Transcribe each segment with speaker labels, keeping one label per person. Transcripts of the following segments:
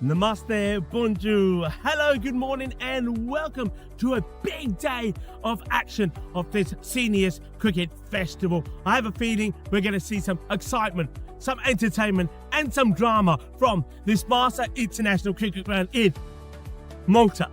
Speaker 1: Namaste, bonjour, hello, good morning and welcome to a big day of action of this Seniors Cricket Festival. I have a feeling we're going to see some excitement, some entertainment and some drama from this Marsa International Cricket Ground in Malta.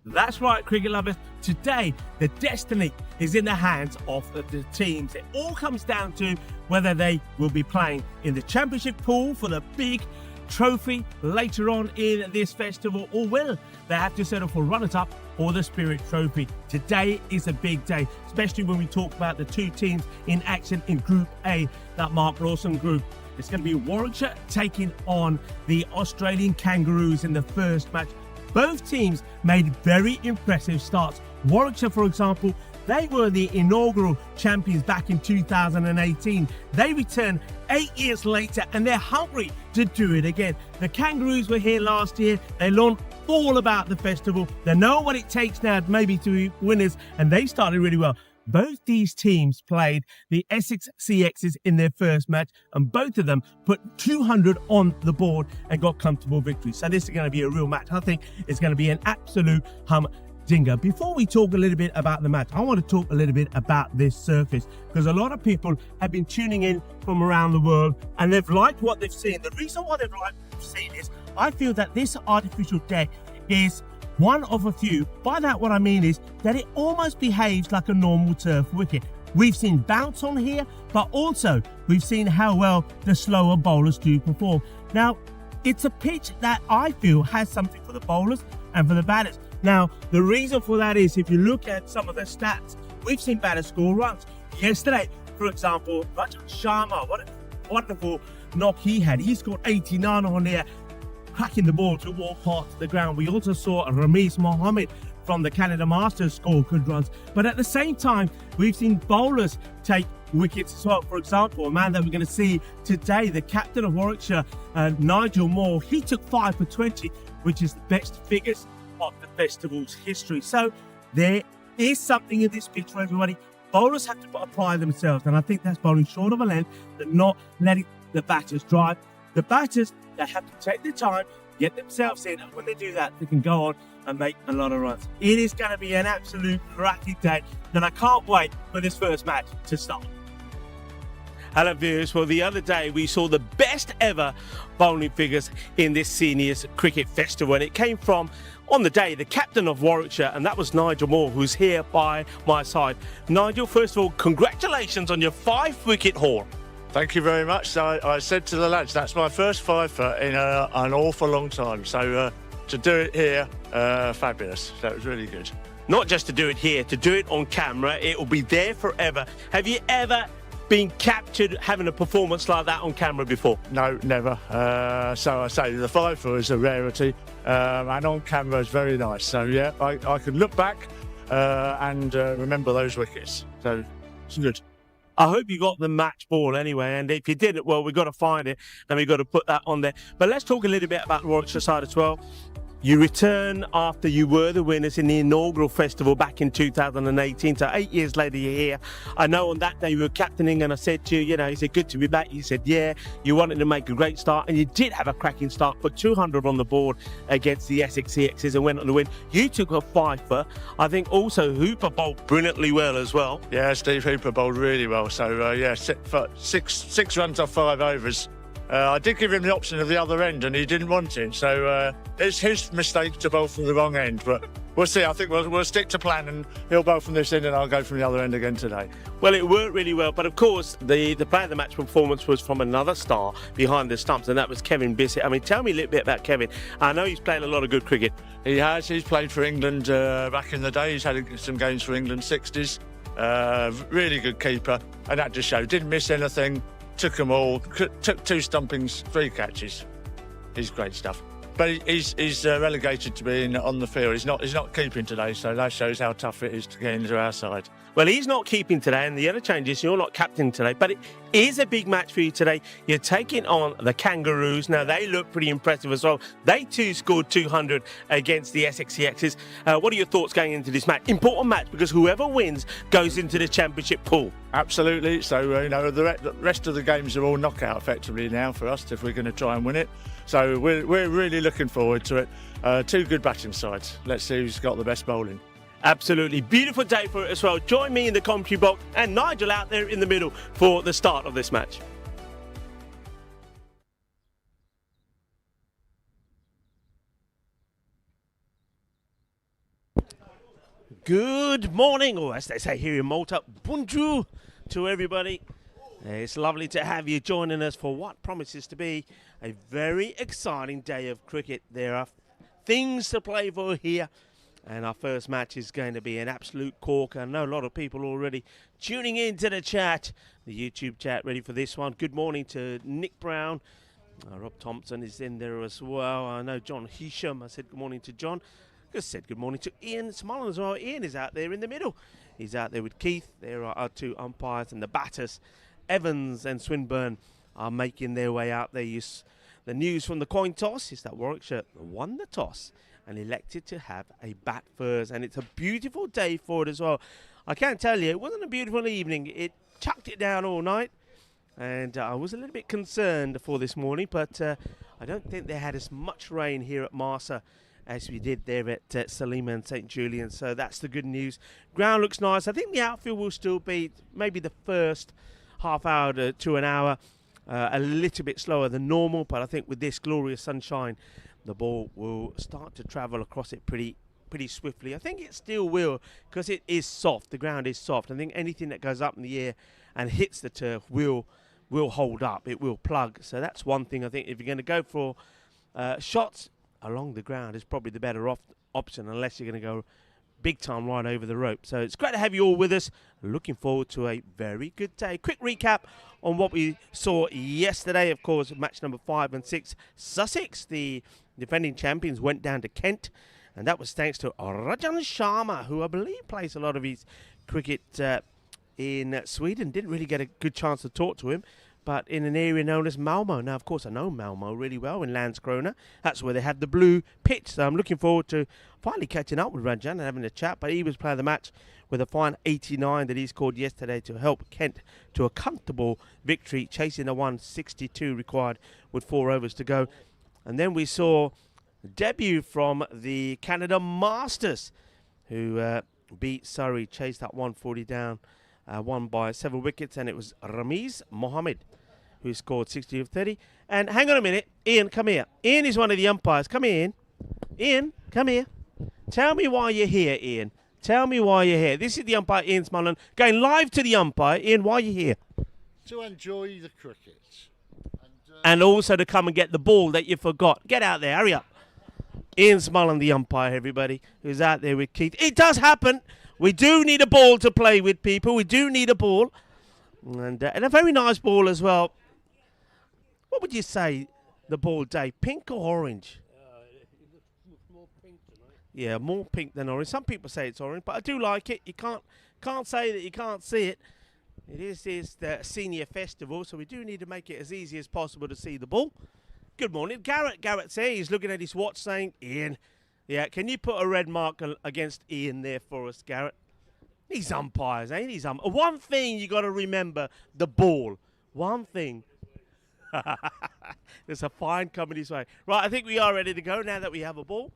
Speaker 1: That's right, cricket lovers. Today, the destiny is in the hands of the teams. It all comes down to whether they will be playing in the championship pool for the big trophy later on in this festival, or will they have to settle for runners-up or the Spirit Trophy. Today is a big day, especially when we talk about the two teams in action in Group A, that Mark Lawson group. It's going to be Warwickshire taking on the Australian Kangaroos in the first match. Both teams made very impressive starts. Warwickshire, for example, they were the inaugural champions back in 2018. They returned 8 years later and they're hungry to do it again. The Kangaroos were here last year. They learned all about the festival. They know what it takes now maybe to be winners, and they started really well. Both these teams played the Essex CXs in their first match, and both of them put 200 on the board and got comfortable victories. So this is going to be a real match. I think it's going to be an absolute humdinger. Before we talk a little bit about the match, I want to talk a little bit about this surface, because a lot of people have been tuning in from around the world and they've liked what they've seen. The reason why they've liked what they've seen is I feel that this artificial deck is one of a few. By that, what I mean is that it almost behaves like a normal turf wicket. We've seen bounce on here, but also we've seen how well the slower bowlers do perform. Now, it's a pitch that I feel has something for the bowlers and for the batters. Now, the reason for that is if you look at some of the stats, we've seen batters score runs. Yesterday, for example, Rajan Sharma, what a wonderful knock he had. He scored 89 on there, cracking the ball to all parts of the ground. We also saw Rameez Mohammed from the Canada Masters score good runs. But at the same time, we've seen bowlers take wickets as well. For example, a man that we're going to see today, the captain of Warwickshire, Nigel Moore, he took 5 for 20, which is the best figures of the festival's history. So there is something in this pitch for everybody. Bowlers have to apply themselves, and I think that's bowling short of a length and not letting the batters drive. The batters, they have to take their time, get themselves in, and when they do that, they can go on and make a lot of runs. It is going to be an absolute cracking day, and I can't wait for this first match to start. Hello viewers, well the other day we saw the best ever bowling figures in this Seniors Cricket Festival, and it came from, on the day, the captain of Warwickshire, and that was Nigel Moore, who's here by my side. Nigel, first of all, congratulations on your 5-wicket haul.
Speaker 2: Thank you very much. I said to the lads, that's my first 5 in an awful long time. So to do it here, fabulous. That was really good.
Speaker 1: Not just to do it here, to do it on camera, it will be there forever. Have you ever been captured having a performance like that on camera before?
Speaker 2: No, never. So I say the 5 is a rarity, and on camera is very nice. So yeah, I can look back and remember those wickets. So it's good.
Speaker 1: I hope you got the match ball anyway, and if you didn't, well, we've got to find it and we've got to put that on there. But let's talk a little bit about the Warwickshire side as well. You return after you were the winners in the inaugural festival back in 2018, so 8 years later you're here. I know on that day you were captaining, and I said to you, you said, good to be back. You said, yeah, you wanted to make a great start, and you did have a cracking start, put 200 on the board against the Essex CXs and went on to win. You took a 5-for. I think also Hooper bowled brilliantly well as well.
Speaker 2: Yeah, Steve Hooper bowled really well. So yeah, six runs off 5 overs. I did give him the option of the other end and he didn't want it, so it's his mistake to bowl from the wrong end, but we'll see. I think we'll stick to plan and he'll bowl from this end and I'll go from the other end again today.
Speaker 1: Well, it worked really well, but of course the player of the match performance was from another star behind the stumps, and that was Kevin Bissett. I mean, tell me a little bit about Kevin. I know he's played a lot of good cricket.
Speaker 2: He has. He's played for England back in the day. He's had some games for England 60s. Really good keeper, and that just showed. Didn't miss anything. Took them all, took 2 stumpings, 3 catches. he's great stuff. But he's relegated to being on the field. He's not keeping today, so that shows how tough it is to get into our side.
Speaker 1: Well, he's not keeping today, and the other change is you're not captain today, but it is a big match for you today. You're taking on the Kangaroos. Now, they look pretty impressive as well. They too scored 200 against the Essex. What are your thoughts going into this match? Important match, because whoever wins goes into the championship pool. Absolutely.
Speaker 2: So, the rest of the games are all knockout effectively now for us if we're going to try and win it. So we're really looking forward to it. Two good batting sides. Let's see who's got the best bowling.
Speaker 1: Absolutely. Beautiful day for it as well. Join me in the commentary box and Nigel out there in the middle for the start of this match. Good morning, or as they say here in Malta, bonjour to everybody. It's lovely to have you joining us for what promises to be a very exciting day of cricket. There are things to play for here, and our first match is going to be an absolute corker. I know a lot of people already tuning into the chat, the YouTube chat, ready for this one. Good morning to Nick Brown. Rob Thompson is in there as well. I know John Hisham. I said good morning to John. Just said good morning to Ian Smollen as well. Ian is out there in the middle. He's out there with Keith. There are our two umpires and the batters. Evans and Swinburne are making their way out there. The news from the coin toss is that Warwickshire won the toss and elected to have a bat first. And it's a beautiful day for it as well. I can't tell you, it wasn't a beautiful evening. It chucked it down all night. And I was a little bit concerned for this morning, but I don't think they had as much rain here at Marsa as we did there at Salima and St. Julian. So that's the good news. Ground looks nice. I think the outfield will still be maybe the first half hour to an hour, a little bit slower than normal, but I think with this glorious sunshine, the ball will start to travel across it pretty swiftly. I think it still will, because it is soft. The ground is soft. I think anything that goes up in the air and hits the turf will hold up. It will plug. So that's one thing. I think if you're going to go for shots along the ground, is probably the better option, unless you're going to go big time right over the rope. So it's great to have you all with us. Looking forward to a very good day. Quick recap on what we saw yesterday. Of course, match number 5 and 6. Sussex, the defending champions, went down to Kent, and that was thanks to Rajan Sharma, who I believe plays a lot of his cricket in Sweden. Didn't really get a good chance to talk to him, but in an area known as Malmo. Now, of course, I know Malmo really well in Landskrona. That's where they have the blue pitch. So I'm looking forward to finally catching up with Rajan and having a chat. But he was playing the match with a fine 89 that he scored yesterday to help Kent to a comfortable victory, chasing the 162 required with 4 overs to go. And then we saw a debut from the Canada Masters, who beat Surrey, chased that 140 down, won by 7 wickets, and it was Ramiz Mohammed who scored 60 of 30. And hang on a minute, Ian, come here. Ian is one of the umpires. Come here, Ian. Ian, come here. Tell me why you're here, Ian. Tell me why you're here. This is the umpire, Ian Smullen, going live to the umpire. Ian, why are you here?
Speaker 3: To enjoy the cricket.
Speaker 1: And also to come and get the ball that you forgot. Get out there, hurry up. Ian Smullen, the umpire, everybody, who's out there with Keith. It does happen. We do need a ball to play with, people. We do need a ball. And a very nice ball as well. What would you say, the ball, Dave? Pink or orange?
Speaker 4: It looks more pink tonight.
Speaker 1: Yeah, more pink than orange. Some people say it's orange, but I do like it. You can't say that you can't see it. It is the senior festival, so we do need to make it as easy as possible to see the ball. Good morning. Garrett's here. He's looking at his watch saying, Ian, yeah, can you put a red mark against Ian there for us, Garrett? He's umpires, ain't he? One thing you got to remember, the ball. One thing. There's a fine coming this way. Right, I think we are ready to go now that we have a ball.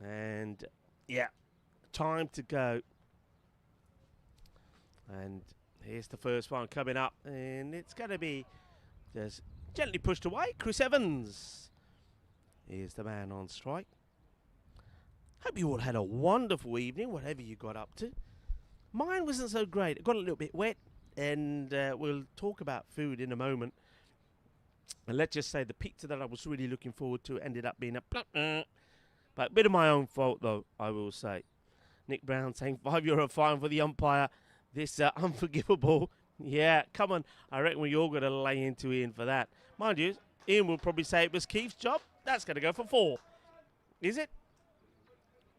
Speaker 1: And, yeah, time to go. And here's the first one coming up. And it's going to be just gently pushed away. Chris Evans is the man on strike. Hope you all had a wonderful evening, whatever you got up to. Mine wasn't so great. It got a little bit wet. And we'll talk about food in a moment. And let's just say the pizza that I was really looking forward to ended up being but a bit of my own fault, though, I will say. Nick Brown saying €5 fine for the umpire. This unforgivable. Yeah, come on. I reckon we all got to lay into Ian for that. Mind you, Ian will probably say it was Keith's job. That's going to go for 4. Is it?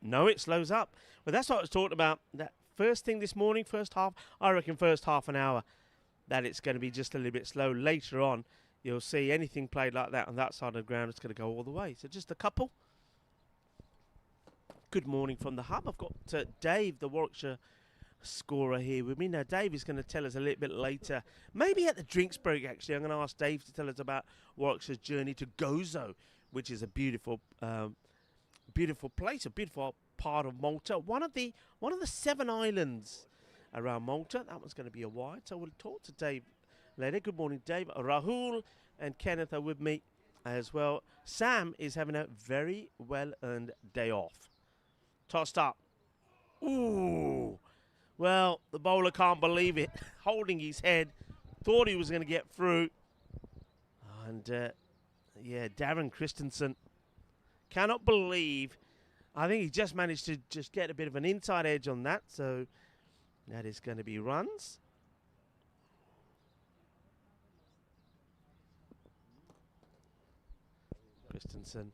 Speaker 1: No, it slows up. Well, that's what I was talking about. That first thing this morning, first half, I reckon first half an hour, that it's going to be just a little bit slow. Later on, you'll see anything played like that on that side of the ground, it's going to go all the way. So just a couple. Good morning from the hub. I've got Dave, the Warwickshire scorer, here with me. Now, Dave is going to tell us a little bit later, maybe at the drinks break, actually. I'm going to ask Dave to tell us about Warwickshire's journey to Gozo, which is a beautiful beautiful place, a beautiful part of Malta. One of the 7 islands around Malta. That one's going to be a wide. So we'll talk to Dave later. Good morning, Dave. Rahul and Kenneth are with me as well. Sam is having a very well-earned day off. Tossed up. Ooh. Well, the bowler can't believe it. Holding his head. Thought he was going to get through. And, yeah, Darren Christensen cannot believe. I think he just managed to just get a bit of an inside edge on that. So that is going to be runs. Christensen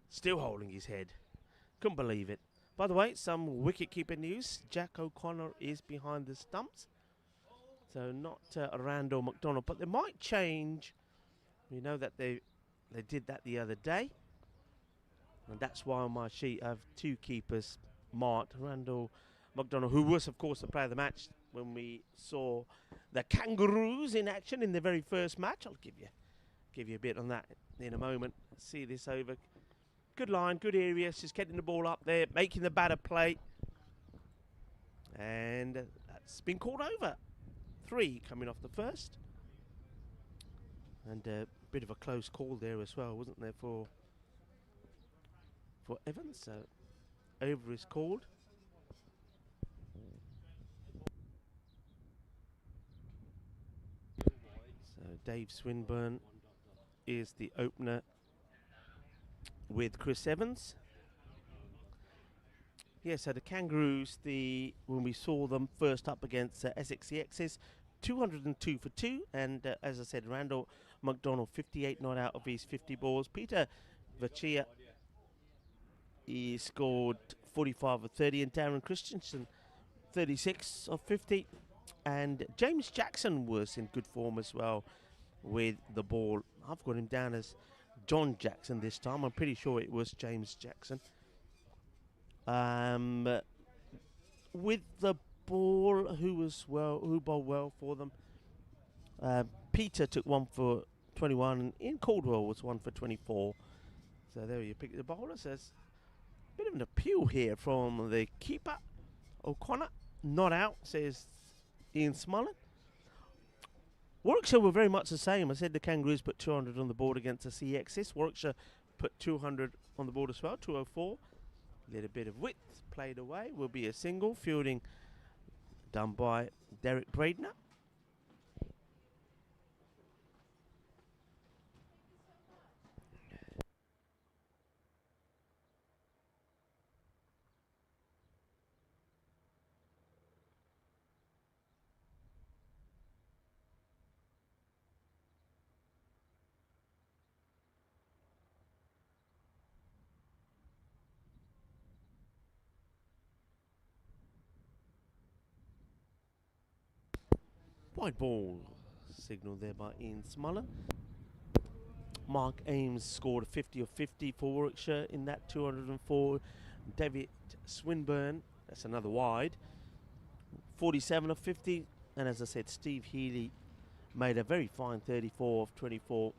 Speaker 1: still holding his head. Couldn't believe it. By the way, some wicket-keeper news. Jack O'Connor is behind the stumps. So not Randall McDonald. But they might change. We know that they did that the other day. And that's why on my sheet I have 2 keepers marked. Randall McDonald, who was, of course, the player of the match when we saw the Kangaroos in action in the very first match. I'll give you a bit on that in a moment. Let's see this over. Good line, good area. Just getting the ball up there, making the batter play. And that's been called over. 3 coming off the first. And a bit of a close call there as well, wasn't there, for Evans? So over is called. So Dave Swinburne is the opener with Chris Evans. Yeah, so the Kangaroos, when we saw them first up against Essex, 202 for 2, and as I said, Randall McDonald 58 not out of his 50 balls. Peter Vachia, he scored 45 of 30, and Darren Christensen 36 of 50, and James Jackson was in good form as well with the ball. I've got him down as John Jackson this time. I'm pretty sure it was James Jackson. With the ball, who bowled well for them? Peter took 1 for 21, and Ian Caldwell was 1 for 24. So there you pick the bowler. Says a bit of an appeal here from the keeper. O'Connor not out, says Ian Smullen. Warwickshire were very much the same. I said the Kangaroos put 200 on the board against the CXS. Warwickshire put 200 on the board as well, 204. Little bit of width played away. Will be a single. Fielding done by Derek Braidner. Wide ball signal there by Ian Smullen. Mark Ames scored a 50 of 50 for Warwickshire in that 204. David Swinburne, that's another wide, 47 of 50. And as I said, Steve Healy made a very fine 34 of 24.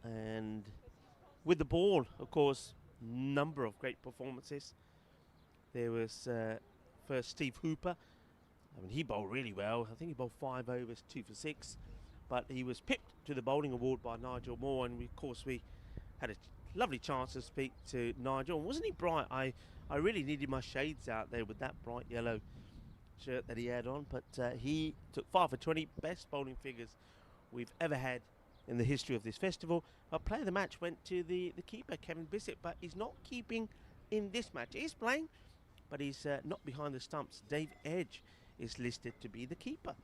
Speaker 1: And with the ball, of course, number of great performances. There was first Steve Hooper. I mean, he bowled really well. I think he bowled 5 overs, 2 for 6. But he was pipped to the bowling award by Nigel Moore. And of course, we had a lovely chance to speak to Nigel. And wasn't he bright? I really needed my shades out there with that bright yellow shirt that he had on. But he took 5 for 20. Best bowling figures we've ever had in the history of this festival. Our player of the match went to the keeper, Kevin Bissett. But he's not keeping in this match. He's playing, but he's not behind the stumps. Dave Edge is listed to be the keeper.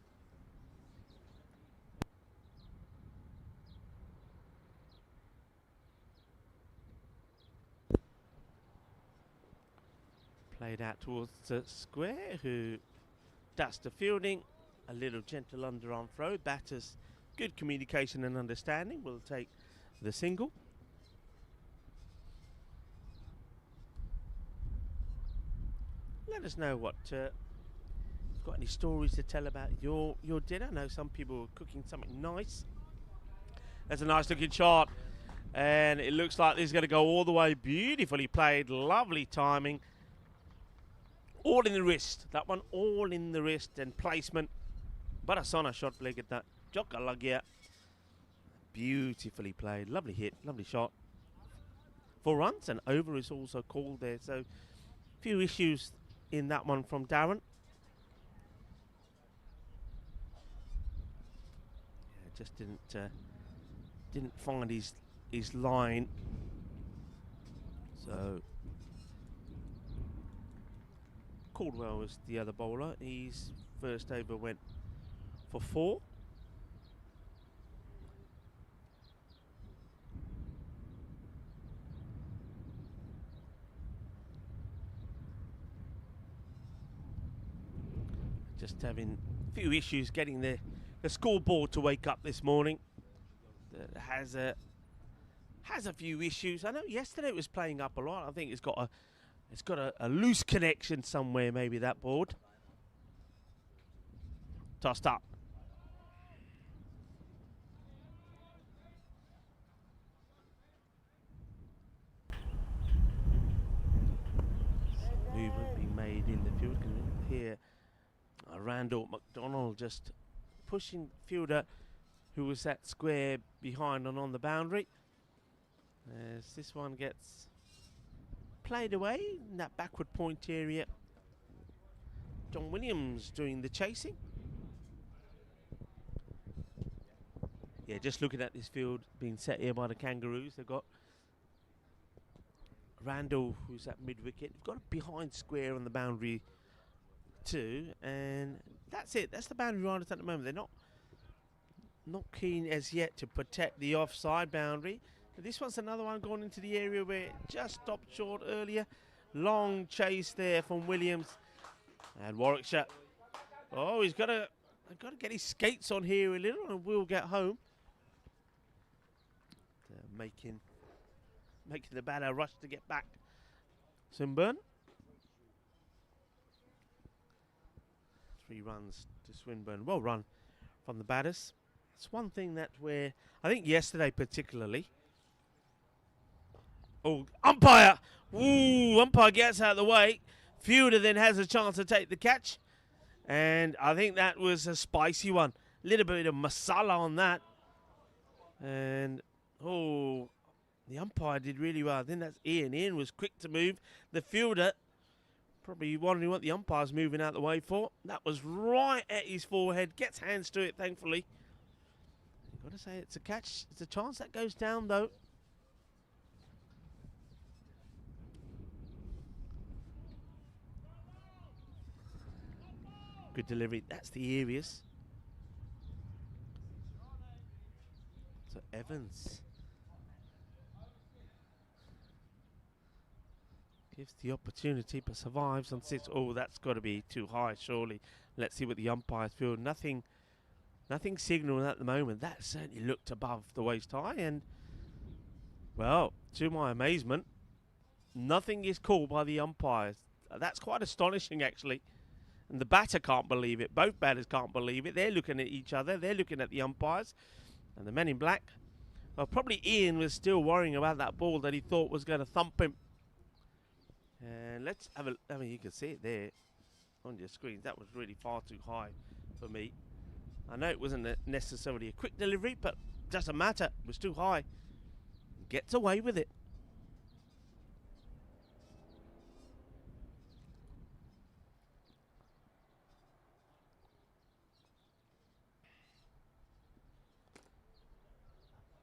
Speaker 1: Played out towards the square, who does the fielding. A little gentle underarm throw. Batters, good communication and understanding, will take the single. Let us know what you've got any stories to tell about your dinner. I know some people are cooking something nice. That's a nice looking shot, and it looks like this is going to go all the way. Beautifully played, lovely timing. All in the wrist. That one all in the wrist and placement. Barasana shot leg at that. Joka Lagia. Beautifully played. Lovely hit. Lovely shot. 4 runs and over is also called there. So a few issues in that one from Darren. Yeah, just didn't find his line. So Caldwell was the other bowler. His first over went for 4. Just having a few issues getting the scoreboard to wake up this morning. That has a few issues. I know yesterday it was playing up a lot. I think it's got a loose connection somewhere, maybe that board. Tossed up. Movement being made in the field. Here, Randall McDonald just pushing fielder who was at square behind and on the boundary. As this one gets played away in that backward point area. John Williams doing the chasing. Yeah, just looking at this field being set here by the Kangaroos. They've got Randall, who's at mid-wicket. They've got a behind square on the boundary too. And that's it. That's the boundary riders at the moment. They're not keen as yet to protect the offside boundary. But this one's another one going into the area where it just stopped short earlier. Long chase there from Williams. And Warwickshire. Oh, he's got to get his skates on here a little and we'll get home. Making the batter rush to get back. Swinburne. 3 runs to Swinburne. Well run from the batters. It's one thing that where I think yesterday particularly. Oh, umpire! Ooh, umpire gets out of the way. Fielder then has a chance to take the catch. And I think that was a spicy one. A little bit of masala on that. And, oh, the umpire did really well. I think that's Ian. Ian was quick to move. The fielder probably wondering what the umpire's moving out the way for. That was right at his forehead. Gets hands to it, thankfully. You've got to say it's a catch. It's a chance that goes down, though. Good delivery. That's the areas. So Evans gives the opportunity but survives on 6. Oh, that's got to be too high, surely. Let's see what the umpires feel. Nothing signalling at the moment. That certainly looked above the waist high. And, well, to my amazement, nothing is called by the umpires. That's quite astonishing, actually. And the batter can't believe it. Both batters can't believe it. They're looking at each other. They're looking at the umpires. And the men in black. Well, probably Ian was still worrying about that ball that he thought was going to thump him. And let's have a... I mean, you can see it there on your screen. That was really far too high for me. I know it wasn't necessarily a quick delivery, but doesn't matter. It was too high. Gets away with it.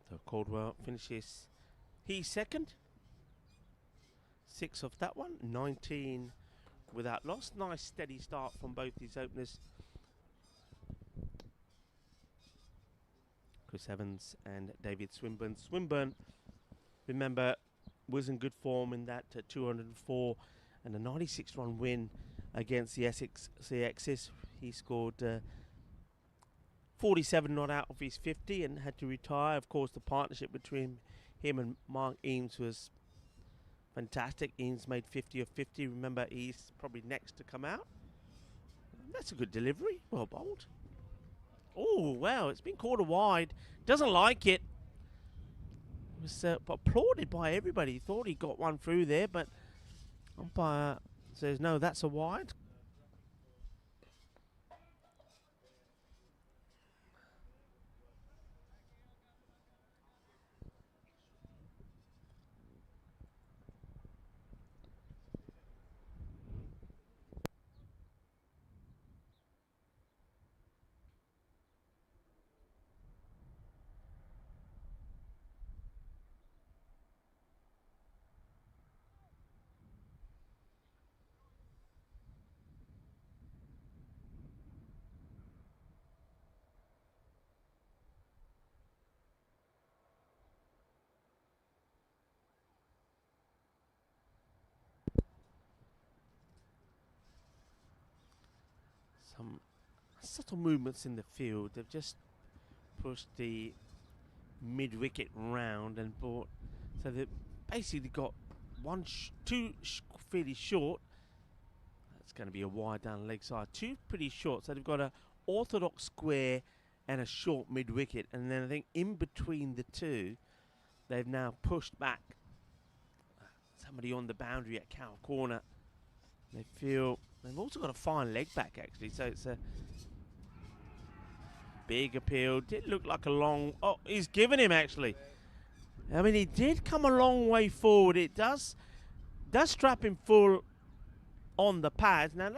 Speaker 1: So Caldwell finishes he's second. 6 off that one. 19 without loss. Nice steady start from both these openers. Chris Evans and David Swinburne. Swinburne, remember, was in good form in that 204 and a 96-run win against the Essex CXs. He scored 47 not out of his 50 and had to retire. Of course, the partnership between him and Mark Eames was fantastic. Eames made 50 of 50. Remember, he's probably next to come out. That's a good delivery. Well bowled. Oh, wow, it's been caught a wide. Doesn't like it. It was applauded by everybody. He thought he got one through there, but umpire says, no, that's a wide. Some subtle movements in the field. They've just pushed the mid-wicket round and brought, so they've basically got two fairly short. That's going to be a wide down the leg side. Two pretty short, so they've got a orthodox square and a short mid-wicket, and then I think in between the two, they've now pushed back somebody on the boundary at cow corner. They feel they've also got a fine leg back actually, so it's a big appeal. Did look like a long. Oh, he's given him actually. I mean, he did come a long way forward. It does strap him full on the pads. Now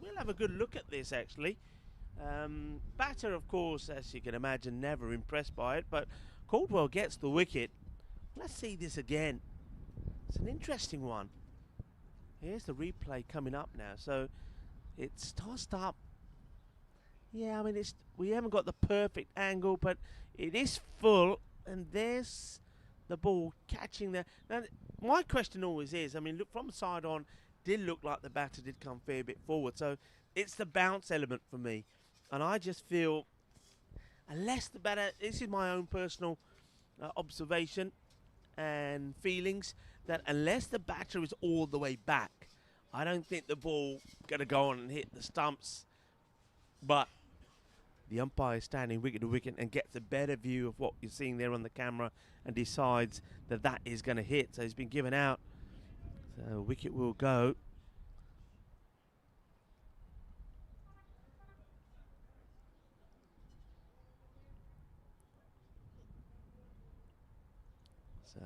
Speaker 1: we'll have a good look at this actually. Batter, of course, as you can imagine, never impressed by it, but Caldwell gets the wicket. Let's see this again. It's an interesting one. Here's the replay coming up now. So it's tossed up. Yeah, I mean, we haven't got the perfect angle, but it is full, and there's the ball catching there. Now, my question always is, I mean, look from side on, did look like the batter did come a fair bit forward. So it's the bounce element for me. And I just feel, unless the batter, this is my own personal observation and feelings, that unless the batter is all the way back, I don't think the ball going to go on and hit the stumps. But the umpire is standing wicket to wicket and gets a better view of what you're seeing there on the camera and decides that that is going to hit. So he's been given out. So wicket will go. So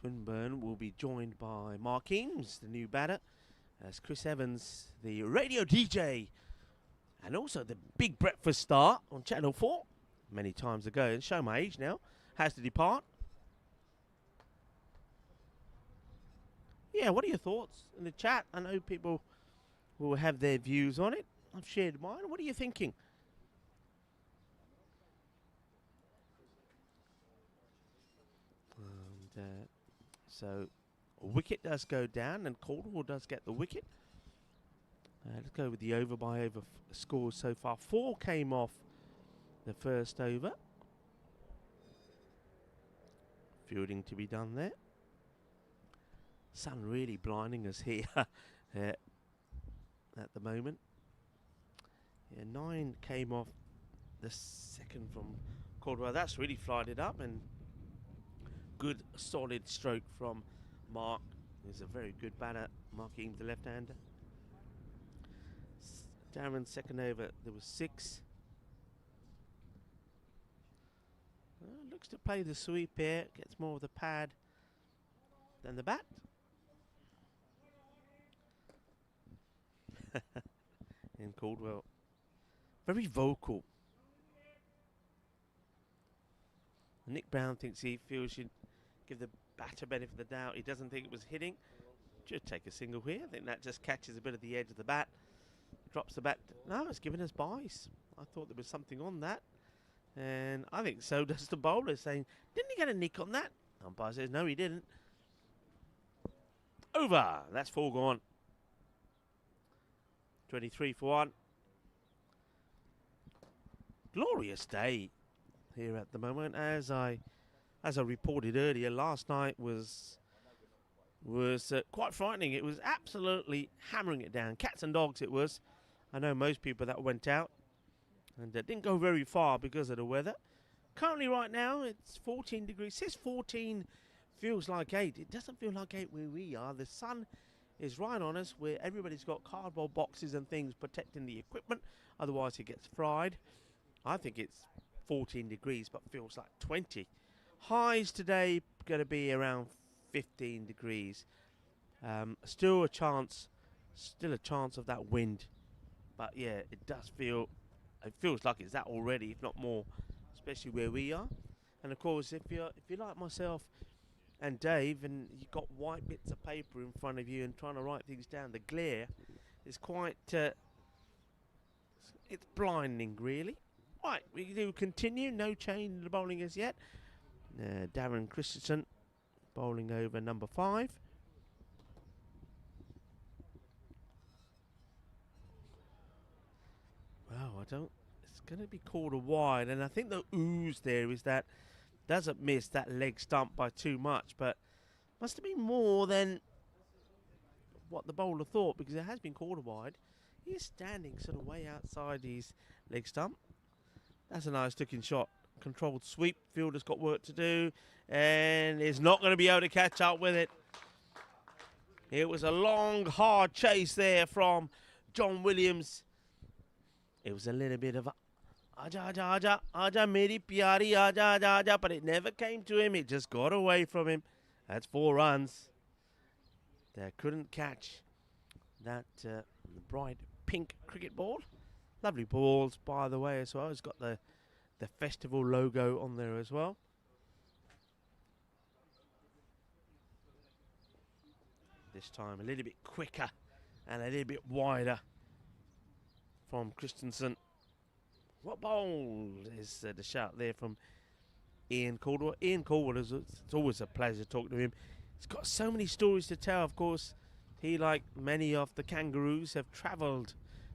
Speaker 1: Swinburne will be joined by Mark Eames, the new batter, as Chris Evans, the radio DJ, and also the big breakfast star on Channel 4 many times ago, and show my age now, has to depart. Yeah, what are your thoughts in the chat? I know people will have their views on it. I've shared mine. What are you thinking? And so a wicket does go down, and Caldwell does get the wicket. Let's go with the over by over scores so far. 4 came off the first over. Fielding to be done there. Sun really blinding us here at the moment. Yeah, 9 came off the second from Caldwell. That's really flied it up, and good solid stroke from Mark. He's a very good batter. Mark Eames, the left-hander. Darren's second over, there was 6. Looks to play the sweep here. Gets more of the pad than the bat. And Caldwell, very vocal. Nick Brown thinks he feels should give the batter benefit of the doubt. He doesn't think it was hitting. Should take a single here. I think that just catches a bit of the edge of the bat. Drops the bat. No, it's giving us byes. I thought there was something on that. And I think so does the bowler, saying, didn't he get a nick on that? Umpire says, no, he didn't. over. That's 4 gone. 23 for 1. Glorious day here at the moment. As I reported earlier, last night was quite frightening. It was absolutely hammering it down. Cats and dogs it was. I know most people that went out and didn't go very far because of the weather. Currently right now it's 14 degrees. It says 14 feels like 8. It doesn't feel like 8 where we are. The sun is right on us, where everybody's got cardboard boxes and things protecting the equipment, otherwise it gets fried. I think it's 14 degrees but feels like 20. Highs today going to be around 15 degrees. Still a chance of that wind, but yeah, it feels like it's that already, if not more, especially where we are. And of course, if you're like myself and Dave, and you've got white bits of paper in front of you and trying to write things down, the glare is quite it's blinding, really. Right, we do continue. No change in the bowling as yet. Darren Christensen bowling over number 5. Wow, it's going to be called a wide, and I think the ooze there is that doesn't miss that leg stump by too much, but must have been more than what the bowler thought, because it has been called a wide. He's standing sort of way outside his leg stump. That's a nice looking shot. Controlled sweep. Fielder's got work to do, and is not going to be able to catch up with it. It was a long, hard chase there from John Williams. It was a little bit of a Aja, aja, aja, aja, meri pyari, aja, aja, aja, but it never came to him. It just got away from him. That's 4 runs. They couldn't catch that bright pink cricket ball. Lovely balls, by the way, as well. It's got the festival logo on there as well. This time a little bit quicker and a little bit wider from Christensen. What bowl is the shout there from Ian Caldwell? Ian Caldwell, it's always a pleasure talking to him. He's got so many stories to tell. Of course, he, like many of the Kangaroos, have travelled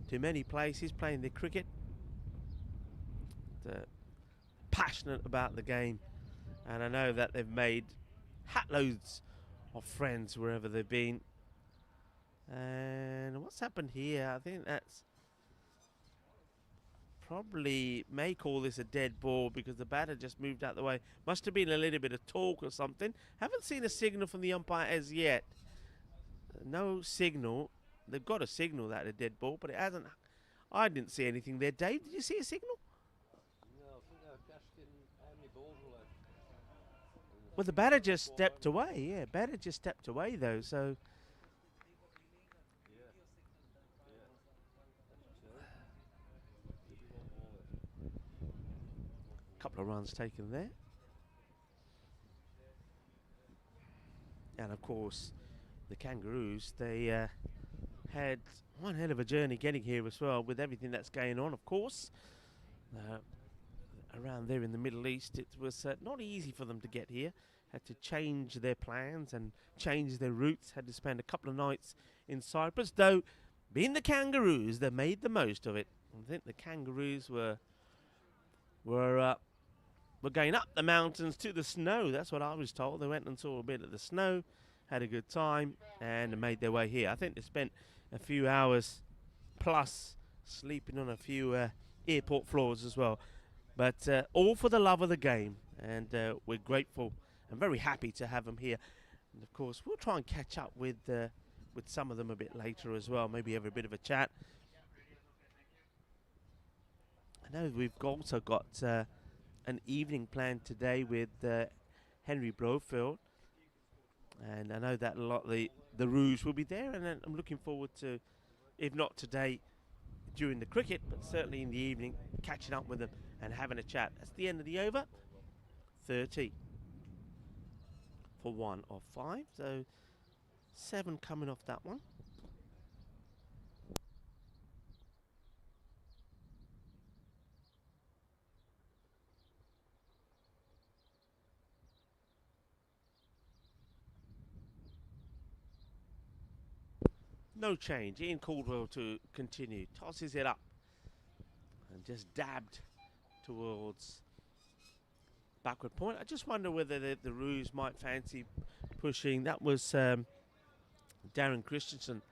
Speaker 1: to many places playing the cricket. They're passionate about the game, and I know that they've made hatloads of friends wherever they've been. And what's happened here? I think that's probably may call this a dead ball because the batter just moved out the way. Must have been a little bit of talk or something. Haven't seen a signal from the umpire as yet. No signal. They've got a signal that a dead ball, but it hasn't. I didn't see anything there. Dave, did you see a signal?
Speaker 4: No, I think they're asking how many balls are left.
Speaker 1: Well, the batter just stepped away. Yeah, batter just stepped away though. So. Couple of runs taken there, and of course the Kangaroos, they had one hell of a journey getting here as well, with everything that's going on. Of course, around there in the Middle East, it was not easy for them to get here. Had to change their plans and change their routes. Had to spend a couple of nights in Cyprus, though being the Kangaroos, they made the most of it. I think the Kangaroos were going up the mountains to the snow. That's what I was told. They went and saw a bit of the snow, had a good time, and made their way here. I think they spent a few hours plus sleeping on a few airport floors as well. But all for the love of the game, and we're grateful and very happy to have them here. And of course, we'll try and catch up with some of them a bit later as well. Maybe have a bit of a chat. I know we've also got an evening planned today with Henry Brofield, and I know that a lot of the Roos will be there, and I'm looking forward to, if not today during the cricket, but certainly in the evening, catching up with them and having a chat. That's the end of the over. 30 for 1 of 5, so 7 coming off that one. No change. Ian Caldwell to continue. Tosses it up and just dabbed towards backward point. I just wonder whether the Roos might fancy pushing. That was Darren Christensen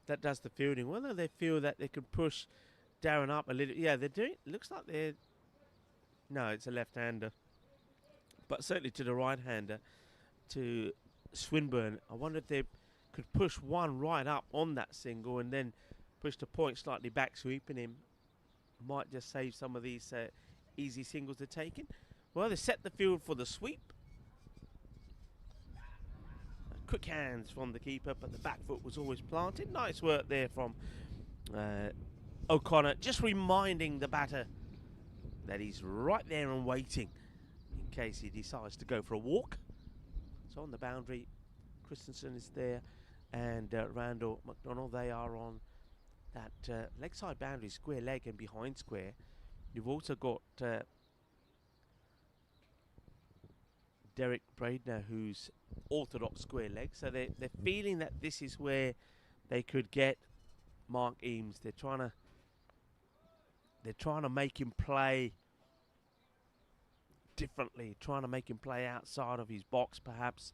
Speaker 1: that does the fielding. Whether they feel that they could push Darren up a little. Yeah, they're doing. Looks like they're. No, it's a left-hander, but certainly to the right-hander, to Swinburne. I wonder if they could push one right up on that single and then push the point slightly back, sweeping him. Might just save some of these easy singles they're taking. Well, they set the field for the sweep. Quick hands from the keeper, but the back foot was always planted. Nice work there from O'Connor, just reminding the batter that he's right there and waiting in case he decides to go for a walk. So on the boundary, Christensen is there, and Randall McDonald, they are on that leg side boundary, square leg and behind square. You've also got Derek Braidner, who's orthodox square leg, so they're feeling that this is where they could get Mark Eames. They're trying to make him play differently, trying to make him play outside of his box perhaps.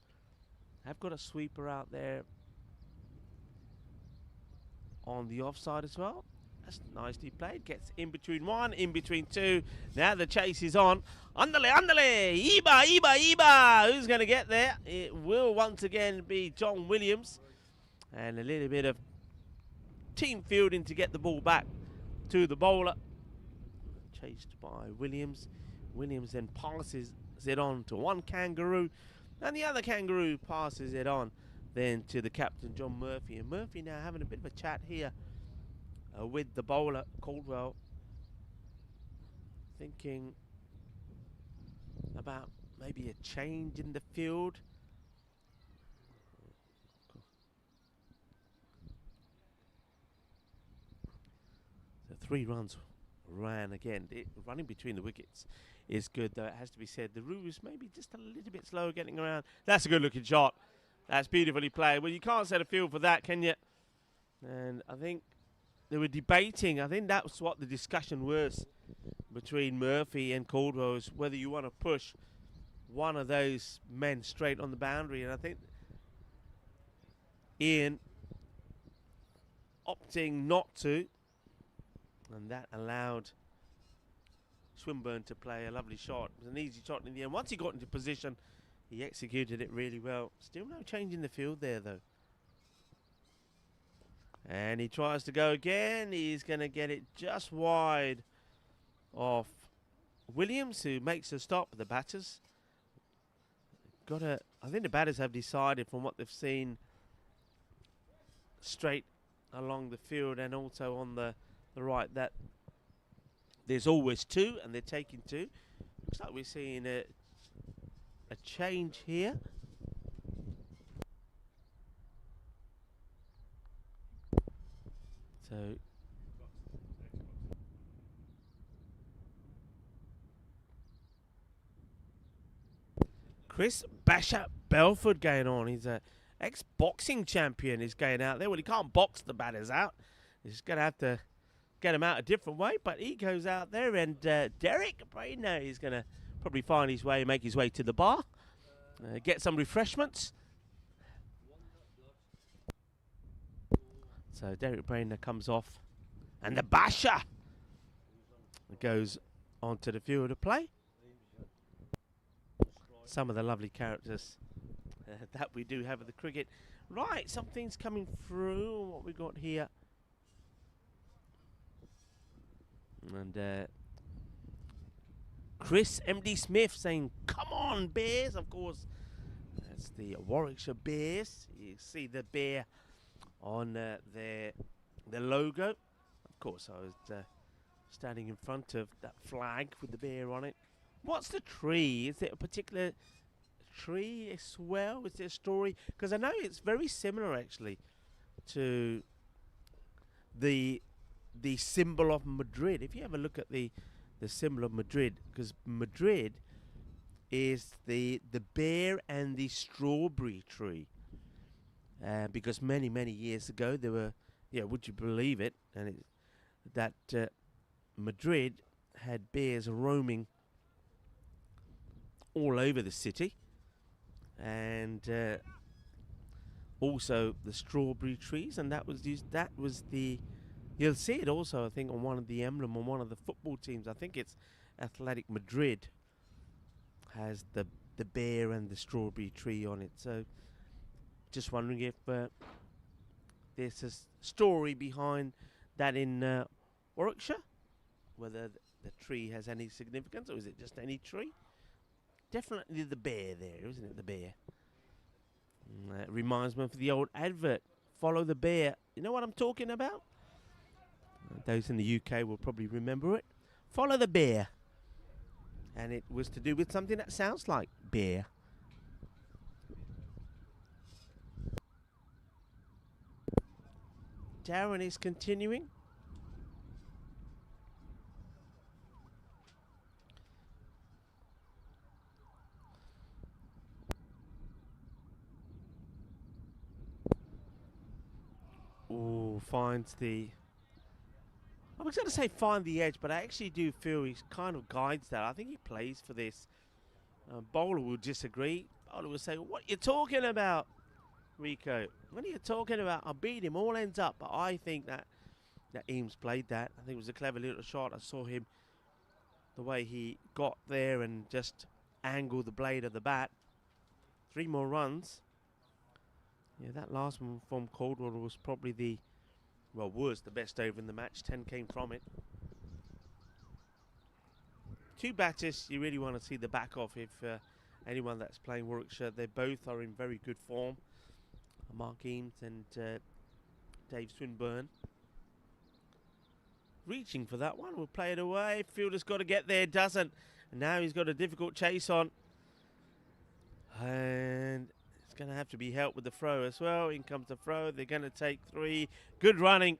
Speaker 1: I've got a sweeper out there on the offside as well. That's nicely played. Gets in between one, in between two. Now the chase is on. Andale, andale. Iba. Who's going to get there? It will once again be John Williams. And a little bit of team fielding to get the ball back to the bowler. Chased by Williams. Williams then passes it on to one Kangaroo. And the other Kangaroo passes it on then to the captain, John Murphy. And Murphy now having a bit of a chat here with the bowler, Caldwell, thinking about maybe a change in the field. So 3 runs ran again. Running between the wickets is good, though it has to be said. The Roos maybe just a little bit slow getting around. That's a good looking shot. That's beautifully played. Well, you can't set a field for that, can you? And I think they were debating, I think that's what the discussion was between Murphy and Caldwell, is whether you want to push one of those men straight on the boundary. And I think Ian opting not to, and that allowed Swinburne to play a lovely shot. It was an easy shot in the end. Once he got into position, he executed it really well. Still no change in the field there, though. And he tries to go again. He's going to get it just wide of Williams, who makes a stop. The batters I think the batters have decided from what they've seen straight along the field and also on the right that there's always 2, and they're taking 2. Looks like we're seeing a change here. So Chris Basher Belford going on. He's a ex-boxing champion. He's going out there. Well, he can't box the batters out. He's going to have to get him out a different way. But he goes out there, and Derek Braidner is going to probably find his way, make his way to the bar, get some refreshments. So Derek Braidner comes off, and the basher goes onto the field of play. Some of the lovely characters that we do have of the cricket. Right, something's coming through. What we got here, and Chris M.D. Smith saying, "Come on, Bears!" Of course, that's the Warwickshire Bears. You see the bear on their logo. Of course, I was standing in front of that flag with the bear on it. What's the tree? Is it a particular tree as well? Is there a story? Because I know it's very similar actually to the symbol of Madrid. If you have a look at the symbol of Madrid, because Madrid is the bear and the strawberry tree. because many years ago there were, would you believe it, that Madrid had bears roaming all over the city, and also the strawberry trees, and that was the. You'll see it also, I think, on one of the emblem on one of the football teams. I think it's Athletic Madrid has the bear and the strawberry tree on it. So, just wondering if there's a story behind that in Warwickshire, whether the tree has any significance, or is it just any tree? Definitely the bear there, isn't it? The bear. That reminds me of the old advert, "Follow the bear." You know what I'm talking about? Those in the UK will probably remember it. Follow the bear. And it was to do with something that sounds like beer. Darren is continuing. Oh, finds the... I was going to say find the edge, but I actually do feel he kind of guides that. I think he plays for this. Bowler will disagree. Bowler will say, "What are you talking about, Rico? What are you talking about? I beat him all ends up." But I think that Eames played that. I think it was a clever little shot. I saw him, the way he got there and just angled the blade of the bat. 3 more runs. Yeah, that last one from Caldwell was probably was the best over in the match. 10 came from it. 2 batters you really want to see the back of if anyone that's playing Warwickshire. They both are in very good form. Mark Eames and Dave Swinburne. Reaching for that one. We'll play it away. Fielder's got to get there. Doesn't. And now he's got a difficult chase on. And it's going to have to be helped with the throw as well. In comes the throw. They're going to take 3. Good running.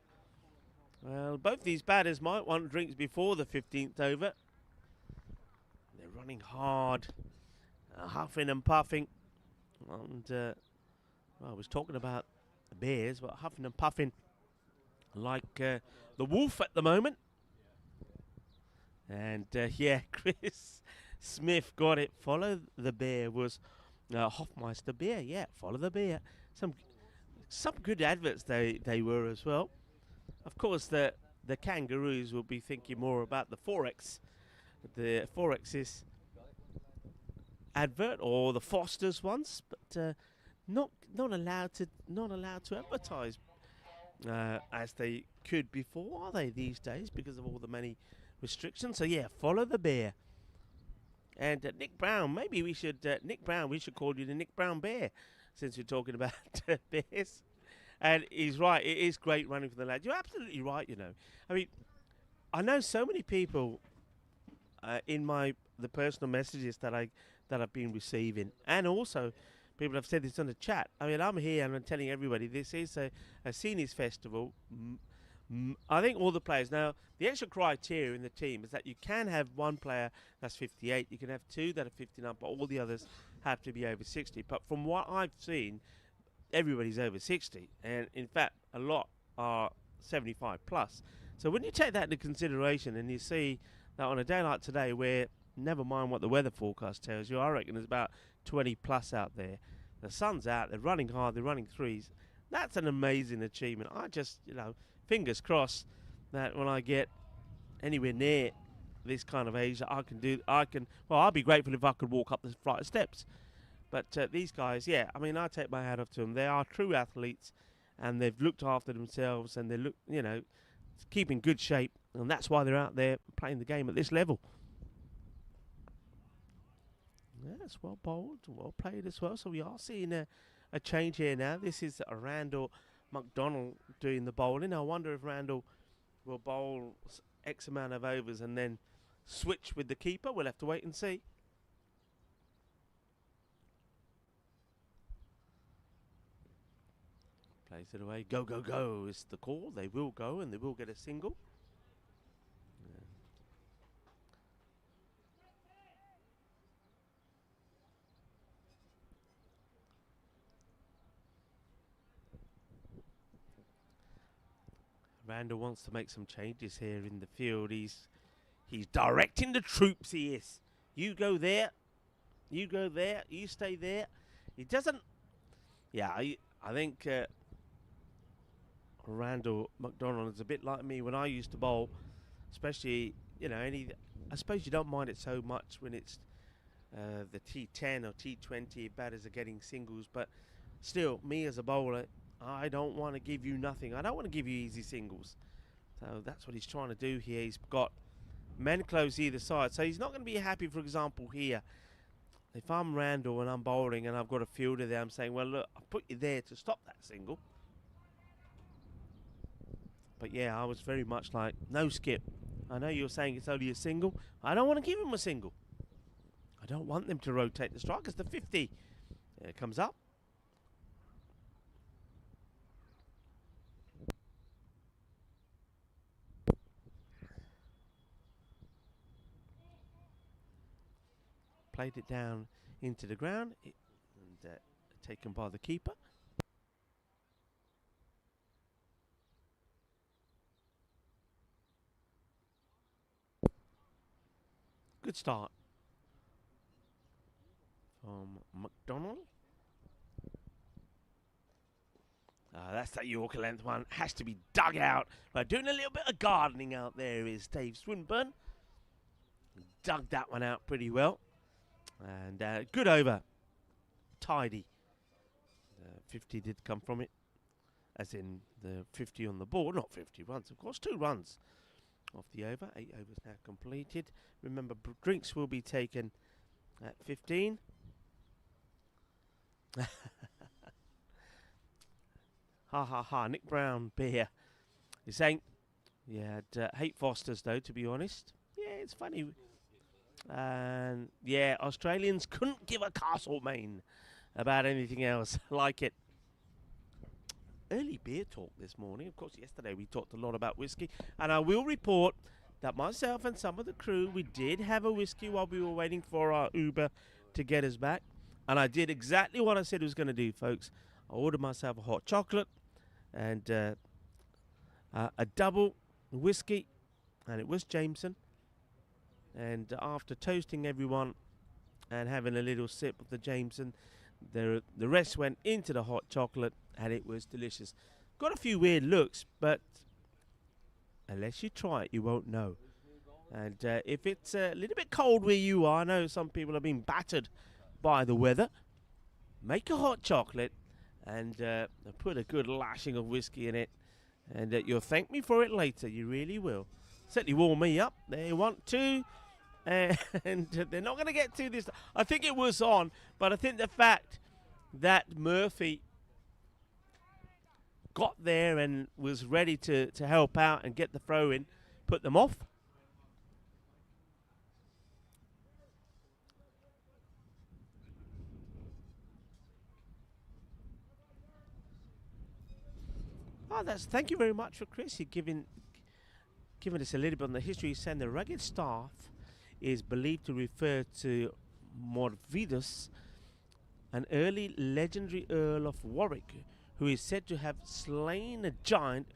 Speaker 1: Well, both these batters might want drinks before the 15th over. They're running hard. Huffing and puffing. And I was talking about the bears, but huffing and puffing like the wolf at the moment. And yeah, Chris Smith got it. Follow the bear was Hofmeister beer. Yeah, follow the bear. Some good adverts they were as well. Of course, the Kangaroos will be thinking more about the Forex, the Forex's advert, or the Foster's ones, but not allowed to advertise as they could before, are they, these days, because of all the many restrictions? So yeah, follow the bear. And Nick Brown, maybe we should we should call you the Nick Brown Bear, since we're talking about bears. And he's right, it is great running for the lad. You're absolutely right, you know. I mean, I know so many people in the personal messages that I've been receiving, and also people have said this on the chat. I mean, I'm here and I'm telling everybody this is a seniors festival. I think all the players now, the extra criteria in the team is that you can have one player that's 58, you can have 2 that are 59, but all the others have to be over 60. But from what I've seen, everybody's over 60, and in fact a lot are 75 plus. So when you take that into consideration and you see that on a day like today, where never mind what the weather forecast tells you, I reckon there's about 20 plus out there, the sun's out, they're running hard, they're running threes, that's an amazing achievement. I just, fingers crossed that when I get anywhere near this kind of age that I'll be grateful if I could walk up this flight of steps. But these guys, yeah, I mean, I take my hat off to them. They are true athletes, and they've looked after themselves, and they look, keeping good shape, and that's why they're out there playing the game at this level. Yeah, it's well bowled, well played as well. So we are seeing a change here now. This is Randall McDonald doing the bowling. I wonder if Randall will bowl X amount of overs and then switch with the keeper. We'll have to wait and see. Plays it away. Go, go, go is the call. They will go and they will get a single. Yeah. Randall wants to make some changes here in the field. He's directing the troops, he is. You go there. You go there. You stay there. He doesn't... Yeah, I think Randall McDonald is a bit like me when I used to bowl. Especially, you know, I suppose you don't mind it so much when it's the T10 or T20 batters are getting singles. But still, me as a bowler, I don't want to give you nothing. I don't want to give you easy singles. So that's what he's trying to do here. He's got men close either side. So he's not going to be happy, for example, here. If I'm Randall and I'm bowling and I've got a fielder there, I'm saying, well, look, I'll put you there to stop that single. But yeah, I was very much like, no skip. I know you're saying it's only a single. I don't want to give him a single. I don't want them to rotate the strike as the 50 comes up. Played it down into the ground and taken by the keeper. Good start from McDonald. That's that Yorker length one. Has to be dug out. Right, doing a little bit of gardening out there is Dave Swinburne. Dug that one out pretty well. And good over. Tidy. 50 did come from it. As in the 50 on the board. Not 50 runs, of course. 2 runs off the over. 8 overs now completed. Remember, drinks will be taken at 15. Ha ha ha. Nick Brown beer. He's saying, yeah, hate Fosters though, to be honest. Yeah, it's funny. And yeah, Australians couldn't give a Castlemaine about anything else like it. Early beer talk this morning. Of course, yesterday we talked a lot about whiskey. And I will report that myself and some of the crew, we did have a whiskey while we were waiting for our Uber to get us back. And I did exactly what I said I was going to do, folks. I ordered myself a hot chocolate and a double whiskey. And it was Jameson. And after toasting everyone and having a little sip of the Jameson, the rest went into the hot chocolate, and it was delicious. Got a few weird looks, but unless you try it, you won't know. And if it's a little bit cold where you are, I know some people have been battered by the weather, make a hot chocolate and put a good lashing of whiskey in it, and you'll thank me for it later. You really will. Certainly warm me up. They want to. And they're not going to get to this. I think it was on, but I think the fact that Murphy got there and was ready to help out and get the throw in put them off. Oh, thank you very much for Chris. You're giving us a little bit on the history. He's saying the rugged staff is believed to refer to Morvidus, an early legendary Earl of Warwick, who is said to have slain a giant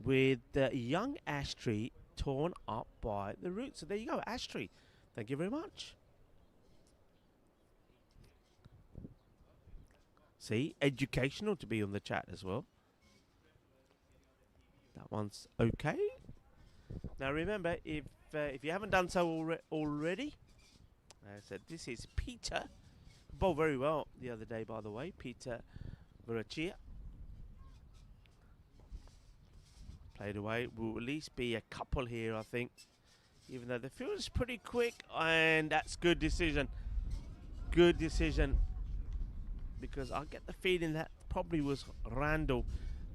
Speaker 1: with the young ash tree torn up by the roots. So there you go, ash tree. Thank you very much. See, educational to be on the chat as well. That one's okay. Now remember, if you haven't done so already, I said this is Peter. Bowled very well the other day, by the way. Peter Warwickshire. Played away. Will at least be a couple here, I think. Even though the field is pretty quick, and that's good decision. Good decision. Because I get the feeling that probably was Randall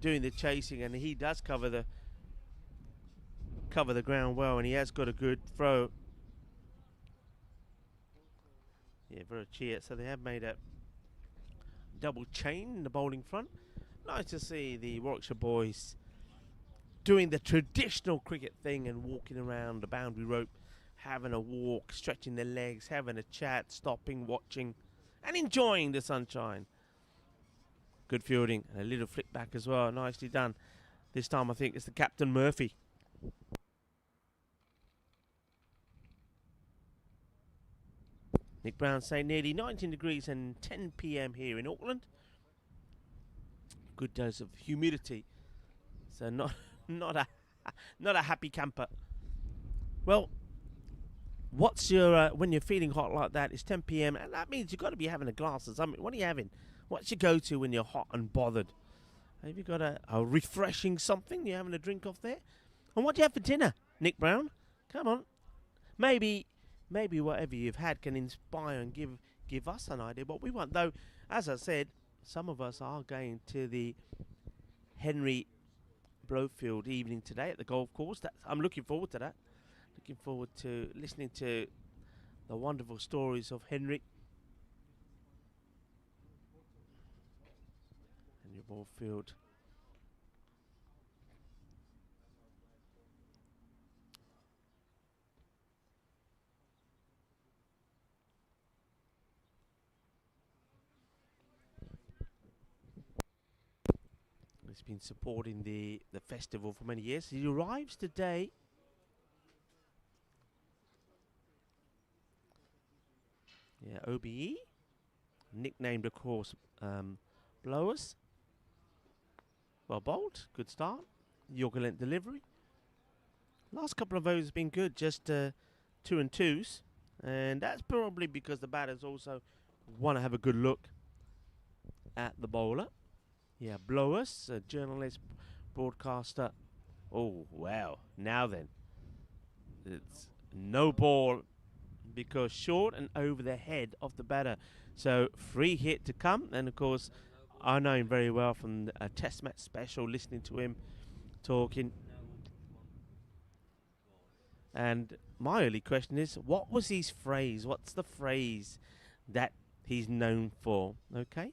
Speaker 1: doing the chasing, and he does cover the ground well, and he has got a good throw. Yeah, very cheer. So they have made a double chain in the bowling front. Nice to see the Warwickshire boys doing the traditional cricket thing and walking around the boundary rope, having a walk, stretching their legs, having a chat, stopping, watching, and enjoying the sunshine. Good fielding and a little flick back as well. Nicely done. This time I think it's the Captain Murphy. Nick Brown saying nearly 19 degrees and 10 p.m. here in Auckland. Good dose of humidity. So not a happy camper. Well, what's your when you're feeling hot like that? It's 10 p.m. and that means you've got to be having a glass of something. What are you having? What's your go-to when you're hot and bothered? Have you got a refreshing something you're having a drink off there? And what do you have for dinner, Nick Brown? Come on. Maybe whatever you've had can inspire and give us an idea what we want. Though, as I said, some of us are going to the Henry Blofield evening today at the golf course. I'm looking forward to that. Looking forward to listening to the wonderful stories of Henry. Henry Blofield. He's been supporting the festival for many years. He arrives today. Yeah, OBE. Nicknamed, of course, Blowers. Well bowled. Good start. Yorker length delivery. Last couple of overs have been good. Just 2 and 2s. And that's probably because the batters also want to have a good look at the bowler. Yeah, Blowers, a journalist, broadcaster. Oh, wow. Now then. It's no ball because short and over the head of the batter. So, free hit to come. And, of course, I know him very well from a test match special, listening to him talking. And my early question is, what was his phrase? What's the phrase that he's known for? Okay.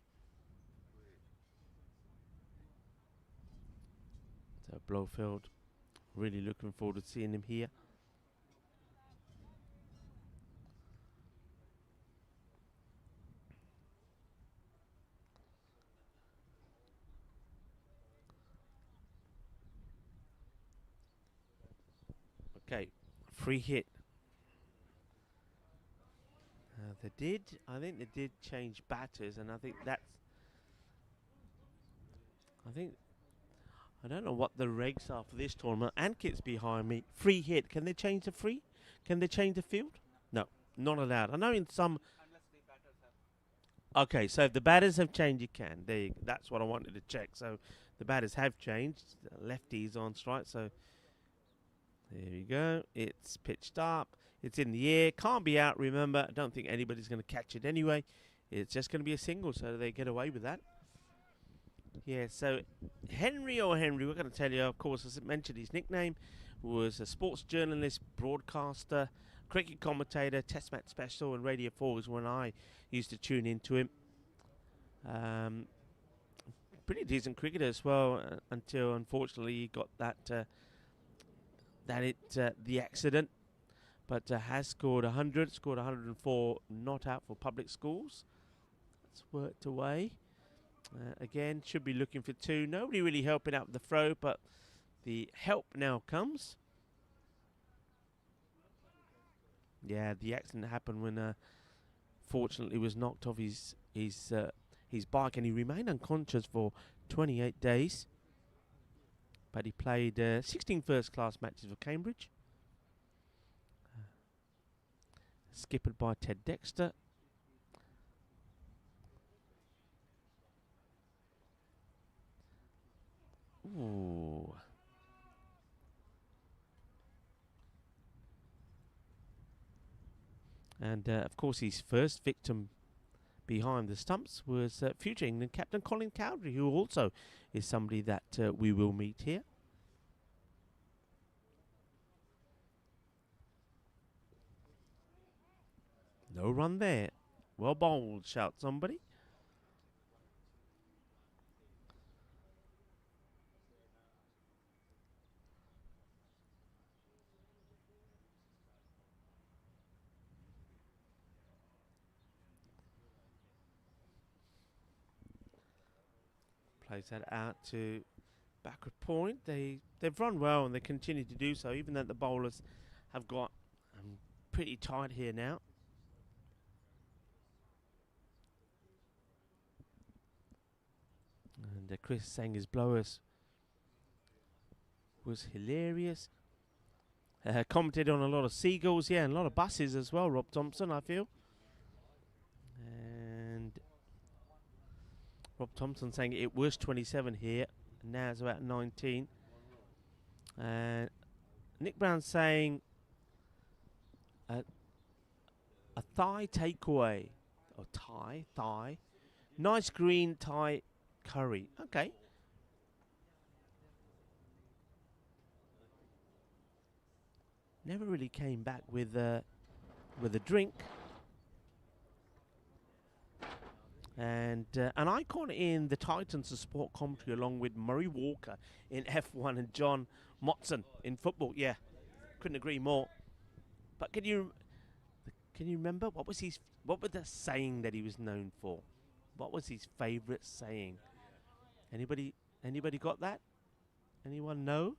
Speaker 1: So Blofield, really looking forward to seeing him here. Okay, free hit. I think they did change batters, and I don't know what the regs are for this tournament. Ankit's behind me. Free hit. Can they change the free? Can they change the field? No, not allowed. I know in some. Okay, so if the batters have changed, you can. That's what I wanted to check. So the batters have changed. Lefties on strike. So there we go. It's pitched up. It's in the air. Can't be out. Remember, I don't think anybody's going to catch it anyway. It's just going to be a single, so they get away with that. Yeah, so Henry, we're going to tell you, of course, as I mentioned, his nickname was a sports journalist, broadcaster, cricket commentator, test match special, and Radio 4 was when I used to tune into him. Pretty decent cricketer as well, until unfortunately he got the accident. But has scored 100, scored 104 not out for public schools. That's worked away. Again, should be looking for 2. Nobody really helping out with the throw, but the help now comes. Yeah, the accident happened when, fortunately, was knocked off his bike, and he remained unconscious for 28 days. But he played 16 first-class matches for Cambridge. Skippered by Ted Dexter. Ooh. And, of course, his first victim behind the stumps was future England captain Colin Cowdrey, who also is somebody that we will meet here. No run there. Well bowled, shout somebody. Plays that out to backward point. They've run well and they continue to do so, even though the bowlers have got pretty tight here now. And Chris saying his blowers was hilarious. Commented on a lot of seagulls, yeah, and a lot of buses as well, Rob Thompson, I feel. And Rob Thompson saying it was 27 here, and now it's about 19. And Nick Brown saying a Thai takeaway, or Thai, nice green Thai curry. Okay. Never really came back with a drink. And an icon in the Titans of sport commentary, along with Murray Walker in F1 and John Motson in football. Yeah, couldn't agree more. But can you remember what was the saying that he was known for? What was his favourite saying? Anybody got that? Anyone know?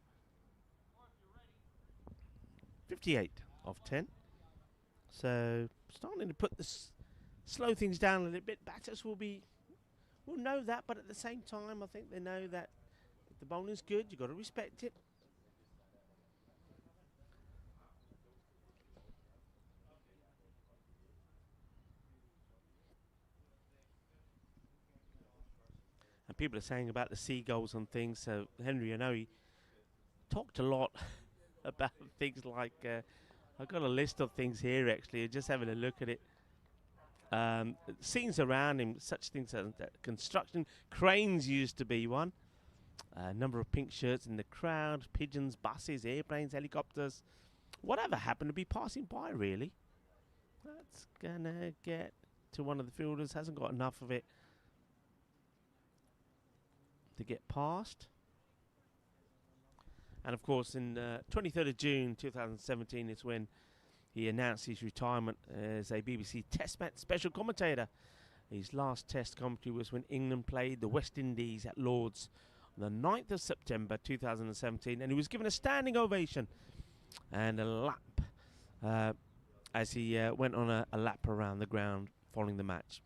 Speaker 1: 58 of 10. So starting to put slow things down a little bit. Batters will know that, but at the same time, I think they know that if the bowling's good, you've got to respect it. And people are saying about the seagulls and things. So Henry, I know he talked a lot about things like, I've got a list of things here actually, just having a look at it. Scenes around him, such things as construction, cranes used to be one. A number of pink shirts in the crowd, pigeons, buses, airplanes, helicopters, whatever happened to be passing by really. That's gonna get to one of the fielders, hasn't got enough of it to get past. And of course, in 23rd of June 2017 is when he announced his retirement as a BBC Test match special commentator. His last Test commentary was when England played the West Indies at Lord's on the 9th of September 2017, and he was given a standing ovation and a lap as he went on a lap around the ground following the match.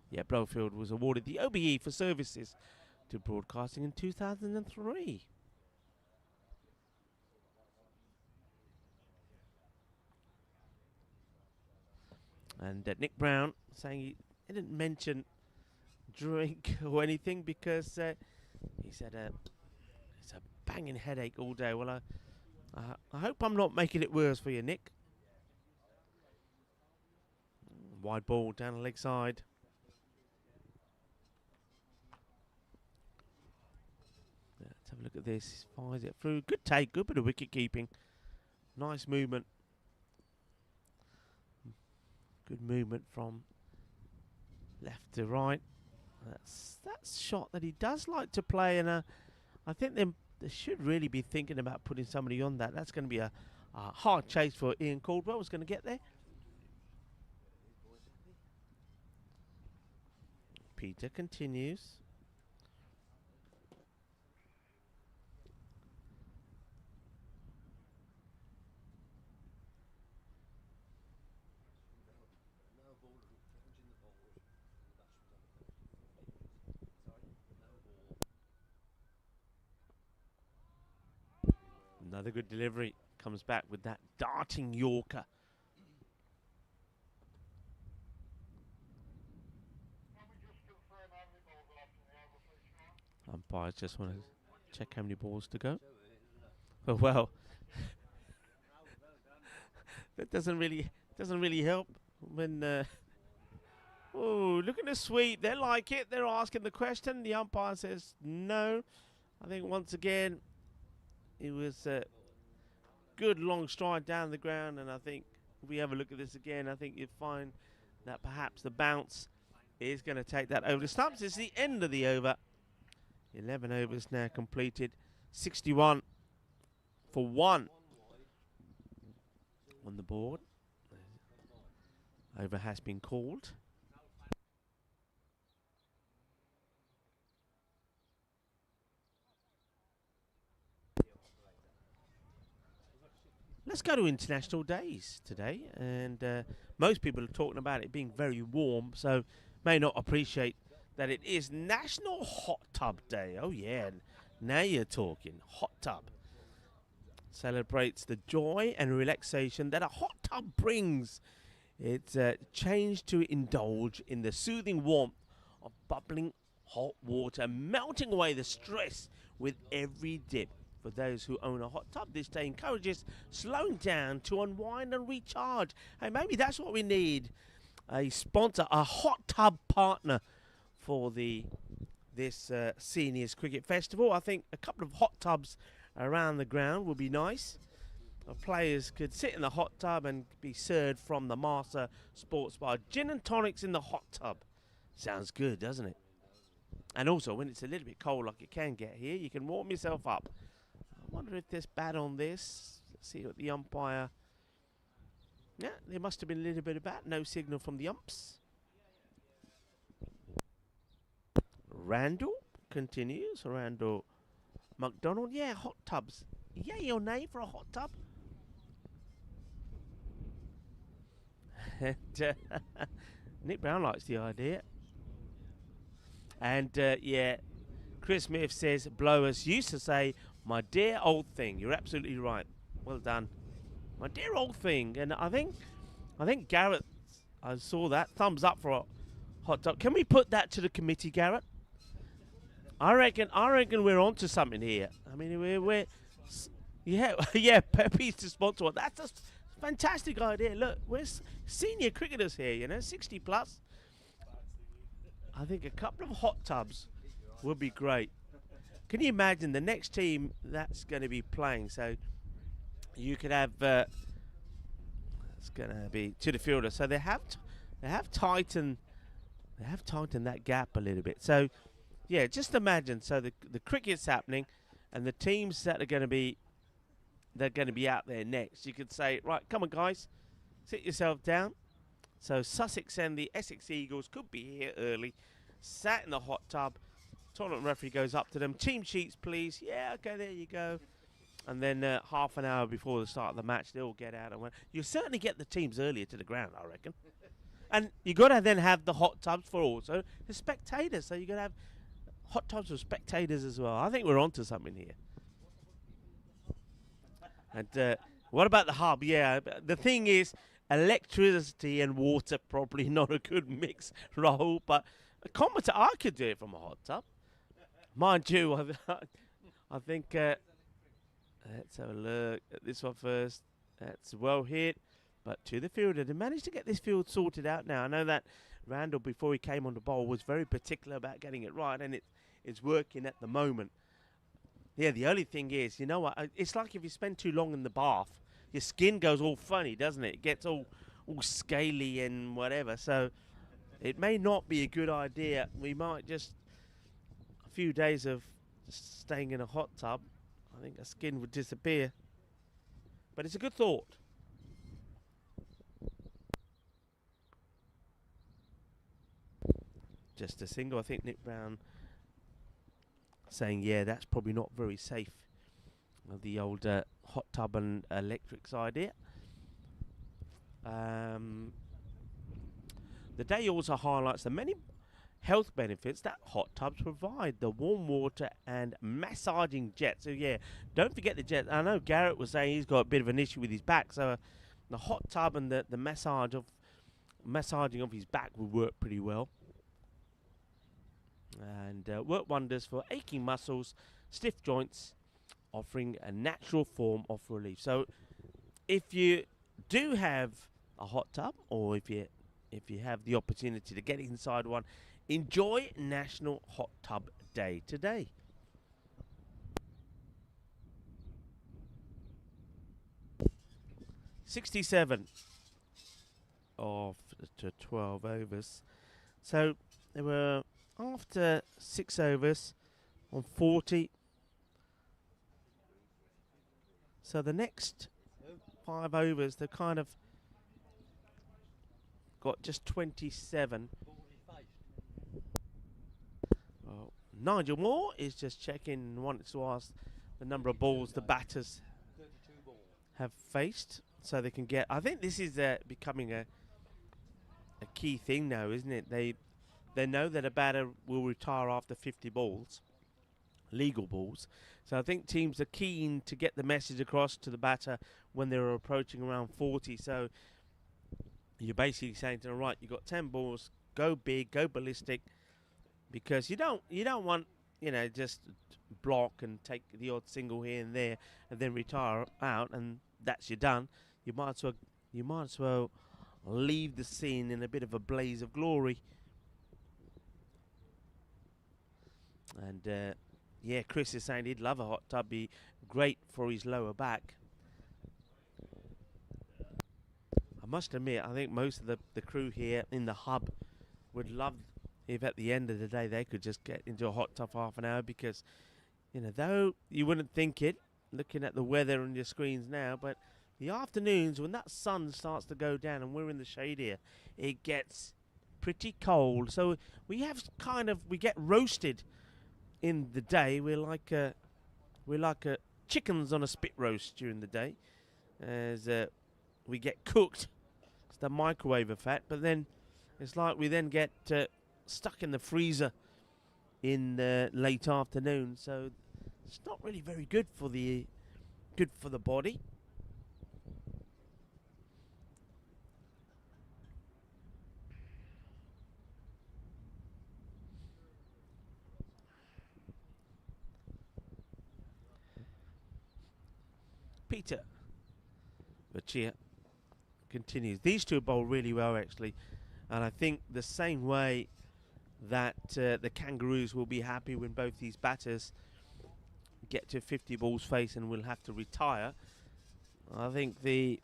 Speaker 1: Yeah, Blowfield was awarded the OBE for services to broadcasting in 2003. And Nick Brown saying he didn't mention drink or anything because he said it's a banging headache all day. Well, I hope I'm not making it worse for you, Nick. Wide ball down the leg side. Let's have a look at this. Fires it through. Good take. Good bit of wicket keeping. Nice movement. Good movement from left to right. That's shot that he does like to play, and I think they should really be thinking about putting somebody on that. That's going to be a hard chase for Ian Caldwell. Was going to get there. Peter continues. Another good delivery. Comes back with that darting Yorker. Umpires just want to check how many balls to go. Oh well, that doesn't really help when. Oh, look at the sweep. They like it. They're asking the question. The umpire says no. I think once again it was a good long stride down the ground, and I think if we have a look at this again, I think you'll find that perhaps the bounce is going to take that over the stumps. It's the end of the over. 11 overs now completed. 61 for 1 on the board. Over has been called. Let's go to international days today, and most people are talking about it being very warm, so may not appreciate that it is National Hot Tub Day. Oh yeah, now you're talking. Hot tub celebrates the joy and relaxation that a hot tub brings. It's changed to indulge in the soothing warmth of bubbling hot water, melting away the stress with every dip. For those who own a hot tub, this day encourages slowing down to unwind and recharge. Hey, maybe that's what we need. A sponsor, a hot tub partner for this seniors cricket festival. I think a couple of hot tubs around the ground would be nice. The players could sit in the hot tub and be served from the Marsa Sports Bar. Gin and tonics in the hot tub. Sounds good, doesn't it? And also, when it's a little bit cold like it can get here, you can warm yourself up. I wonder if there's bat on this. Let's see what the umpire... Yeah, there must have been a little bit of bat. No signal from the umps. Randall continues. Randall McDonald. Yeah, hot tubs. Yay or nay for a hot tub? And, Nick Brown likes the idea. And, yeah, Chris Smith says, blowers used to say, my dear old thing. You're absolutely right. Well done. My dear old thing. And I think Garrett, I saw that. Thumbs up for a hot tub. Can we put that to the committee, Garrett? I reckon we're on to something here. I mean, we're yeah, Pepe's to sponsor one. That's a fantastic idea. Look, we're senior cricketers here, you know, 60 plus. I think a couple of hot tubs would be great. Can you imagine the next team that's going to be playing? So you could have it's going to be to the fielder. So they have tightened that gap a little bit. So yeah, just imagine. So the cricket's happening, and the teams that are going to be out there next. You could say, right, come on guys, sit yourself down. So Sussex and the Essex Eagles could be here early, sat in the hot tub. Tournament referee goes up to them. Team sheets, please. Yeah, okay, there you go. And then half an hour before the start of the match, they all get out and win. You certainly get the teams earlier to the ground, I reckon. And you got to then have the hot tubs for also the spectators. So you got to have hot tubs for spectators as well. I think we're onto something here. And what about the hub? Yeah, the thing is, electricity and water probably not a good mix, Rahul. But a commentator, I could do it from a hot tub. Mind you, I think, let's have a look at this one first. That's well hit, but to the fielder. They managed to get this field sorted out now. I know that Randall, before he came on the bowl, was very particular about getting it right, and it's working at the moment. Yeah, the only thing is, you know what? It's like if you spend too long in the bath, your skin goes all funny, doesn't it? It gets all scaly and whatever. So it may not be a good idea. We might just, a few days of staying in a hot tub, I think the skin would disappear. But it's a good thought. Just a single. I think Nick Brown saying, yeah, that's probably not very safe. The old hot tub and electrics idea. The day also highlights the many health benefits that hot tubs provide. The warm water and massaging jets. So yeah, don't forget the jets. I know Garrett was saying he's got a bit of an issue with his back. So the hot tub and the massaging of his back would work pretty well. And work wonders for aching muscles, stiff joints, offering a natural form of relief. So if you do have a hot tub, or if you have the opportunity to get inside one, enjoy National Hot Tub Day today. .67 of to 12 overs. So they were after 6 overs on 40. So the next 5 overs, they've kind of got just 27. Well, Nigel Moore is just checking and wants to ask the number of balls the batters have faced, so they can get. I think this is becoming a key thing now, isn't it? They know that a batter will retire after 50 balls, legal balls. So I think teams are keen to get the message across to the batter when they're approaching around 40. So you're basically saying to them, right, you've got 10 balls, go big, go ballistic, because you don't want, just block and take the odd single here and there and then retire out and that's you done. You might as well leave the scene in a bit of a blaze of glory. And Chris is saying he'd love a hot tub, be great for his lower back. I must admit, I think most of the crew here in the hub would love if at the end of the day they could just get into a hot tub for half an hour, because, though you wouldn't think it, looking at the weather on your screens now, but the afternoons when that sun starts to go down and we're in the shade here, it gets pretty cold. So we get roasted in the day. We're like chickens on a spit roast during the day, as we get cooked. It's the microwave effect, but then it's like we then get stuck in the freezer in the late afternoon. So it's not really very good for the body. Peter Vachia continues. These two bowl really well, actually, and I think the same way that the Kangaroos will be happy when both these batters get to 50 balls face and will have to retire. I think the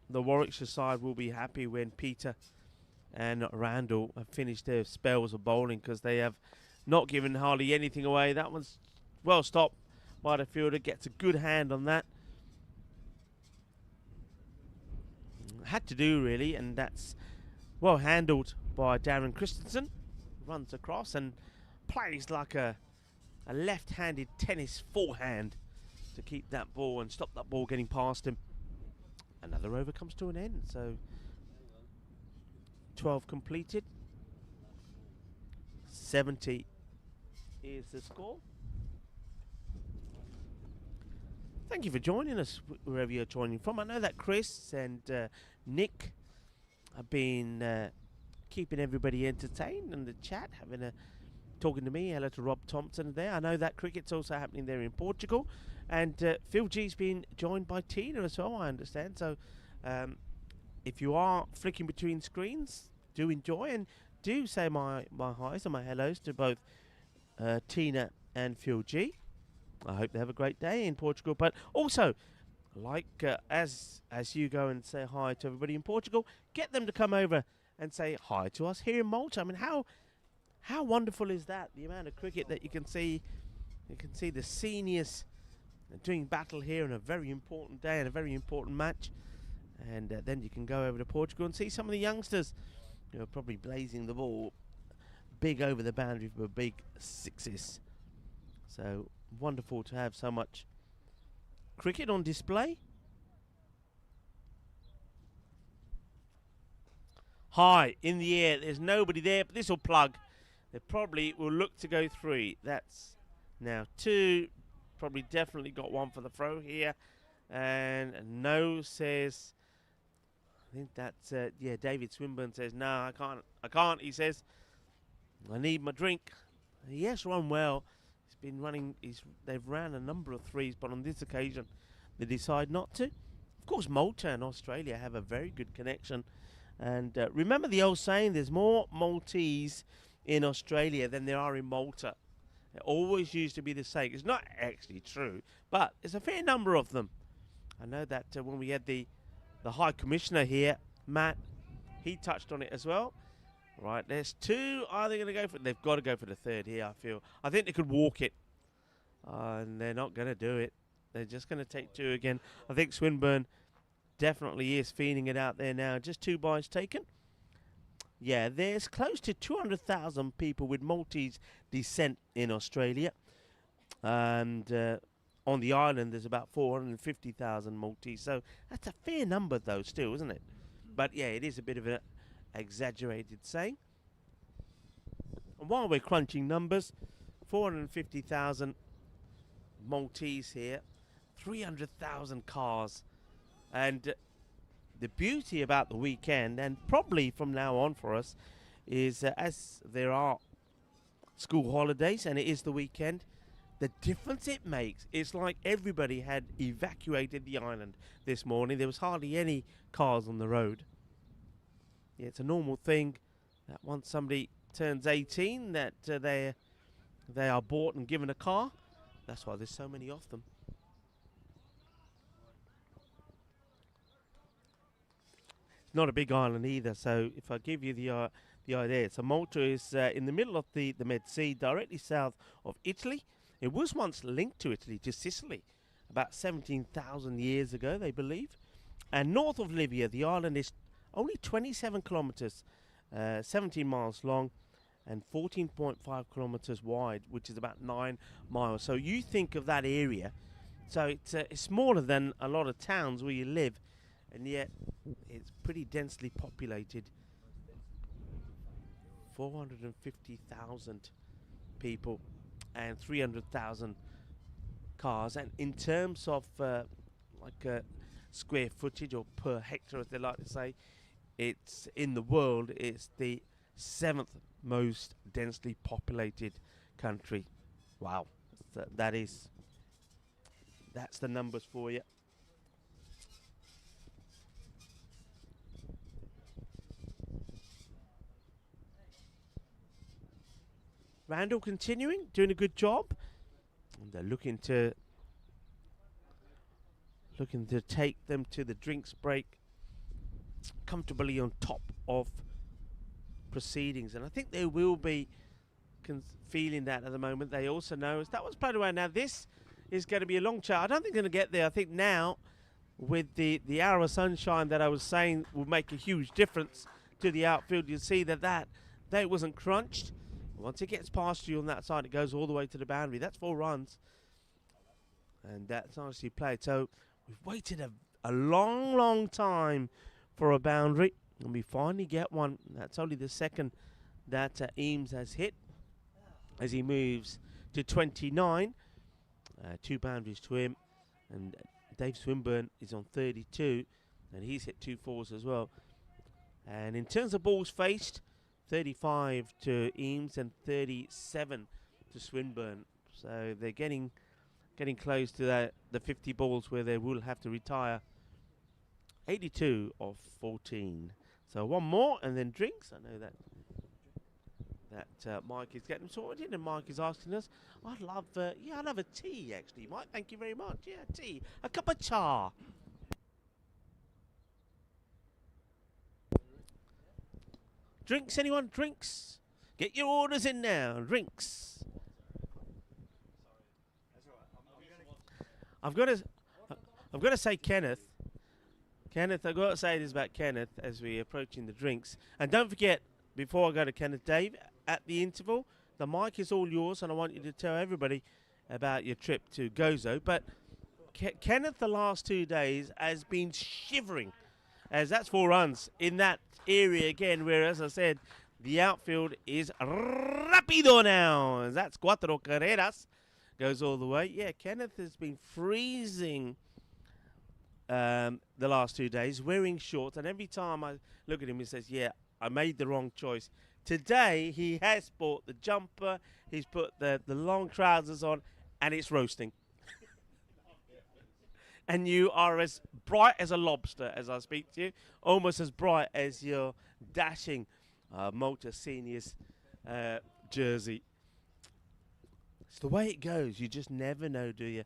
Speaker 1: Warwickshire side will be happy when Peter and Randall have finished their spells of bowling, because they have not given hardly anything away. That one's well stopped by the fielder, gets a good hand on that. Had to do, really, and that's well handled by Darren Christensen. Runs across and plays like a left-handed tennis forehand to keep that ball and stop that ball getting past him. Another over comes to an end, so 12 completed. 70 is the score. Thank you for joining us wherever you're joining from. I know that Chris and Nick have been keeping everybody entertained in the chat, talking to me. Hello to Rob Thompson there. I know that cricket's also happening there in Portugal, and Phil G's been joined by Tina as well, I understand. So if you are flicking between screens, do enjoy and do say my highs and my hellos to both Tina and Phil G. I hope they have a great day in Portugal, but also, as you go and say hi to everybody in Portugal, get them to come over and say hi to us here in Malta. I mean, how wonderful is that? The amount of cricket that you can see. You can see the seniors doing battle here on a very important day and a very important match, and then you can go over to Portugal and see some of the youngsters who are probably blazing the ball big over the boundary for big sixes. So wonderful to have so much cricket on display. High in the air, there's nobody there, but this will plug. They probably will look to go 3. That's now 2. Probably definitely got 1 for the throw here. And no says, I think that's, David Swinburne says, no, I can't, he says. I need my drink. He has run well. He's been running, they've ran a number of 3s, but on this occasion they decide not to. Of course, Malta and Australia have a very good connection. And remember the old saying, there's more Maltese in Australia than there are in Malta. It always used to be the same. It's not actually true, but there's a fair number of them. I know that when we had the High Commissioner here, Matt, he touched on it as well. Right, there's 2. Are they going to go for it? They've got to go for the 3rd here, I feel. I think they could walk it. And they're not going to do it. They're just going to take 2 again. I think Swinburne definitely is feeding it out there now. Just 2 byes taken. Yeah, there's close to 200,000 people with Maltese descent in Australia. And on the island there's about 450,000 Maltese. So that's a fair number, though, still, isn't it? But yeah, it is a bit of an exaggerated saying. And while we're crunching numbers, 450,000 Maltese here, 300,000 cars. And the beauty about the weekend, and probably from now on for us, is as there are school holidays and it is the weekend, the difference it makes. It's like everybody had evacuated the island this morning. There was hardly any cars on the road. Yeah, it's a normal thing that once somebody turns 18 that they are bought and given a car. That's why there's so many of them. It's not a big island either, so if I give you the idea, so Malta is in the middle of the Med Sea, directly south of Italy. It was once linked to Italy, to Sicily, about 17,000 years ago, they believe. And north of Libya, the island is only 27 kilometers, 17 miles long, and 14.5 kilometers wide, which is about 9 miles. So you think of that area. So it's smaller than a lot of towns where you live, and yet it's pretty densely populated. 450,000 people and 300,000 cars. And in terms of square footage or per hectare, as they like to say, it's in the world, it's the 7th most densely populated country. Wow, that's the numbers for you. Randall continuing, doing a good job. And they're looking to take them to the drinks break comfortably on top of proceedings. And I think they will be feeling that at the moment. They also know as that was played away. Now this is going to be a long chat. I don't think they're going to get there. I think now with the hour of sunshine that I was saying will make a huge difference to the outfield. You'll see that wasn't crunched. Once it gets past you on that side, it goes all the way to the boundary. That's 4 runs. And that's nicely played. So we've waited a long, long time for a boundary. And we finally get one. That's only the second that Eames has hit as he moves to 29. 2 boundaries to him. And Dave Swinburne is on 32. And he's hit 2 fours as well. And in terms of balls faced, 35 to Eames and 37 to Swinburne. So they're getting close to the 50 balls where they will have to retire. 82 of 14. So one more and then drinks. I know that Mike is getting sorted and Mike is asking us. I'd love a tea actually, Mike. Thank you very much. Yeah, tea. A cup of cha. Drinks, anyone? Drinks? Get your orders in now. Drinks. I've got to say Kenneth, I've got to say this about Kenneth as we're approaching the drinks. And don't forget, before I go to Kenneth, Dave, at the interval, the mic is all yours, and I want you to tell everybody about your trip to Gozo. But Kenneth, the last 2 days, has been shivering, as that's 4 runs in that area again, where, as I said, the outfield is rapido now. As that's 4 carreras, goes all the way. Yeah, Kenneth has been freezing the last 2 days, wearing shorts, and every time I look at him, he says, yeah, I made the wrong choice. Today, he has bought the jumper, he's put the long trousers on, and it's roasting. And you are as bright as a lobster as I speak to you, almost as bright as your dashing Malta Seniors jersey. It's the way it goes. You just never know, do you?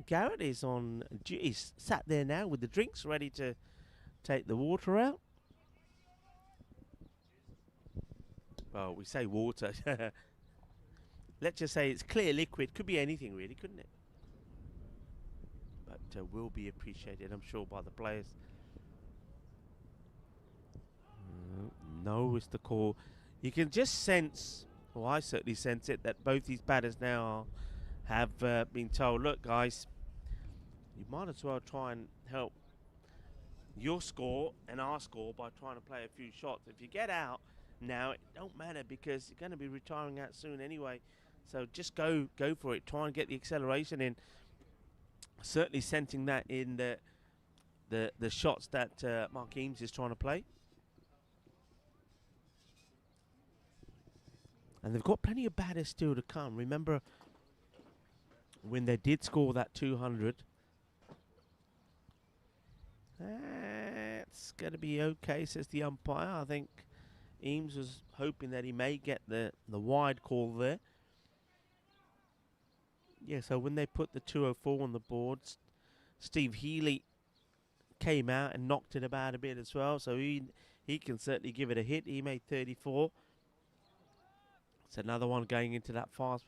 Speaker 1: Garrett is on duty. He's sat there now with the drinks, ready to take the water out. Well, we say water. Let's just say it's clear liquid. Could be anything, really, couldn't it? But will be appreciated, I'm sure, by the players. No is the call. You can just sense, or I certainly sense it, that both these batters now have been told, look, guys, you might as well try and help your score and our score by trying to play a few shots. If you get out now, it don't matter because you're going to be retiring out soon anyway. So just go for it. Try and get the acceleration in. Certainly sensing that in the shots that Mark Eames is trying to play. And they've got plenty of batters still to come. Remember when they did score that 200. It's going to be okay, says the umpire. I think Eames was hoping that he may get the wide call there. Yeah, so when they put the 204 on the boards, Steve Healy came out and knocked it about a bit as well. So he can certainly give it a hit. He made 34. It's another one going into that fast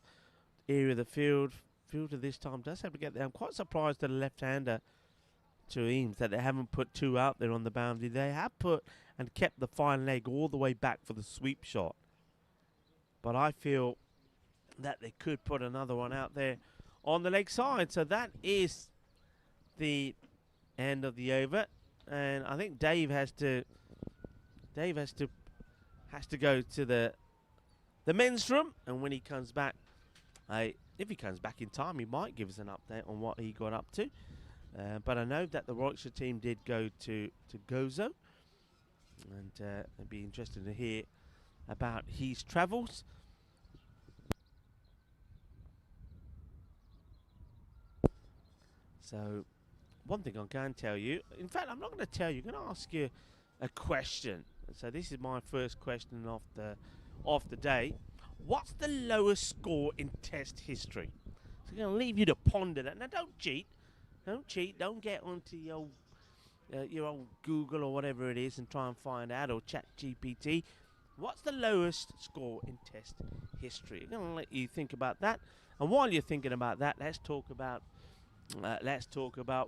Speaker 1: area of the field. Fielder this time does have to get there. I'm quite surprised at a left-hander to Eames that they haven't put two out there on the boundary. They have put and kept the fine leg all the way back for the sweep shot. But I feel that they could put another one out there on the leg side. So that is the end of the over. And I think Dave has to go to the men's room, and when he comes back, if he comes back in time, he might give us an update on what he got up to. But I know that the Warwickshire team did go to Gozo, and it'd be interesting to hear about his travels. So, one thing I can tell you, in fact, I'm not going to tell you, I'm going to ask you a question. So this is my first question of the day. What's the lowest score in Test history? So I'm going to leave you to ponder that. Now, don't cheat. Don't get onto your old Google or whatever it is and try and find out, or Chat GPT. What's the lowest score in Test history? I'm going to let you think about that. And while you're thinking about that, let's talk about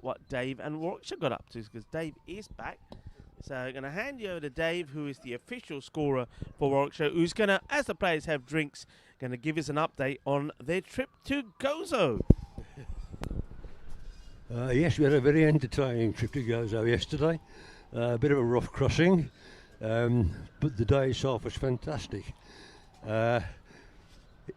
Speaker 1: what Dave and Warwickshire got up to, because Dave is back. So I'm going to hand you over to Dave, who is the official scorer for Warwickshire, who's going to, as the players have drinks, going to give us an update on their trip to Gozo.
Speaker 5: Yes, we had a very entertaining trip to Gozo yesterday. A bit of a rough crossing, but the day itself was fantastic. It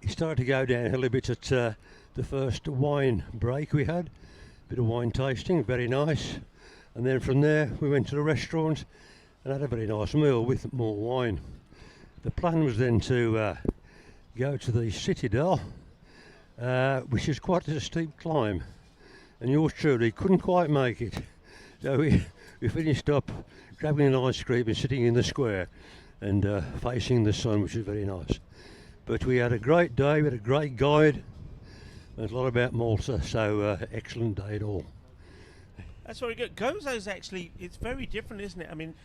Speaker 5: started to go downhill a bit at the first wine break we had. A bit of wine tasting, very nice. And then from there we went to the restaurant and had a very nice meal with more wine. The plan was then to go to the Citadel, which is quite a steep climb, and yours truly couldn't quite make it. So we finished up grabbing an ice cream and sitting in the square and facing the sun, which was very nice. But we had a great day, we had a great guide, and a lot about Malta, so excellent day at all.
Speaker 1: That's very good. Gozo's actually, it's very different, isn't it? I mean,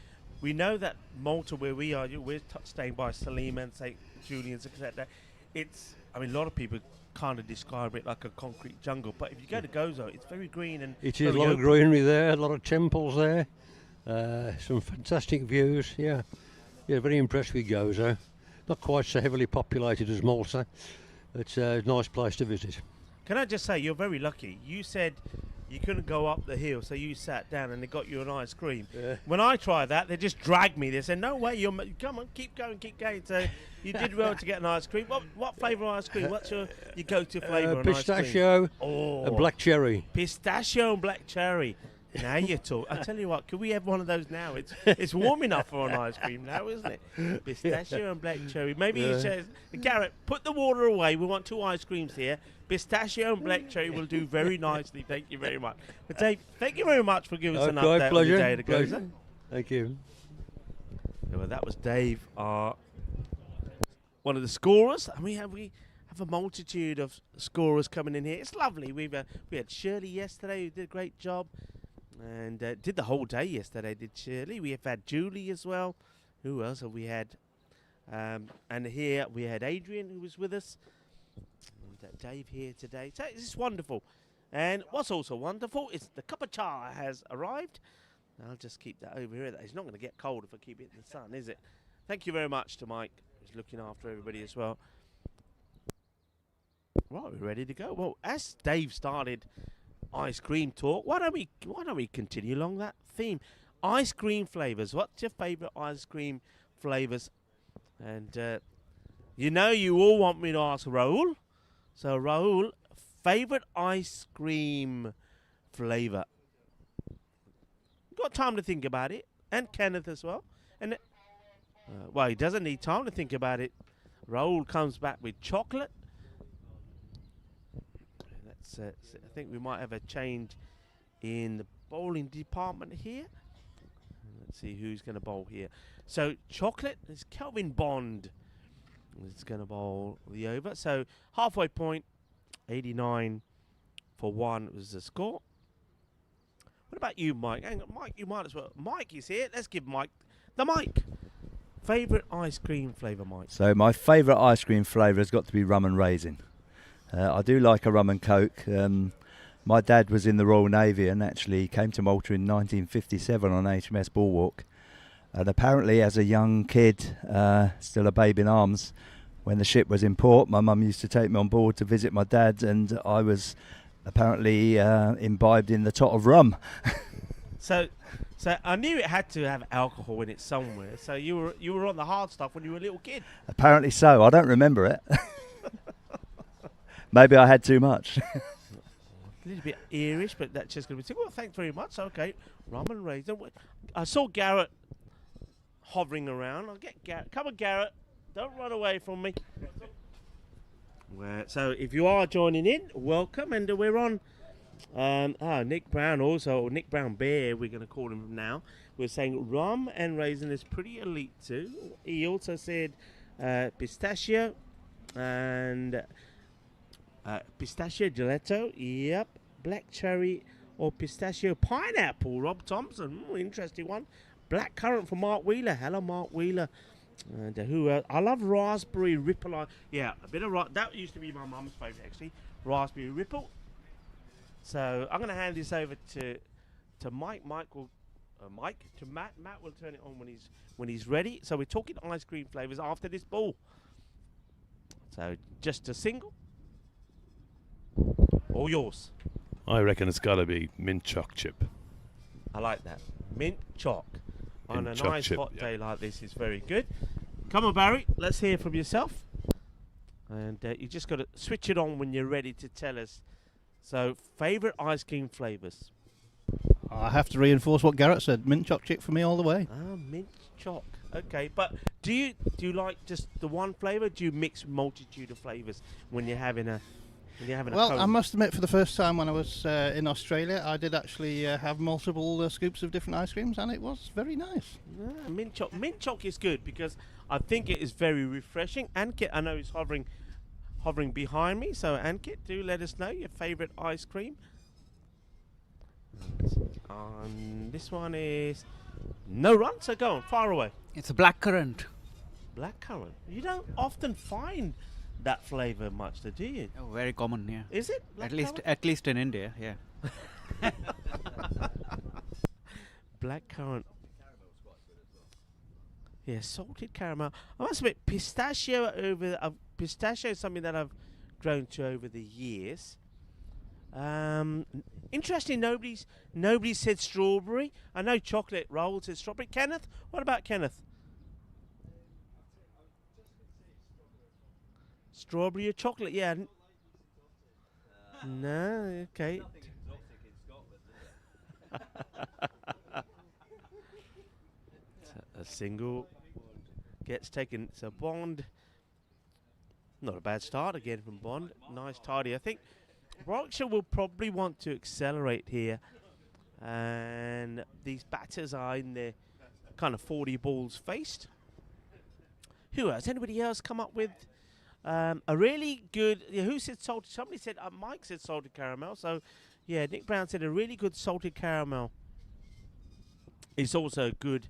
Speaker 1: we know that Malta, where we are, we're staying by Salima and St. Julian's, etc. It's, I mean, a lot of people kind of describe it like a concrete jungle, but if you go to Gozo, it's very green and
Speaker 5: it is a lot of greenery there, a lot of temples there, some fantastic views. Yeah, very impressed with Gozo. Not quite so heavily populated as Malta. It's a nice place to visit.
Speaker 1: Can I just say, you're very lucky. You said you couldn't go up the hill, so you sat down and they got you an ice cream. Yeah. When I tried that, they just dragged me. They said, no way, come on, keep going. So you did well to get an ice cream. What flavour ice cream? What's your go-to flavour on ice cream?
Speaker 5: Pistachio and black cherry.
Speaker 1: Pistachio and black cherry. Now you talk. I tell you what, could we have one of those now? It's warm enough for an ice cream now, isn't it? Pistachio and black cherry. Maybe you said, Garrett, put the water away. We want two ice creams here. Pistachio and black cherry will do very nicely. Thank you very much. But Dave, thank you very much for giving us an update on the day to Gozo.
Speaker 5: Thank you.
Speaker 1: Yeah, well, that was Dave, one of the scorers. And we have a multitude of scorers coming in here. It's lovely. We had Shirley yesterday, who did a great job. And did the whole day yesterday, did Shirley. We have had Julie as well. Who else have we had? And here we had Adrian, who was with us. And Dave here today. So it's wonderful. And what's also wonderful is the cup of chai has arrived. I'll just keep that over here. It's not going to get cold if I keep it in the sun, is it? Thank you very much to Mike, who's looking after everybody as well. Right, we're ready to go. Well, as Dave started ice cream talk, why don't we continue along that theme? Ice cream flavors. What's your favorite ice cream flavors? And you all want me to ask Raoul. So Raoul, favorite ice cream flavor? Got time to think about it, and Kenneth as well. And well, he doesn't need time to think about it. Raoul comes back with chocolate. I think we might have a change in the bowling department here. Let's see who's going to bowl here. So chocolate is Kelvin Bond. It's going to bowl the over. So halfway point, 89 for 1 was the score. What about you, Mike? Hang on, Mike, you might as well. Mike is here. Let's give Mike the mic. Favourite ice cream flavour, Mike?
Speaker 6: So my favourite ice cream flavour has got to be rum and raisin. I do like a rum and coke. My dad was in the Royal Navy and actually came to Malta in 1957 on HMS Bulwark. And apparently as a young kid, still a babe in arms, when the ship was in port, my mum used to take me on board to visit my dad, and I was apparently imbibed in the tot of rum.
Speaker 1: So I knew it had to have alcohol in it somewhere. So you were on the hard stuff when you were a little kid.
Speaker 6: Apparently so. I don't remember it. Maybe I had too much.
Speaker 1: A little bit earish, but that's just going to be... Well, thanks very much. Okay, rum and raisin. I saw Garrett hovering around. I'll get Garrett. Come on, Garrett. Don't run away from me. So if you are joining in, welcome. And we're on... Nick Brown also, or Nick Brown Bear, we're going to call him now. We're saying rum and raisin is pretty elite too. He also said pistachio and... pistachio gelato, yep. Black cherry or pistachio pineapple, Rob Thompson, interesting one. Black currant for Mark Wheeler. Hello, Mark Wheeler. And who else? I love raspberry ripple. Yeah, a bit of that used to be my mum's favourite actually. Raspberry ripple. So I'm going to hand this over to Mike. Mike to Matt. Matt will turn it on when he's ready. So we're talking ice cream flavours after this ball. So just a single. All yours.
Speaker 7: I reckon it's got to be mint choc chip.
Speaker 1: I like that. Mint choc. On a
Speaker 7: choc
Speaker 1: nice
Speaker 7: chip,
Speaker 1: hot
Speaker 7: yeah.
Speaker 1: day like this is very good. Come on, Barry. Let's hear from yourself. And you just got to switch it on when you're ready to tell us. So, favourite ice cream flavours?
Speaker 8: I have to reinforce what Garrett said. Mint choc chip for me all the way.
Speaker 1: Ah, mint choc. Okay, but do you like just the one flavour? Do you mix multitude of flavours when you're having a
Speaker 8: Well,
Speaker 1: cone?
Speaker 8: I must admit, for the first time when I was in Australia, I did actually have multiple scoops of different ice creams, and it was very nice.
Speaker 1: Ah, mint choc is good because I think it is very refreshing. Ankit, I know, is hovering behind me. So, Ankit, do let us know your favourite ice cream. This one is no run, so go on, far away.
Speaker 9: It's a blackcurrant.
Speaker 1: Blackcurrant. You don't often find that flavour much, do you?
Speaker 9: Oh, very common, yeah.
Speaker 1: Is it?
Speaker 9: At least in India, yeah.
Speaker 1: Blackcurrant. Yeah, salted caramel. I must admit, pistachio is something that I've grown to over the years. Interesting, nobody said strawberry. I know chocolate roll said strawberry. Kenneth, what about Kenneth? Strawberry or chocolate? Yeah. No, okay. A single gets taken. So Bond, not a bad start again from Bond. Nice tidy. I think Warwickshire will probably want to accelerate here, and these batters are in their kind of 40 balls faced. Who else? Anybody else come up with a really good? Who said salted? Somebody said Mike said salted caramel. So yeah, Nick Brown said a really good salted caramel is also a good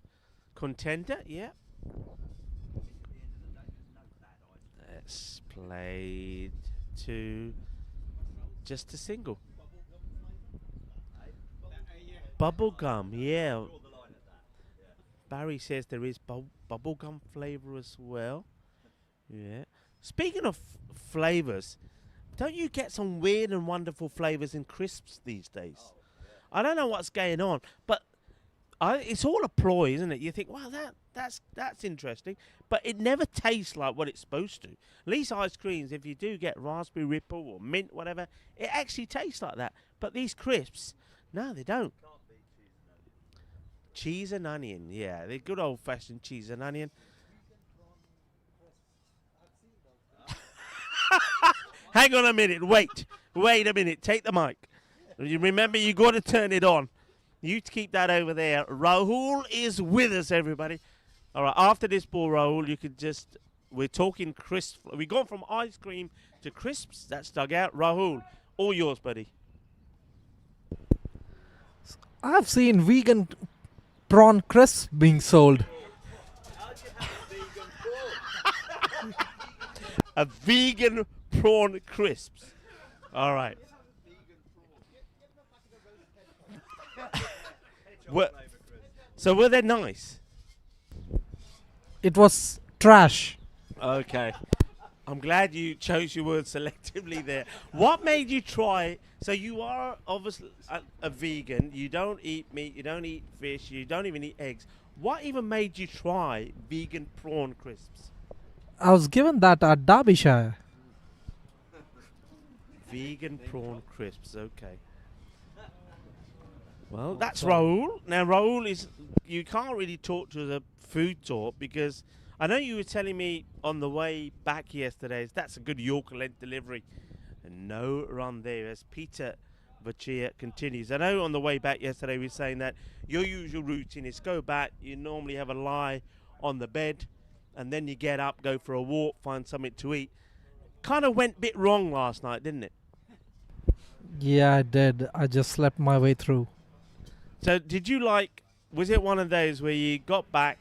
Speaker 1: contender. Yeah. Let's play to just a single. Bubblegum, yeah. Barry says there is bubblegum flavour as well. Yeah. Speaking of flavours, don't you get some weird and wonderful flavours in crisps these days? I don't know what's going on, but it's all a ploy, isn't it? You think, wow, that's interesting, but it never tastes like what it's supposed to. At least ice creams, if you do get raspberry ripple or mint, whatever, it actually tastes like that. But these crisps, no, they don't. Cheese and onion, yeah, the good old-fashioned cheese and onion. Hang on a minute, wait a minute, take the mic. You remember, you got to turn it on. You keep that over there. Rahul is with us, everybody. All right, after this ball, Rahul, you could just, we're talking crisps. We've gone from ice cream to crisps. That's dug out. Rahul, all yours, buddy.
Speaker 10: I've seen vegan prawn crisps being sold.
Speaker 1: A vegan prawn crisps. All right. So were they nice?
Speaker 10: It was trash.
Speaker 1: Okay. I'm glad you chose your words selectively there. What made you try it? So you are obviously a vegan. You don't eat meat. You don't eat fish. You don't even eat eggs. What even made you try vegan prawn crisps?
Speaker 10: I was given that at Derbyshire.
Speaker 1: Vegan prawn crisps. Okay. Well, that's Rahul. Now, Rahul is... You can't really talk to the food talk because I know you were telling me on the way back yesterday that's a good York-led delivery. And no run there as Peter Vachia continues. I know on the way back yesterday we were saying that your usual routine is go back, you normally have a lie on the bed, and then you get up, go for a walk, find something to eat. Kind of went a bit wrong last night, didn't it?
Speaker 10: Yeah, I did. I just slept my way through.
Speaker 1: So did you was it one of those where you got back,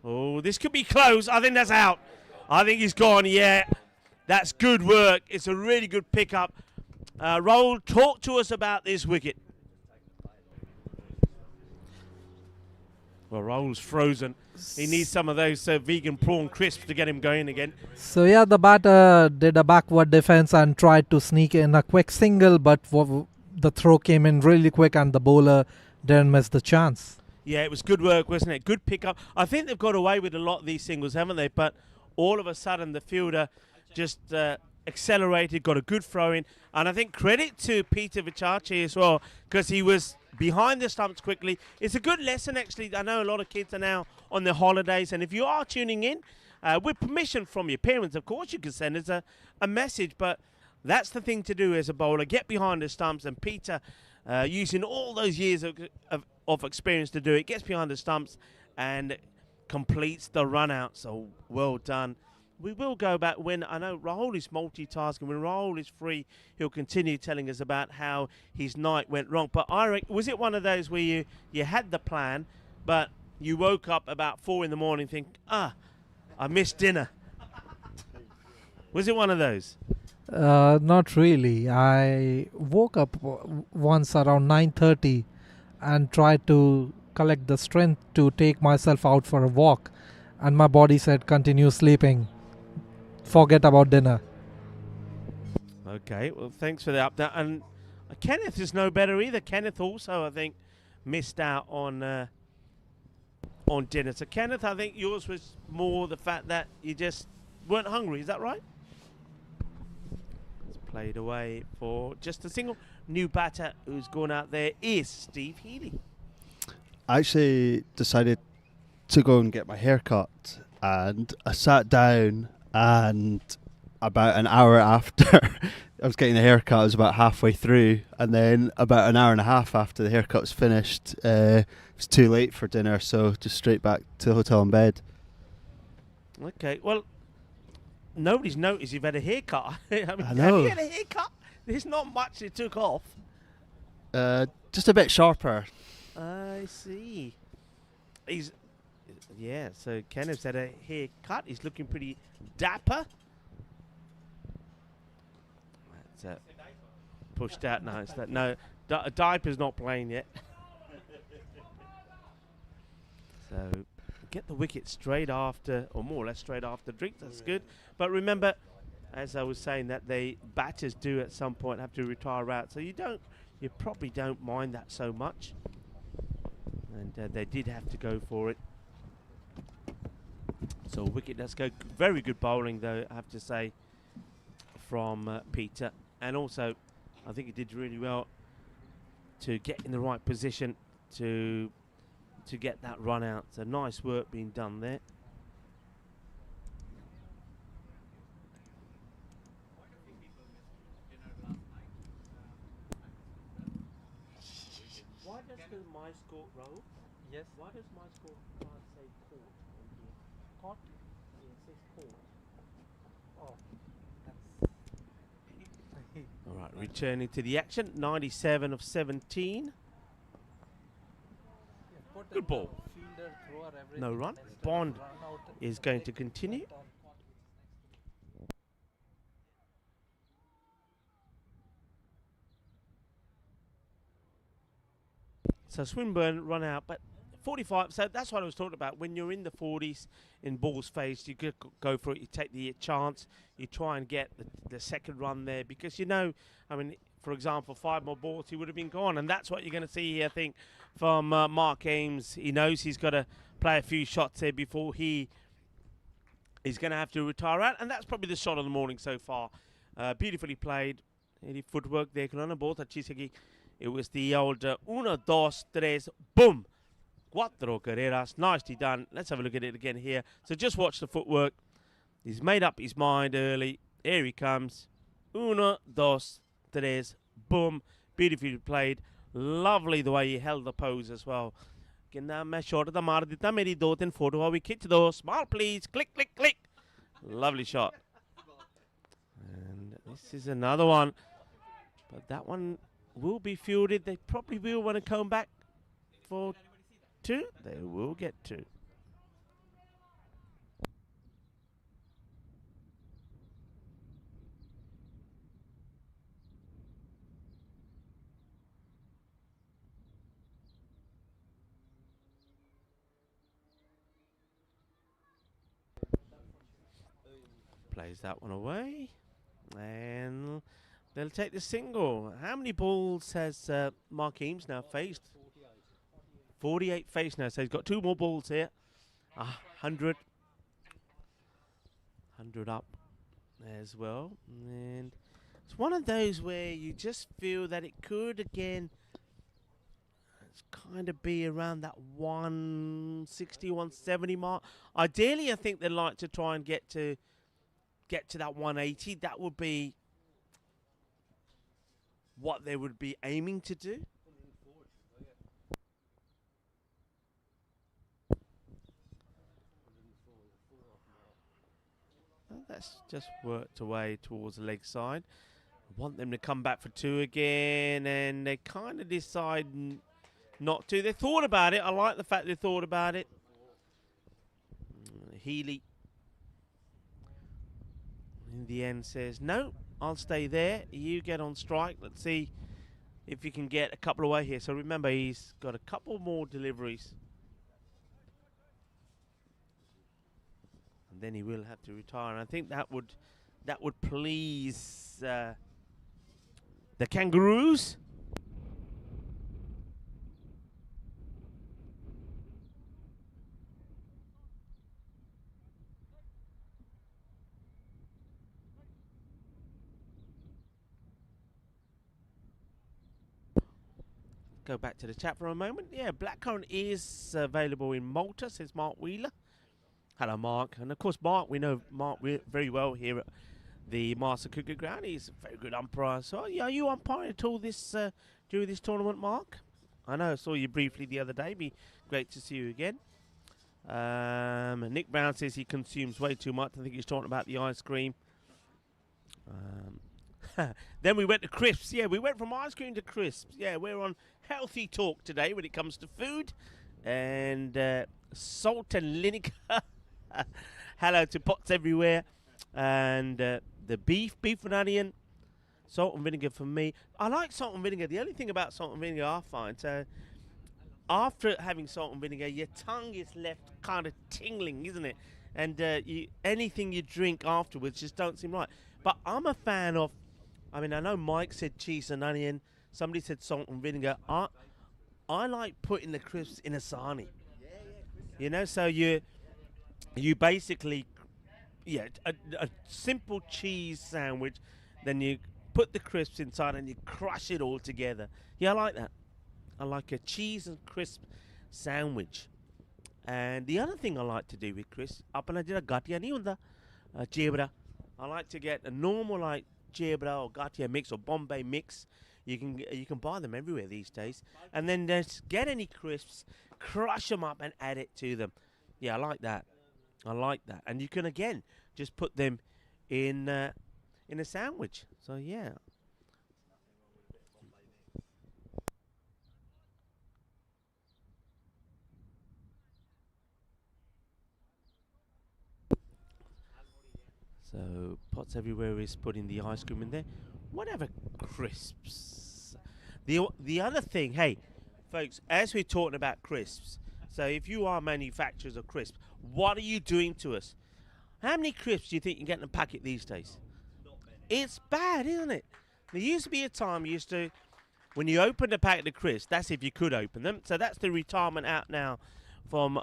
Speaker 1: oh, this could be close, I think that's out. I think he's gone, yeah. That's good work. It's a really good pickup. Rahul, talk to us about this wicket. Well, Rahul's frozen. He needs some of those vegan prawn crisps to get him going again.
Speaker 10: So yeah, the batter did a backward defense and tried to sneak in a quick single, but the throw came in really quick and the bowler didn't miss the chance.
Speaker 1: Yeah, it was good work, wasn't it? Good pickup. I think they've got away with a lot of these singles, haven't they? But all of a sudden the fielder just accelerated, got a good throw in. And I think credit to Peter Vichachi as well, because he was behind the stumps quickly. It's a good lesson, actually. I know a lot of kids are now on their holidays. And if you are tuning in, with permission from your parents, of course, you can send us a message. But that's the thing to do as a bowler. Get behind the stumps. And Peter, using all those years of experience to do it, gets behind the stumps and completes the run out. So well done. We will go back when, I know Rahul is multitasking. When Rahul is free, he'll continue telling us about how his night went wrong. But was it one of those where you had the plan, but you woke up about 4 in the morning think, I missed dinner? Was it one of those?
Speaker 10: Not really. I woke up once around 9:30 and tried to collect the strength to take myself out for a walk. And my body said, continue sleeping. Forget about dinner.
Speaker 1: Okay, well, thanks for the update. And Kenneth is no better either. Kenneth also, I think, missed out on dinner. So, Kenneth, I think yours was more the fact that you just weren't hungry. Is that right? It's played away for just a single. New batter who's gone out there is Steve Healy.
Speaker 11: I actually decided to go and get my hair cut, and I sat down, and about an hour after I was getting the haircut, I was about halfway through, and then about an hour and a half after the haircut was finished, it was too late for dinner, so just straight back to the hotel and bed.
Speaker 1: Okay, well, nobody's noticed you've had a haircut. I
Speaker 11: know.
Speaker 1: Have you had a haircut? There's not much it took off.
Speaker 11: Just a bit sharper.
Speaker 1: I see. So Kenneth's had a haircut. He's looking pretty dapper. That's pushed out. No, diaper's not playing yet. So get the wicket straight after, or more or less straight after drink. That's good. But remember, as I was saying, that the batters do at some point have to retire out. So you probably don't mind that so much. And they did have to go for it. So wicket does go. Very good bowling, though, I have to say, from Peter. And also, I think he did really well to get in the right position to get that run out. So nice work being done there. Why does the my score roll?
Speaker 10: Yes.
Speaker 1: Why does my score can't say court on here? Court? Yeah, it says court.
Speaker 10: Oh,
Speaker 1: All right, returning to the action. 97 of 17. Good ball. No run. Bond is going to continue. So Swinburne run out, but 45. So that's what I was talking about. When you're in the 40s in balls faced, you go for it. You take the chance. You try and get the second run there because I mean, for example, 5 more balls, he would have been gone, and that's what you're going to see here. I think from Mark Ames, he knows he's got to play a few shots there before he's going to have to retire out, and that's probably the shot of the morning so far. Beautifully played. Any footwork there, con una bola Chisagi. It was the old 1, 2, 3, boom. 4 carreras. Nicely done. Let's have a look at it again here. So just watch the footwork. He's made up his mind early. Here he comes. 1, 2, 3, boom. Beautifully played. Lovely the way he held the pose as well. Kinda मैं short da maar dita meri 2-3 photo we khich do. Smile please. Click click click. Lovely shot. And this is another one. But that one will be fielded. They probably will want to come back for 2. They will get 2. Plays that one away. And they'll take the single. How many balls has Mark Eames now faced? 48 faced now. So he's got 2 more balls here. 100. 100 up as well. And it's one of those where you just feel that it could again kind of be around that 160, 170 mark. Ideally, I think they'd like to try and get to that 180. That would be what they would be aiming to do. That's just worked away towards the leg side. I want them to come back for 2 again, and they kind of decide not to. They thought about it. I like the fact they thought about it. Healy in the end says, no, I'll stay there. You get on strike. Let's see if you can get a couple away here. So remember, he's got a couple more deliveries. And then he will have to retire. And I think that would please the Kangaroos. Go back to the chat for a moment. Yeah, blackcurrant is available in Malta, says Mark Wheeler. Hello, Mark. And of course, Mark, we know Mark very well here at the Marsa Cricket Ground. He's a very good umpire. So, yeah, are you umpiring at all during this tournament, Mark? I know I saw you briefly the other day. Be great to see you again. Nick Brown says he consumes way too much. I think he's talking about the ice cream. Then we went to crisps. Yeah, we went from ice cream to crisps. Yeah, we're on healthy talk today when it comes to food. And salt and vinegar. Hello to pots everywhere. And the beef and onion. Salt and vinegar for me. I like salt and vinegar. The only thing about salt and vinegar I find, after having salt and vinegar, your tongue is left kind of tingling, isn't it? And anything you drink afterwards just don't seem right. But I'm a fan of, I mean, I know Mike said cheese and onion. Somebody said salt and vinegar. I like putting the crisps in a sarnie. You know, so you basically, a simple cheese sandwich, then you put the crisps inside and you crush it all together. Yeah, I like that. I like a cheese and crisp sandwich. And the other thing I like to do with crisps, apna jira gatia nahi hunda, chebra. I like to get a normal like chebra or gatia mix or Bombay mix. You can buy them everywhere these days. And then just get any crisps, crush them up and add it to them. Yeah, I like that. I like that. And you can again just put them in a sandwich. So yeah. So Pots Everywhere is putting the ice cream in there. Whatever crisps. The other thing, hey, folks, as we're talking about crisps, so if you are manufacturers of crisps, what are you doing to us? How many crisps do you think you get in a packet these days? It's bad, isn't it? There used to be a time when you opened a packet of crisps, that's if you could open them. So that's the retirement out now from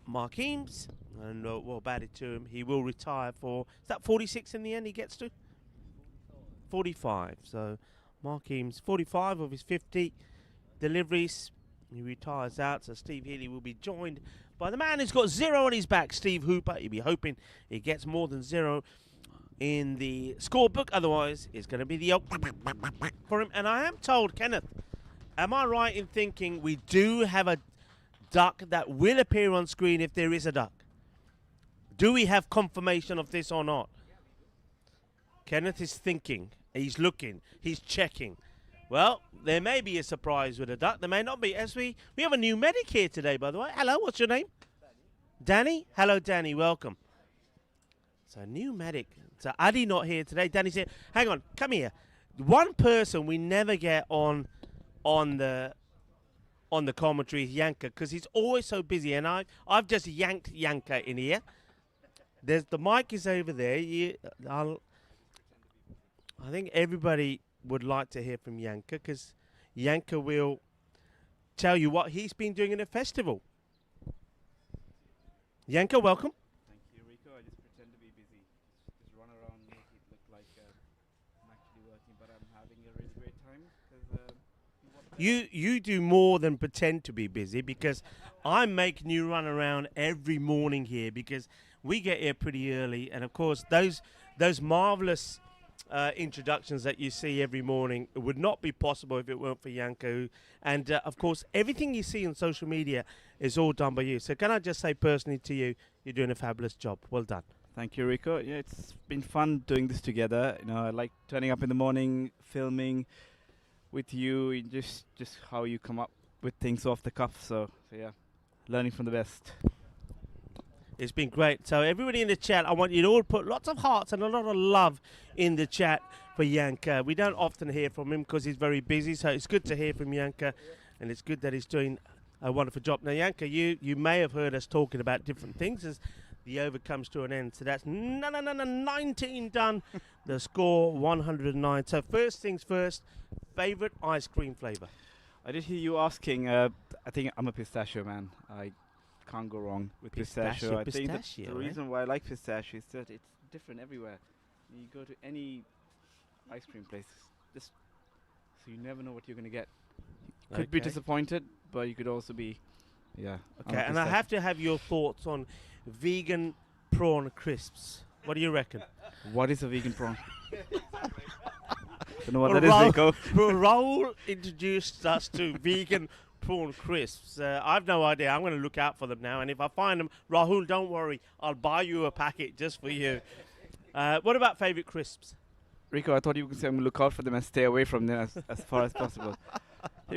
Speaker 1: Mark Eames. And well, bad it to him. He will retire for, is that 46 in the end he gets to? 45. So Mark Eames, 45 of his 50 deliveries. He retires out. So Steve Healy will be joined by the man who's got 0 on his back, Steve Hooper. He'll be hoping he gets more than 0 in the scorebook. Otherwise, it's going to be the for him. And I am told, Kenneth, am I right in thinking we do have a duck that will appear on screen if there is a duck? Do we have confirmation of this or not? Kenneth is thinking. He's looking. He's checking. Well, there may be a surprise with a duck. There may not be. As we have a new medic here today, by the way. Hello, what's your name? Danny. Hello, Danny. Welcome. So, new medic. So, Adi not here today. Danny said, hang on, come here. One person we never get on the commentary is Yanka, because he's always so busy. And I've just yanked Yanka in here. The mic is over there. I think everybody would like to hear from Yanka, because Yanka will tell you what he's been doing in the festival. Yanka, welcome.
Speaker 12: Thank you, Rico. I just pretend to be busy. Just run around, make it look like I'm actually working, but I'm having a really great time.
Speaker 1: You do more than pretend to be busy, because I'm making you run around every morning here, because we get here pretty early, and of course those marvelous introductions that you see every morning would not be possible if it weren't for Yanko. And of course, everything you see on social media is all done by you. So can I just say personally to you, you're doing a fabulous job. Well done.
Speaker 12: Thank you, Rico. Yeah, it's been fun doing this together. You know, I like turning up in the morning, filming with you, just how you come up with things off the cuff. So yeah, learning from the best.
Speaker 1: It's been great. So everybody in the chat, I want you to all put lots of hearts and a lot of love in the chat for Yanka. We don't often hear from him because he's very busy, so it's good to hear from Yanka, and it's good that he's doing a wonderful job. Now, Yanka, you may have heard us talking about different things as the over comes to an end. So that's 19 done. The score 109. So first things first, favourite ice cream flavour?
Speaker 12: I did hear you asking. I think I'm a pistachio man. I can't go wrong with pistachio. I think the reason why I like pistachio is that it's different everywhere. You go to any ice cream place, just so you never know what you're going to get. You could be disappointed, but you could also be, yeah.
Speaker 1: Okay, and I have to have your thoughts on vegan prawn crisps. What do you reckon?
Speaker 12: What is a vegan prawn? Don't know what that is, Rico.
Speaker 1: Raoul introduced us to vegan prawn crisps. I've no idea. I'm going to look out for them now, and if I find them, Rahul, don't worry, I'll buy you a packet just for you. What about favourite crisps?
Speaker 12: Rico, I thought you were going to say I'm going to look out for them and stay away from them as far as possible.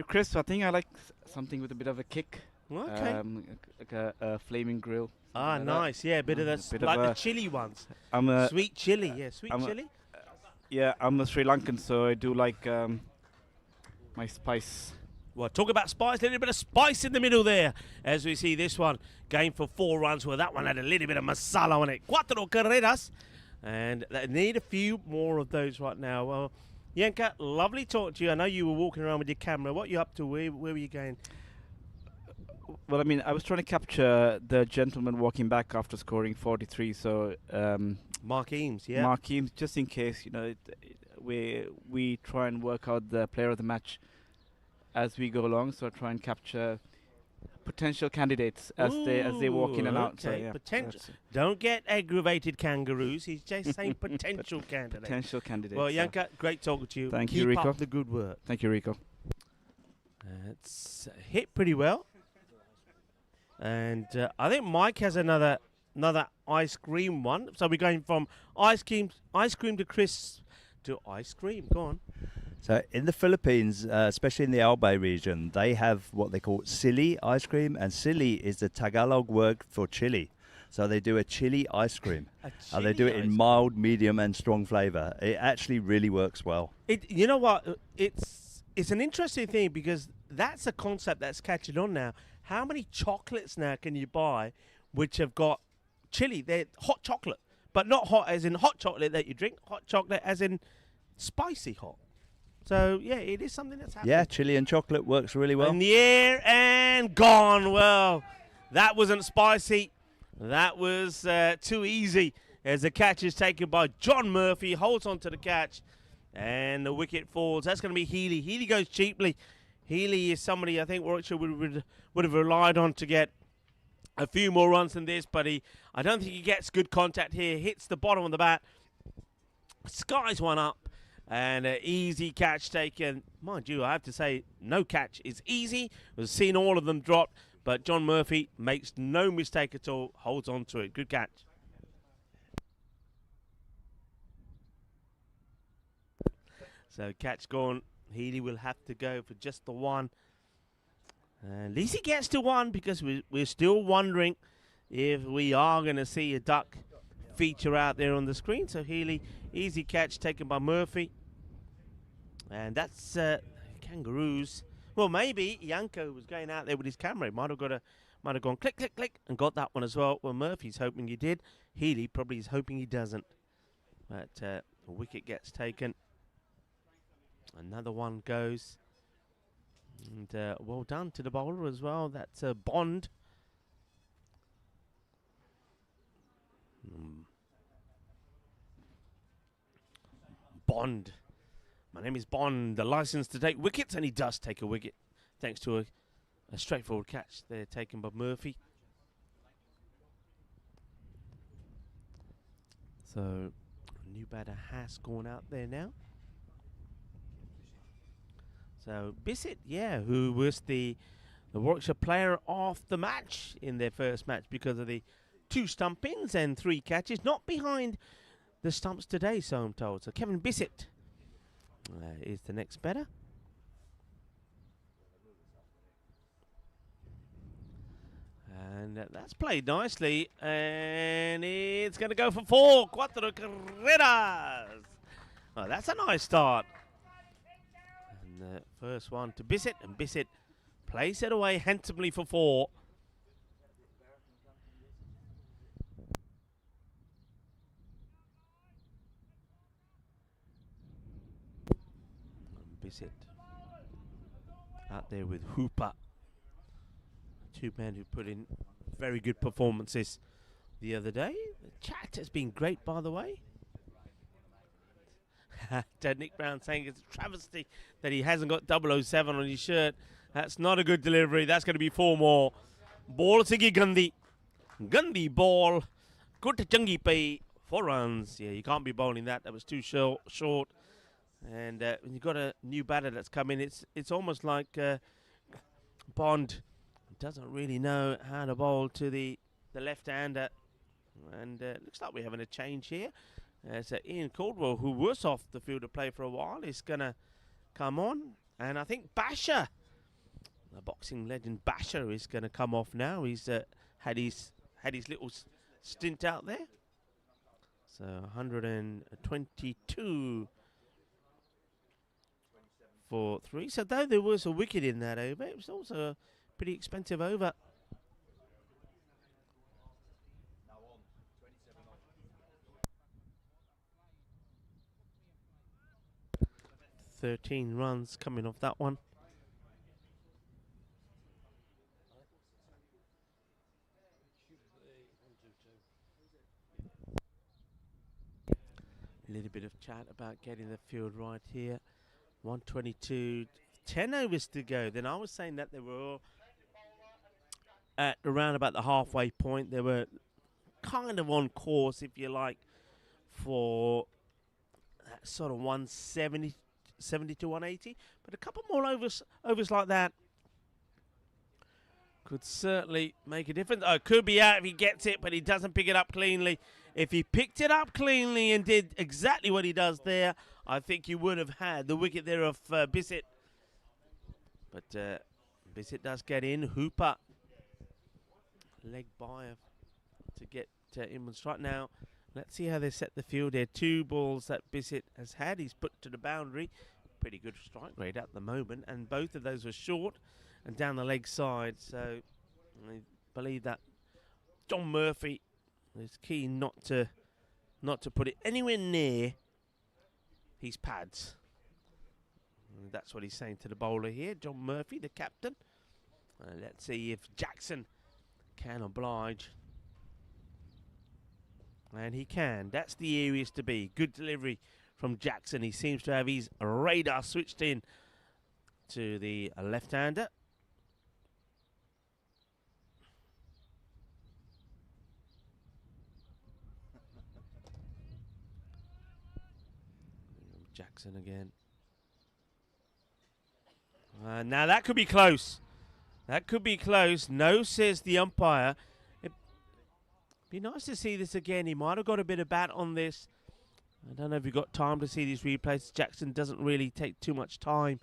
Speaker 12: Crisps, I think I like something with a bit of a kick.
Speaker 1: Okay.
Speaker 12: Like a flaming grill.
Speaker 1: Ah,
Speaker 12: like
Speaker 1: nice.
Speaker 12: That.
Speaker 1: Yeah, a bit of that, like the chili ones. Sweet chili, yeah, sweet chili.
Speaker 12: Yeah, I'm a Sri Lankan, so I do like my spice.
Speaker 1: Well, talk about spice, a little bit of spice in the middle there. As we see this one, going for 4 runs, well, that one had a little bit of masala on it. 4 carreras. And they need a few more of those right now. Well, Yanka, lovely talking to you. I know you were walking around with your camera. What are you up to? Where were you going?
Speaker 12: Well, I mean, I was trying to capture the gentleman walking back after scoring 43. So
Speaker 1: Mark Eames, yeah.
Speaker 12: Mark Eames, just in case, we try and work out the player of the match as we go along. So try and capture potential candidates as they walk in and out. So,
Speaker 1: Okay,
Speaker 12: yeah,
Speaker 1: potential.
Speaker 12: that's it.
Speaker 1: Don't get aggravated, Kangaroos. He's just saying potential candidates.
Speaker 12: Potential candidates.
Speaker 1: Well,
Speaker 12: yeah.
Speaker 1: Yanka, great talking to you.
Speaker 12: Thank
Speaker 1: Keep
Speaker 12: you, Rico.
Speaker 1: up the good work.
Speaker 12: Thank you, Rico.
Speaker 1: It's hit pretty well. And I think Mike has another ice cream one. So we're going from ice cream to crisp to ice cream. Go on.
Speaker 6: So in the Philippines, especially in the Albay region, they have what they call sili ice cream, and sili is the Tagalog word for chili. So they do a chili ice cream. They do it in mild, medium, and strong flavour. It actually really works well.
Speaker 1: You know what? It's an interesting thing because that's a concept that's catching on now. How many chocolates now can you buy which have got chili? They're hot chocolate, but not hot as in hot chocolate that you drink. Hot chocolate as in spicy hot. So, yeah, it is something that's happening.
Speaker 6: Yeah, chili and chocolate works really well.
Speaker 1: In the air and gone. Well, that wasn't spicy. That was too easy as the catch is taken by John Murphy. Holds on to the catch and the wicket falls. That's going to be Healy. Healy goes cheaply. Healy is somebody I think Warwickshire would have relied on to get a few more runs than this, but I don't think he gets good contact here. Hits the bottom of the bat. Skies one up. And an easy catch taken. Mind you, I have to say, no catch is easy. We've seen all of them drop, but John Murphy makes no mistake at all, holds on to it. Good catch. So catch gone. Healy will have to go for just the one. At least he gets to one because we're still wondering if we are going to see a duck feature out there on the screen. So Healy, easy catch taken by Murphy. And that's Kangaroos. Well, maybe Yanko was going out there with his camera. Might have gone click, click, click, and got that one as well. Well, Murphy's hoping he did. Healy probably is hoping he doesn't. But a wicket gets taken. Another one goes. And well done to the bowler as well. That's Bond. Bond. My name is Bond, the license to take wickets, and he does take a wicket, thanks to a straightforward catch there taken by Murphy. So, a new batter has gone out there now. So, Bissett, yeah, who was the Warwickshire player of the match in their first match because of the 2 stump-ins and 3 catches, not behind the stumps today, so I'm told. So, Kevin Bissett is the next batter. And that's played nicely. And it's going to go for 4. Cuatro carreras. Oh, that's a nice start. And the first one to Bissett. And Bissett plays it away handsomely for 4. Bissett out there with Hooper. 2 men who put in very good performances the other day. The chat has been great, by the way. Nick Brown saying it's a travesty that he hasn't got 007 on his shirt. That's not a good delivery. That's going to be 4 more. Ball Sigi Gandhi. Gandhi ball. Good to Changi Pay. 4 runs. Yeah, you can't be bowling that. That was too short. And when you've got a new batter that's come in, it's almost like Bond doesn't really know how to bowl to the left-hander. And looks like we're having a change here. So Ian Caldwell, who was off the field of play for a while, is going to come on. And I think Basher, the boxing legend Basher, is going to come off now. He's had his little stint out there. So 122 for 3. So though there was a wicket in that over, it was also a pretty expensive over. 13 runs coming off that one. A little bit of chat about getting the field right here. 122, 10 overs to go. Then I was saying that they were all at around about the halfway point. They were kind of on course, if you like, for that sort of 170 to 180. But a couple more overs like that could certainly make a difference. Oh, could be out if he gets it, but he doesn't pick it up cleanly. If he picked it up cleanly and did exactly what he does there, I think he would have had the wicket there of Bissett. But Bissett does get in. Hooper leg by to get inward strike. Now, let's see how they set the field there. 2 balls that Bissett has had. He's put to the boundary. Pretty good strike rate at the moment. And both of those were short and down the leg side. So I believe that John Murphy is keen not to put it anywhere near his pads. And that's what he's saying to the bowler here, John Murphy, the captain. Let's see if Jackson can oblige. And he can. That's the areas to be. Good delivery from Jackson. He seems to have his radar switched in to the left-hander. Jackson again. Now that could be close. That could be close. No, says the umpire. It'd be nice to see this again. He might have got a bit of bat on this. I don't know if you've got time to see these replays. Jackson doesn't really take too much time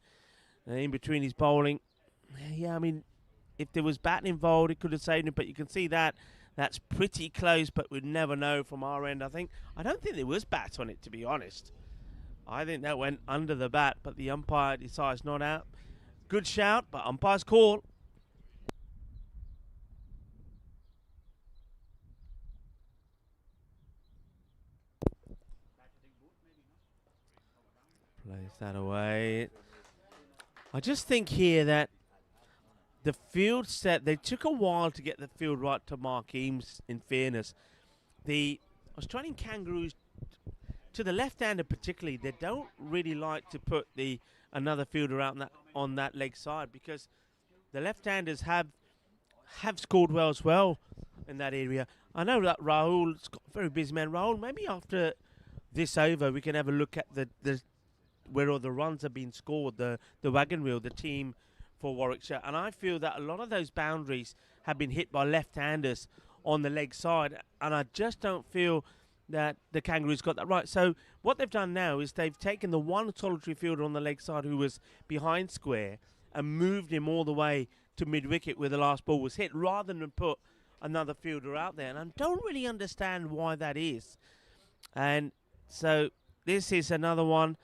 Speaker 1: in between his bowling. Yeah, I mean, if there was bat involved, it could have saved him, but you can see that. That's pretty close, but we'd never know from our end, I think. I don't think there was bat on it, to be honest. I think that went under the bat, but the umpire decides not out. Good shout, but umpire's call. Plays that away. I just think here that the field set, they took a while to get the field right to Mark Eames, in fairness. The Australian Kangaroos, to the left-hander particularly, they don't really like to put another fielder out on that leg side, because the left-handers have scored well as well in that area. I know that Rahul's got a very busy man. Rahul, maybe after this over, we can have a look at where all the runs have been scored, the wagon wheel, the team for Warwickshire. And I feel that a lot of those boundaries have been hit by left-handers on the leg side, and I just don't feel that the Kangaroos got that right. So what they've done now is they've taken the one solitary fielder on the leg side who was behind square and moved him all the way to mid-wicket where the last ball was hit, rather than put another fielder out there. And I don't really understand why that is. And so this is another one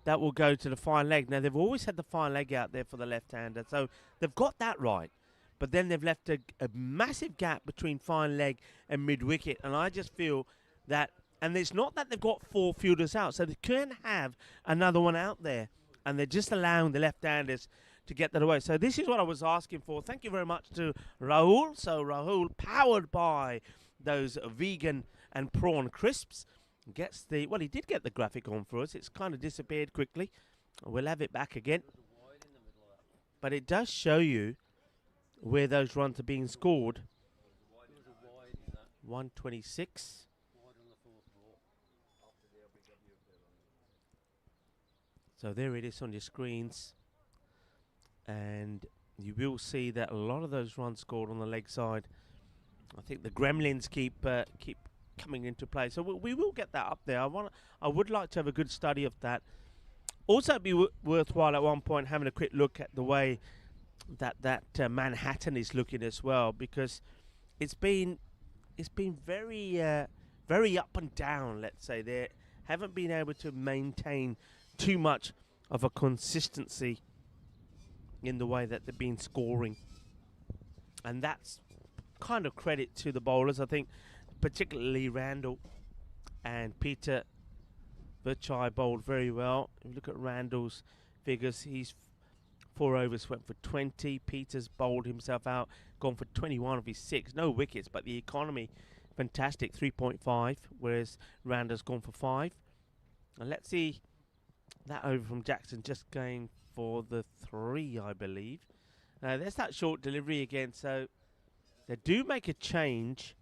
Speaker 1: that will go to the fine leg. Now, they've always had the fine leg out there for the left-hander, so they've got that right. But then they've left a massive gap between fine leg and mid-wicket, and I just feel that, and it's not that they've got 4 fielders out, so they can have another one out there, and they're just allowing the left-handers to get that away. So this is what I was asking for. Thank you very much to Rahul. So Rahul, powered by those vegan and prawn crisps, gets the, well, he did get the graphic on for us. It's kind of disappeared quickly. We'll have it back again. But it does show you where those runs are being scored. 126. So there it is on your screens. And you will see that a lot of those runs scored on the leg side. I think the gremlins keep coming into play. So we will get that up there. I would like to have a good study of that. Also, it'd be worthwhile at one point having a quick look at the way that Manhattan is looking as well, because it's been very very up and down. Let's say they haven't been able to maintain too much of a consistency in the way that they've been scoring, and that's kind of credit to the bowlers. I think particularly Randall and Peter Verchai bowled very well. If you look at Randall's figures, he's 4 overs, went for 20. Peters bowled himself out, gone for 21 of his 6. No wickets, but the economy, fantastic, 3.5, whereas Randall's gone for 5. And let's see that over from Jackson, just going for the 3, I believe. There's that short delivery again, so they do make a change.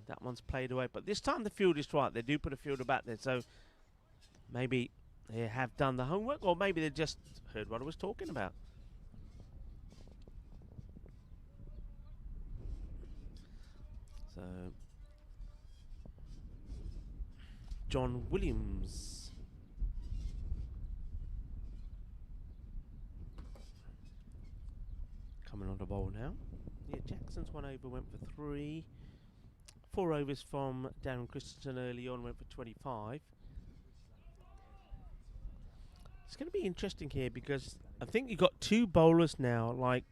Speaker 1: That one's played away, but this time the field is right. They do put a fielder back there, so maybe they have done the homework, or maybe they just heard what I was talking about. So, John Williams. Coming on the bowl now. Yeah, Jackson's 1 over, went for 3. 4 overs from Darren Christensen early on, went for 25. It's going to be interesting here because I think you've got 2 bowlers now, like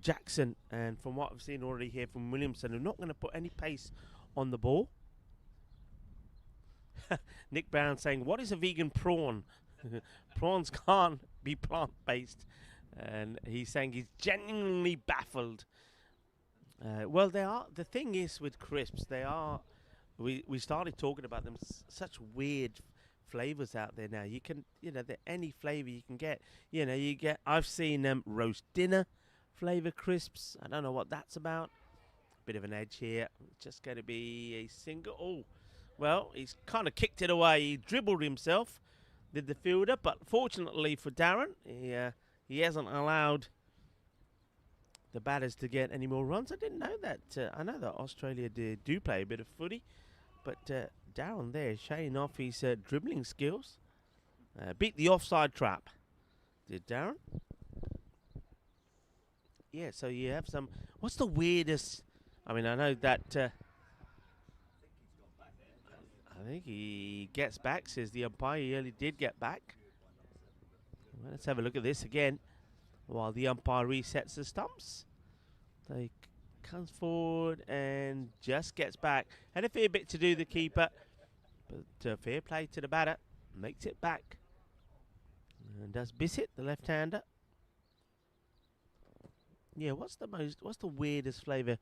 Speaker 1: Jackson, and from what I've seen already here from Williamson, who are not going to put any pace on the ball. Nick Brown saying, what is a vegan prawn? Prawns can't be plant-based. And he's saying he's genuinely baffled. Well, they are. The thing is with crisps, they are. We started talking about them. Such weird flavors out there now. You can, any flavor you can get. You get. I've seen roast dinner flavor crisps. I don't know what that's about. Bit of an edge here. Just going to be a single. Oh, well, he's kind of kicked it away. He dribbled himself, did the fielder, but fortunately for Darren, he hasn't allowed the batters to get any more runs. I didn't know that. I know that Australia do play a bit of footy, but Darren there showing off his dribbling skills. Beat the offside trap. Did Darren? Yeah, so you have some. What's the weirdest? I mean, I know that. I think he gets back, says the umpire. He really did get back. Well, let's have a look at this again while the umpire resets the stumps. He comes forward and just gets back. Had a fair bit to do, the keeper, but fair play to the batter. Makes it back. And does Bissett, the left-hander. Yeah, what's the weirdest flavour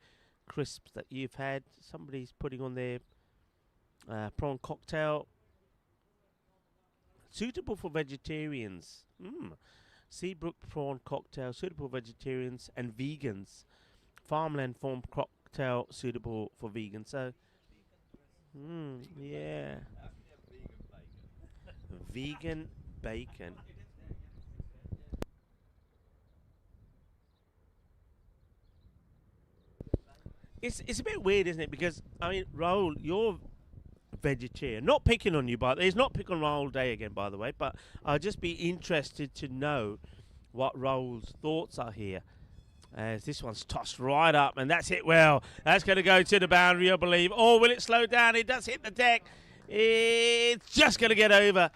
Speaker 1: crisps that you've had? Somebody's putting on their prawn cocktail. Suitable for vegetarians. Seabrook prawn cocktail, suitable for vegetarians and vegans. Farmland farm cocktail, suitable for vegans. So, yeah. Vegan bacon. It's a bit weird, isn't it? Because, I mean, Rahul, you're vegetarian. Not picking on you, but there's not pick on Rahul Day again, by the way, but I'll just be interested to know what Rahul's thoughts are here. As this one's tossed right up, and that's hit well. That's going to go to the boundary, I believe. Oh, will it slow down? It does hit the deck. It's just going to get over.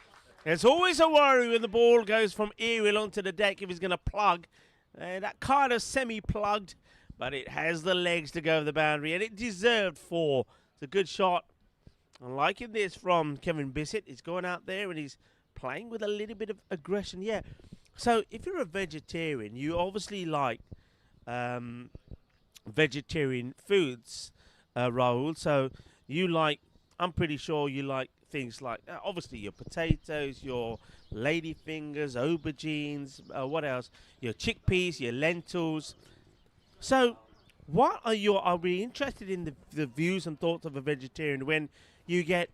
Speaker 1: It's always a worry when the ball goes from aerial onto the deck if he's going to plug. That kind of semi-plugged, but it has the legs to go over the boundary, and it deserved 4. It's a good shot. I'm liking this from Kevin Bissett. He's going out there and he's playing with a little bit of aggression. Yeah. So if you're a vegetarian, you obviously like vegetarian foods, Rahul. So you like, I'm pretty sure you like things like, obviously your potatoes, your ladyfingers, aubergines, what else? Your chickpeas, your lentils. So what are we interested in the views and thoughts of a vegetarian when you get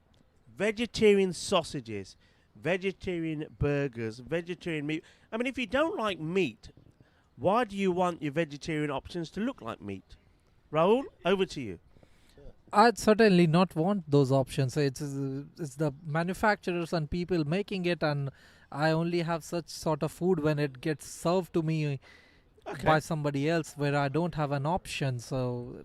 Speaker 1: vegetarian sausages, vegetarian burgers, vegetarian meat? I mean, if you don't like meat, why do you want your vegetarian options to look like meat? Rahul, over to you.
Speaker 10: I'd certainly not want those options. It's the manufacturers and people making it, and I only have such sort of food when it gets served to me by somebody else where I don't have an option. So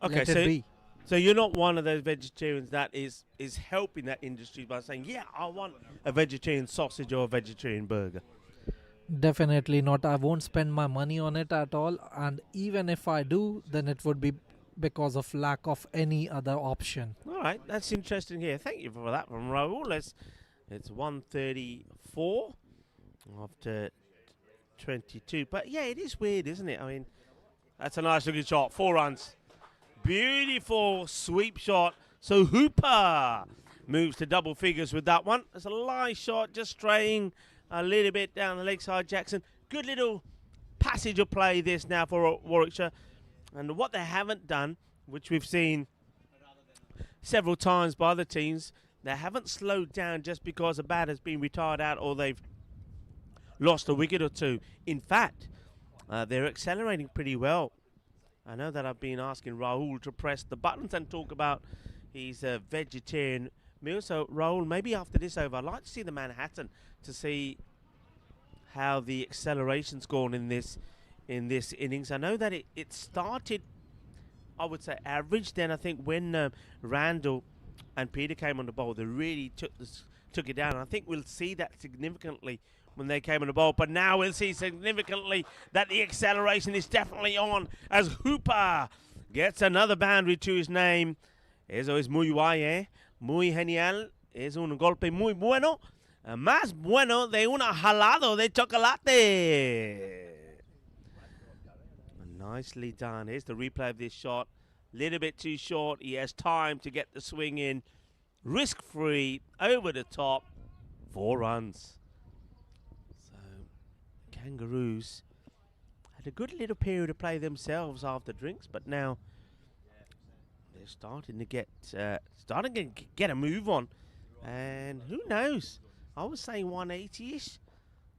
Speaker 10: let it be.
Speaker 1: So you're not one of those vegetarians that is helping that industry by saying, yeah, I want a vegetarian sausage or a vegetarian burger.
Speaker 10: Definitely not. I won't spend my money on it at all. And even if I do, then it would be because of lack of any other option.
Speaker 1: All right, that's interesting here. Thank you for that from Raul. It's 134 after 22. But yeah, it is weird, isn't it? I mean, that's a nice looking shot. 4 runs. Beautiful sweep shot. So Hooper moves to double figures with that one. It's a live shot, just straying a little bit down the leg side, Jackson. Good little passage of play this now for Warwickshire. And what they haven't done, which we've seen several times by other teams, they haven't slowed down just because a bat has been retired out or they've lost a wicket or two. In fact, they're accelerating pretty well. I know that I've been asking Raul to press the buttons and talk about his vegetarian meal. So, Raul, maybe after this over, I'd like to see the Manhattan to see how the acceleration's gone in this innings. I know that it started, I would say, average. Then I think when Randall and Peter came on the bowl, they really took it down. I think we'll see that significantly when they came on the bowl. But now we'll see significantly that the acceleration is definitely on as Hooper gets another boundary to his name. Eso es muy guay, muy genial. Es un golpe muy bueno. Más bueno de un jalado de chocolate. Nicely done. Here's the replay of this shot. Little bit too short. He has time to get the swing in. Risk-free, over the top. 4 runs. So, Kangaroos had a good little period to play themselves after drinks, but now they're starting to get a move on. And who knows? I was saying 180-ish.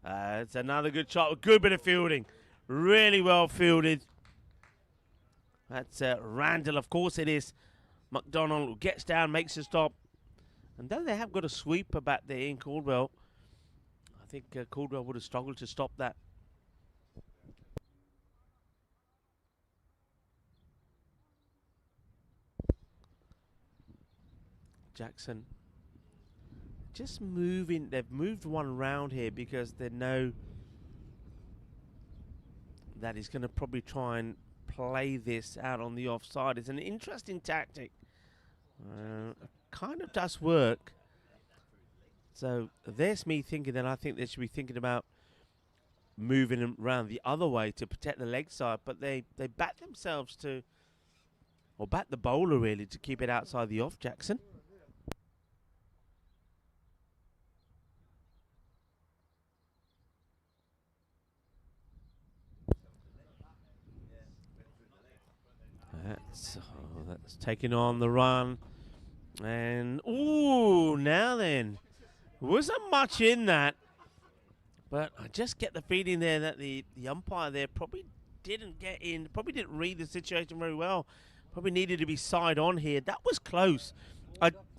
Speaker 1: It's another good shot. Good bit of fielding. Really well fielded. That's Randall, of course it is. McDonald who gets down, makes a stop. And though they have got a sweeper back there in Caldwell, I think Caldwell would have struggled to stop that. Jackson just moving. They've moved one round here because they know that he's going to probably try and play this out on the offside. It's an interesting tactic. Kind of does work. So there's me thinking that I think they should be thinking about moving him around the other way to protect the leg side, but they bat themselves to, or bat the bowler really, to keep it outside the off, Jackson. That's taking on the run. And, ooh, now then. Wasn't much in that. But I just get the feeling there that the umpire there probably didn't get in, probably didn't read the situation very well. Probably needed to be side on here. That was close.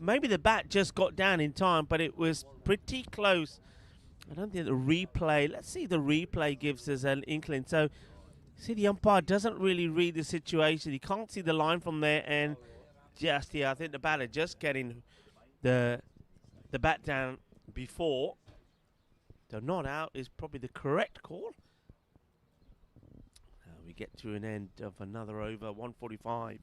Speaker 1: Maybe the bat just got down in time, but it was pretty close. I don't think the replay, let's see if the replay gives us an inkling. So, see, the umpire doesn't really read the situation. He can't see the line from there, and just, yeah, I think the batter just getting the bat down before. So not out is probably the correct call. We get to an end of another over, 145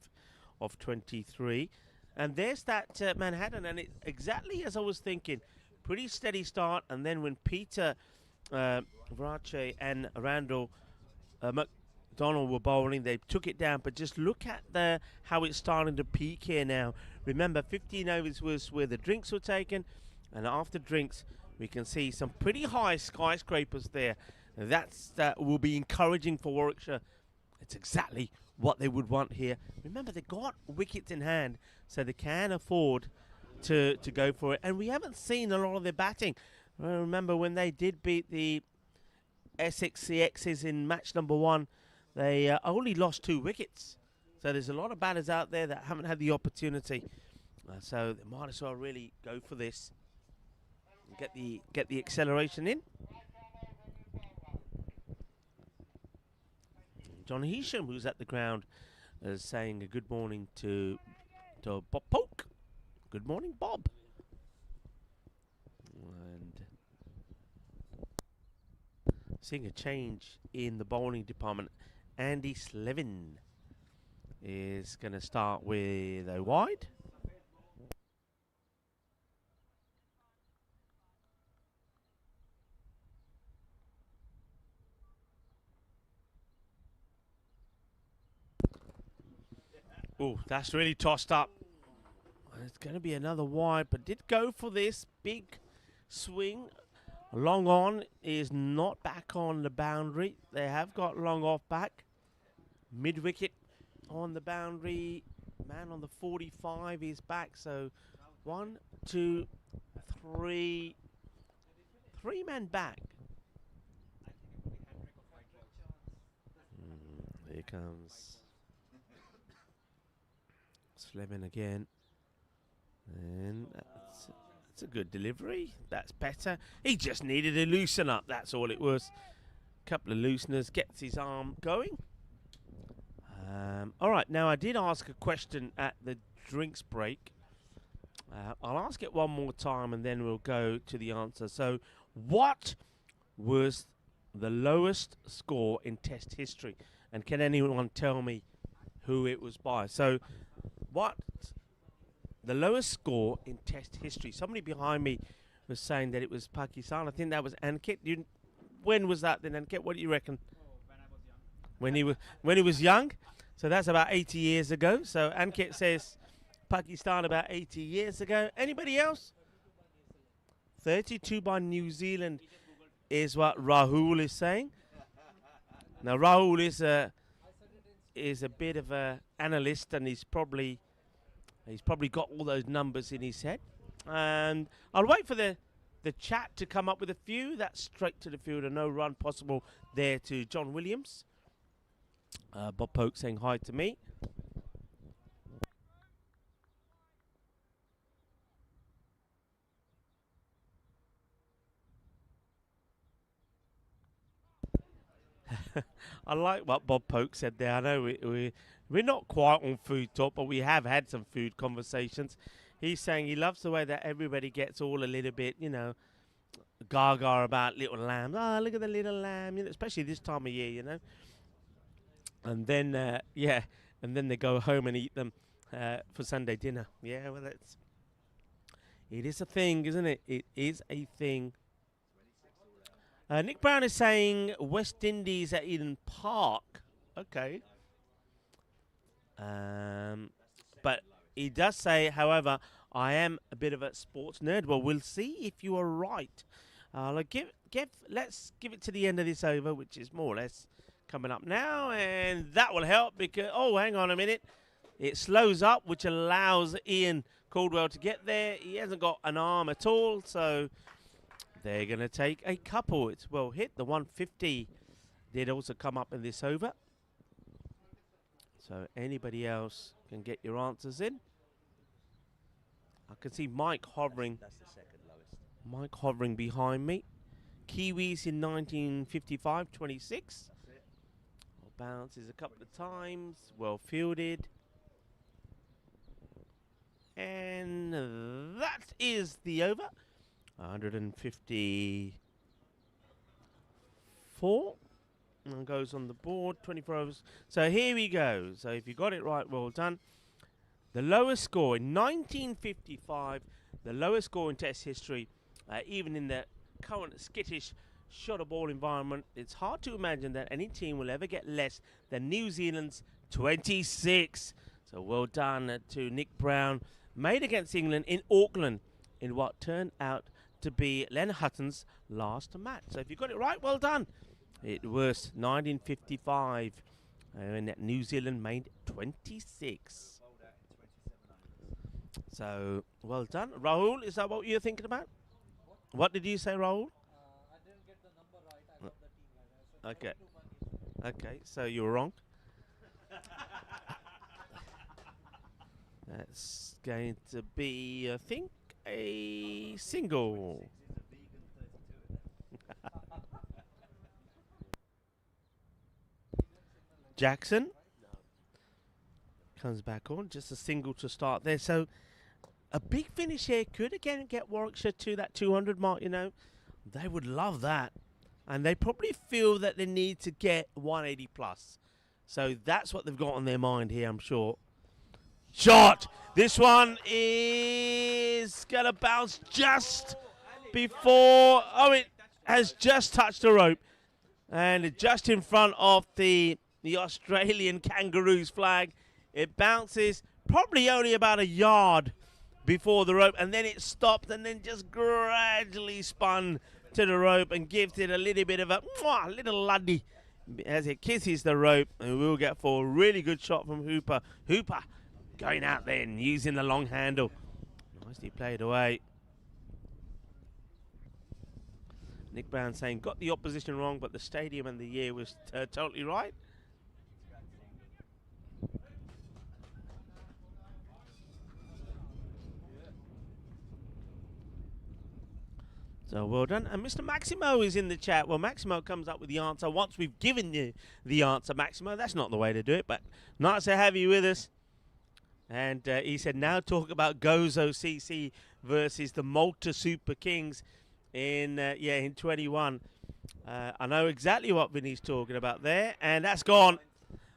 Speaker 1: of 23. And there's that Manhattan, and it's exactly as I was thinking. Pretty steady start, and then when Peter, Vrache and Randall McDonald were bowling, they took it down. But just look at how it's starting to peak here now. Remember, 15 overs was where the drinks were taken, and after drinks, we can see some pretty high skyscrapers there. That will be encouraging for Warwickshire. It's exactly what they would want here. Remember, they got wickets in hand, so they can afford to go for it. And we haven't seen a lot of their batting. Remember, when they did beat the Essex CXs in match number 1, they only lost 2 wickets. So there's a lot of batters out there that haven't had the opportunity. So they might as well really go for this. Get the acceleration in. John Heasham, who's at the ground, is saying a good morning to Bob Polk. Good morning, Bob. And seeing a change in the bowling department. Andy Slevin is going to start with a wide. Oh, that's really tossed up. It's going to be another wide, but did go for this big swing. Long on is not back on the boundary. They have got long off back. Mid wicket on the boundary. Man on the 45 is back. So 1, 2, 3. 3 men back. Here comes Slevin again. And that's a good delivery. That's better. He just needed to loosen up. That's all it was. Couple of looseners. Gets his arm going. All right. Now, I did ask a question at the drinks break. I'll ask it one more time and then we'll go to the answer. So, what was the lowest score in Test history? And can anyone tell me who it was by? So, what the lowest score in Test history? Somebody behind me was saying that it was Pakistan. I think that was Ankit. When was that then, Ankit? What do you reckon? When he was young. So that's about 80 years ago. So Ankit says Pakistan about 80 years ago. Anybody else? 32 by New Zealand is what Rahul is saying. Now Rahul is a bit of a analyst, and he's probably got all those numbers in his head. And I'll wait for the chat to come up with a few. That's straight to the field, and no run possible there to John Williams. Bob Polk saying hi to me. I like what Bob Polk said there. I know we're not quite on food talk, but we have had some food conversations. He's saying he loves the way that everybody gets all a little bit, gaga about little lambs. Oh, look at the little lamb, especially this time of year, And then, and then they go home and eat them for Sunday dinner. Yeah, well, it is a thing, isn't it? It is a thing. Nick Brown is saying West Indies at Eden Park. Okay. But he does say, however, I am a bit of a sports nerd. Well, we'll see if you are right. Let's give it to the end of this over, which is more or less coming up now, and that will help because, hang on a minute. It slows up, which allows Ian Caldwell to get there. He hasn't got an arm at all, so they're going to take a couple. It's well hit. The 150 did also come up in this over. So anybody else can get your answers in. I can see Mike hovering. That's the second lowest. Mike hovering behind me. Kiwis in 1955, 26. Bounces a couple of times. Well fielded. And that is the over. 154. And goes on the board. 24 overs. So here we go. So if you got it right, well done. The lowest score in 1955. The lowest score in Test history. Even in the current skittish shot a ball environment, it's hard to imagine that any team will ever get less than New Zealand's 26. So well done to Nick Brown. Made against England in Auckland in what turned out to be Len Hutton's last match. So if you got it right, well done. It was 1955 and New Zealand made 26. So well done. Rahul, is that what you're thinking about? What did you say, Rahul? Okay. Okay, so you were wrong. That's going to be, I think, a single. Jackson comes back on, just a single to start there. So a big finish here could again get Warwickshire to that 200 mark, They would love that. And they probably feel that they need to get 180 plus. So that's what they've got on their mind here, I'm sure. Shot! This one is going to bounce just before... Oh, it has just touched the rope. And just in front of the Australian Kangaroos flag. It bounces probably only about a yard before the rope, and then it stopped and then just gradually spun to the rope and gives it a little bit of a little luddy as it kisses the rope, and we'll get for a really good shot from Hooper. Hooper going out then, using the long handle. Nicely played away. Nick Brown saying, got the opposition wrong, but the stadium and the year was totally right. So well done. And Mr. Maximo is in the chat. Well, Maximo comes up with the answer once we've given you the answer, Maximo. That's not the way to do it, but nice to have you with us. And he said, now talk about Gozo.CET versus the Malta Super Kings in 21. I know exactly what Vinny's talking about there, and that's gone.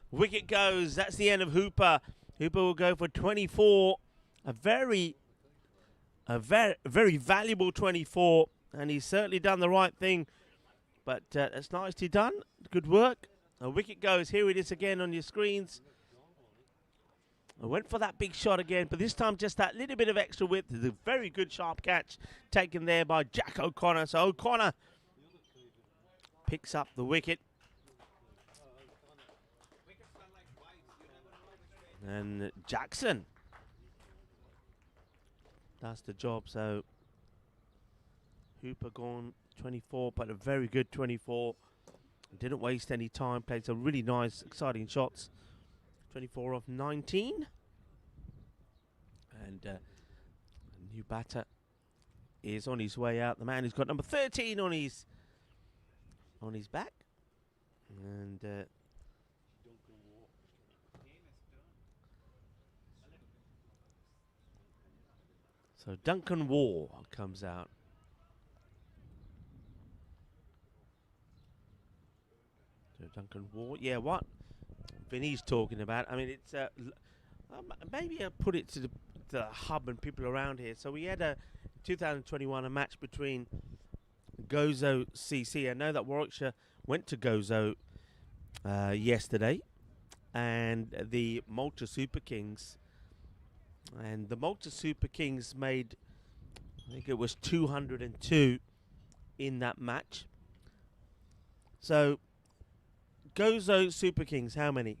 Speaker 1: Wicket goes. That's the end of Hooper. Hooper will go for 24. A very valuable 24, and he's certainly done the right thing. But that's nicely done. Good work. A wicket goes. Here it is again on your screens. I went for that big shot again, but this time just that little bit of extra width. It's a very good sharp catch taken there by Jack O'Connor. So O'Connor picks up the wicket. And Jackson does the job. So Hooper gone 24, but a very good 24. Didn't waste any time. Played some really nice, exciting shots. 24 of 19. And a new batter is on his way out. The man who's got number 13 on his back. And so Duncan War comes out. So Duncan War, yeah, what Vinny's talking about. I mean, it's maybe I'll put it to the hub and people around here. So we had a 2021 a match between Gozo.CET. I know that Warwickshire went to Gozo yesterday, and the Malta Super Kings. And the Malta Super Kings made, I think it was 202 in that match. So, Gozo Super Kings, how many?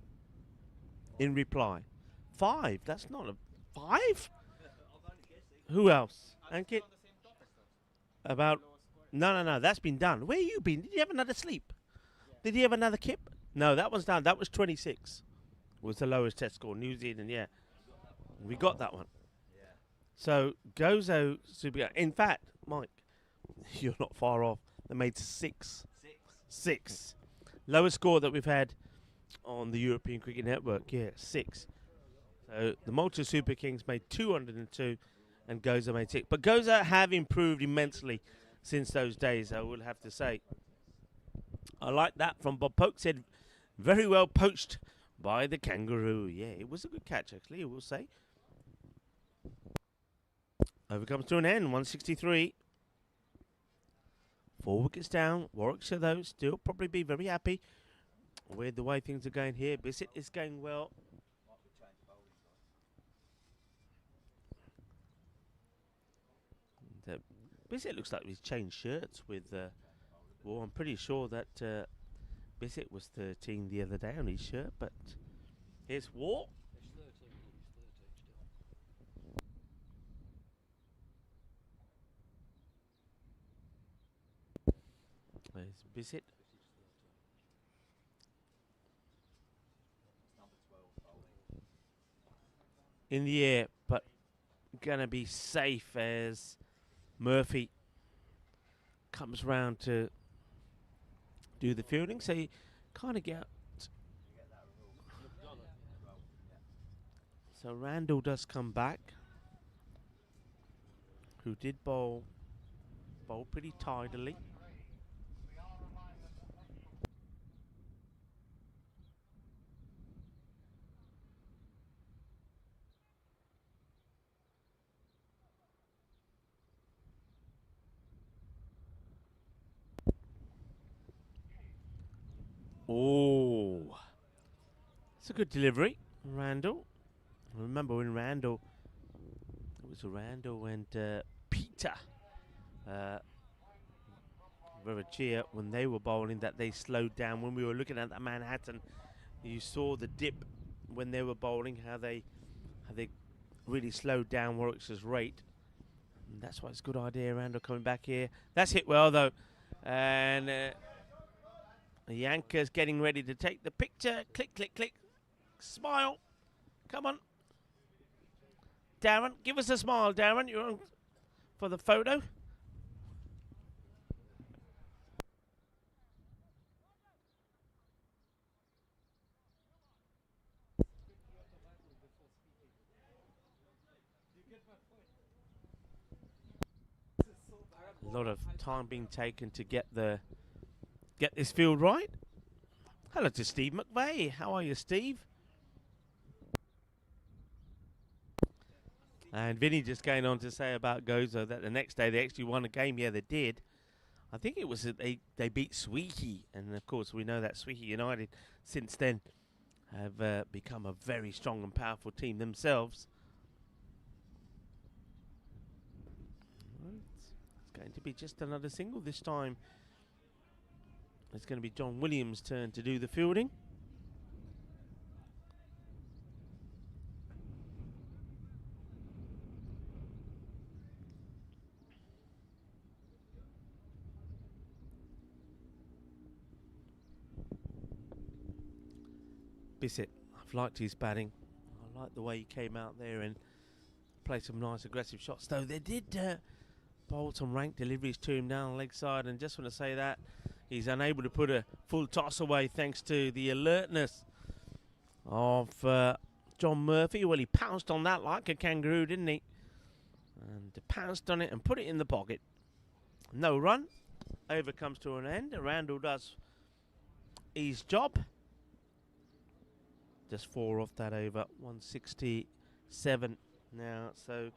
Speaker 1: In reply? 5. That's not a 5? Who else? Ankit? About, no, that's been done. Where you been? Did you have another sleep? Did you have another kip? No, that one's done. That was 26. Was the lowest test score. New Zealand, yeah. We got that one. So, Gozo Super... In fact, Mike, you're not far off. They made 6. 6. Lowest score that we've had on the European Cricket Network. Yeah, 6. So, the Malta Super Kings made 202 and Gozo made 6. But Gozo have improved immensely since those days, I will have to say. I like that from Bob Polk. Said, very well poached by the Kangaroo. Yeah, it was a good catch, actually, I will say. Over comes to an end, 163. 4 wickets down. Warwickshire, though, still probably be very happy with the way things are going here. Bissett is going well. Bissett looks like he's changed shirts with well, I'm pretty sure that Bissett was 13 the other day on his shirt, but here's War. There's Bissett. In the air, but gonna be safe as Murphy comes round to do the fielding. So you kind of get. So Randall does come back, who did bowl pretty tidily. Oh, it's a good delivery, Randall. I remember when Randall, it was Randall and Peter Warwickshire, when they were bowling, that they slowed down. When we were looking at that Manhattan, you saw the dip when they were bowling, how they really slowed down Warwickshire's rate. And that's why it's a good idea, Randall coming back here. That's hit well though, and the anchor's getting ready to take the picture. Click, click, click. Smile. Come on. Darren, give us a smile, Darren. You're on for the photo. A lot of time being taken to get this field right. Hello to Steve McVeigh. How are you, Steve? And Vinny just going on to say about Gozo that the next day they actually won a game. Yeah, they did. I think it was that they beat Sweekie, and of course we know that Sweekie United since then have become a very strong and powerful team themselves. It's going to be just another single this time. It's going to be John Williams' turn to do the fielding. Bissett, I've liked his batting. I like the way he came out there and played some nice aggressive shots. Though they did bowl some rank deliveries to him down the leg side, and just want to say that he's unable to put a full toss away thanks to the alertness of John Murphy. Well, he pounced on that like a kangaroo, didn't he? And pounced on it and put it in the pocket. No run. Over comes to an end. Randall does his job. Just 4 off that over. 167 now. So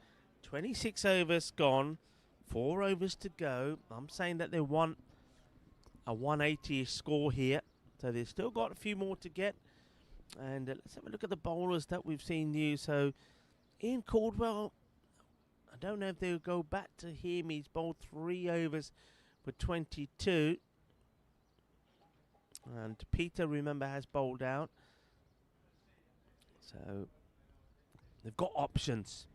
Speaker 1: 26 overs gone. 4 overs to go. I'm saying that they want a 180 score here. So they've still got a few more to get. And let's have a look at the bowlers that we've seen new. So Ian Caldwell, I don't know if they'll go back to him. He's bowled 3 overs for 22. And Peter, remember, has bowled out. So they've got options,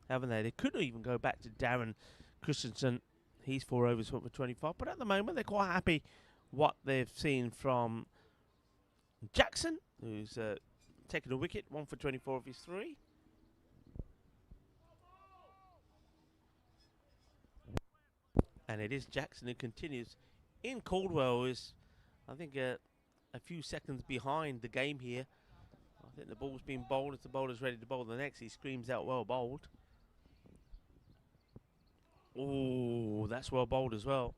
Speaker 1: haven't they? They could even go back to Darren Christensen. He's 4 overs for 25. But at the moment, they're quite happy what they've seen from Jackson, who's taken a wicket, 1 for 24 of his 3. And it is Jackson who continues. In Caldwell is, I think, a few seconds behind the game here. I think the ball's been bowled. As the bowler's ready to bowl the next, he screams out, well bowled. Oh, that's well bowled as well.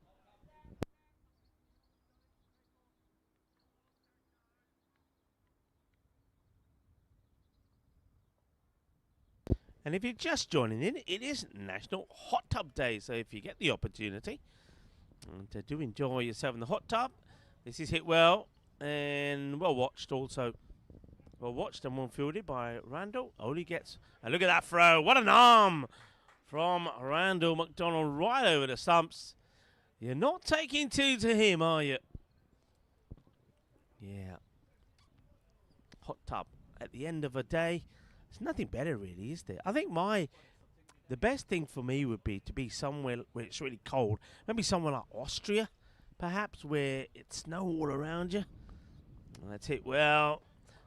Speaker 1: And if you're just joining in, it is National Hot Tub Day. So if you get the opportunity, and do enjoy yourself in the hot tub. This is hit well and well watched also. Well watched and well fielded by Randall. Only gets, and look at that throw. What an arm from Randall McDonald right over the stumps. You're not taking 2 to him, are you? Yeah. Hot tub at the end of a day. There's nothing better, really, is there? I think the best thing for me would be to be somewhere where it's really cold. Maybe somewhere like Austria, perhaps, where it's snow all around you. That's it. Well,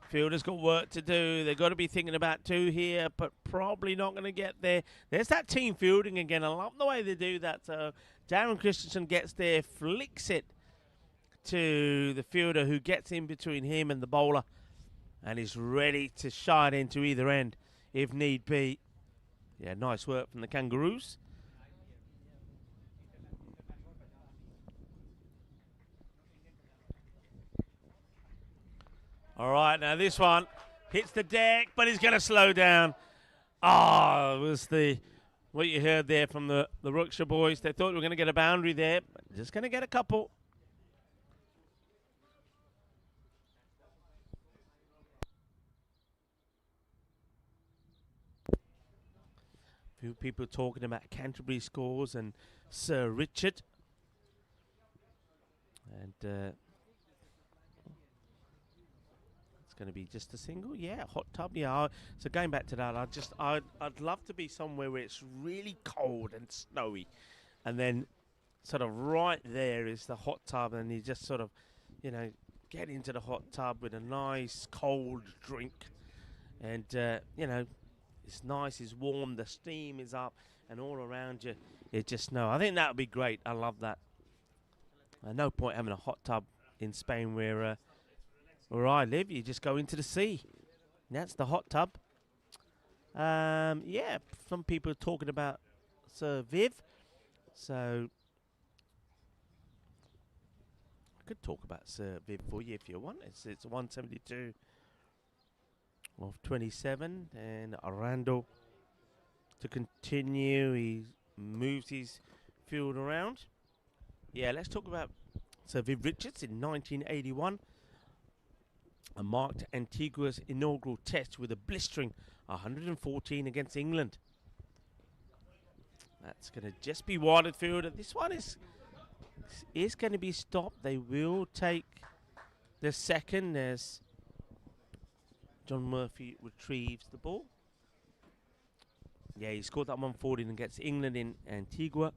Speaker 1: fielder's got work to do. They've got to be thinking about 2 here, but probably not going to get there. There's that team fielding again. I love the way they do that. So Darren Christensen gets there, flicks it to the fielder who gets in between him and the bowler and is ready to shine into either end if need be. Yeah, nice work from the Kangaroos. All right, now this one hits the deck, but he's going to slow down. Ah, it was what you heard there from the Warwickshire boys. They thought we were going to get a boundary there, but just going to get a couple. few people talking about Canterbury scores and Sir Richard. And it's going to be just a single. Yeah, hot tub. Yeah. So going back to that, I'd love to be somewhere where it's really cold and snowy, and then sort of right there is the hot tub, and you just sort of, you know, get into the hot tub with a nice cold drink, and you know, it's nice, it's warm, the steam is up, and all around you it's just snow. I think that would be great. I love that. No point having a hot tub in Spain where I live. You just go into the sea. That's the hot tub. Yeah, some people are talking about Sir Viv. So I could talk about Sir Viv for you if you want. It's 172 of 27, and Arando to continue. He moves his field around. Yeah, let's talk about Sir Viv Richards in 1981. And marked Antigua's inaugural test with a blistering 114 against England. That's going to just be wide of field. This one is going to be stopped. They will take the second as John Murphy retrieves the ball. Yeah, he scored that 114 against England in Antigua.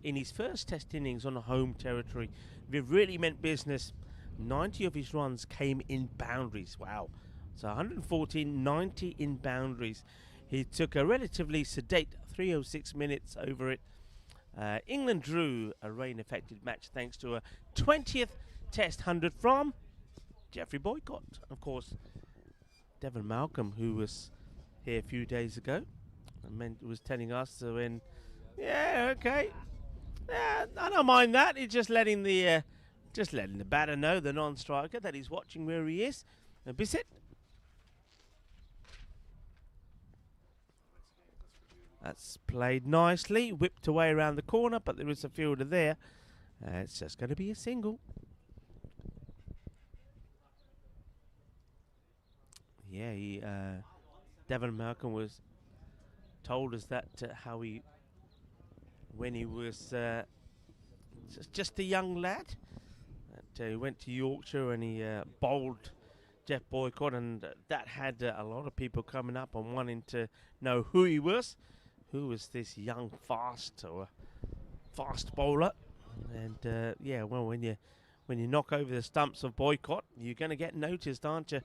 Speaker 1: In his first test innings on home territory, Viv really meant business. 90 of his runs came in boundaries. Wow. So 114, 90 in boundaries. He took a relatively sedate 306 minutes over it. England drew a rain-affected match thanks to a 20th Test 100 from Geoffrey Boycott. Of course, Devon Malcolm, who was here a few days ago, was telling us when, yeah, okay, yeah, I don't mind that. He's just letting the batter know, the non-striker, that he's watching where he is. Bissett. That's played nicely, whipped away around the corner, but there is a fielder there. It's just going to be a single. Yeah, Devon Malcolm was told us that how he, when he was just a young lad, he went to Yorkshire and he bowled Jeff Boycott, and that had a lot of people coming up and wanting to know who he was. Who was this young fast bowler? And yeah, well, when you knock over the stumps of Boycott, you're going to get noticed, aren't you?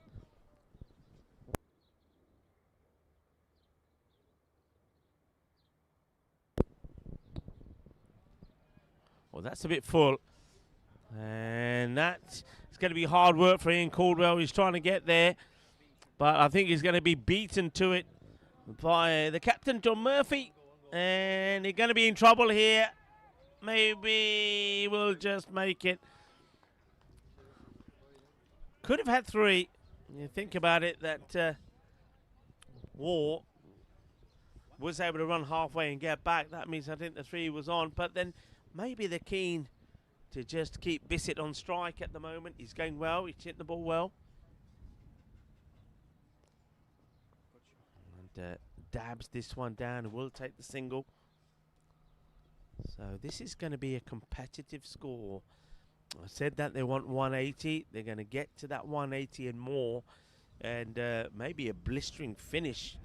Speaker 1: Well, that's a bit full. And that's going to be hard work for Ian Caldwell. He's trying to get there, but I think he's going to be beaten to it by the captain, John Murphy. And he's going to be in trouble here. Maybe we'll just make it. Could have had 3. You think about it, that War was able to run halfway and get back. That means I think the 3 was on. But then maybe they're keen to just keep Bissett on strike at the moment. He's going well. He's hit the ball well. And dabs this one down and will take the single. So this is going to be a competitive score. I said that they want 180. They're going to get to that 180 and more. And maybe a blistering finish.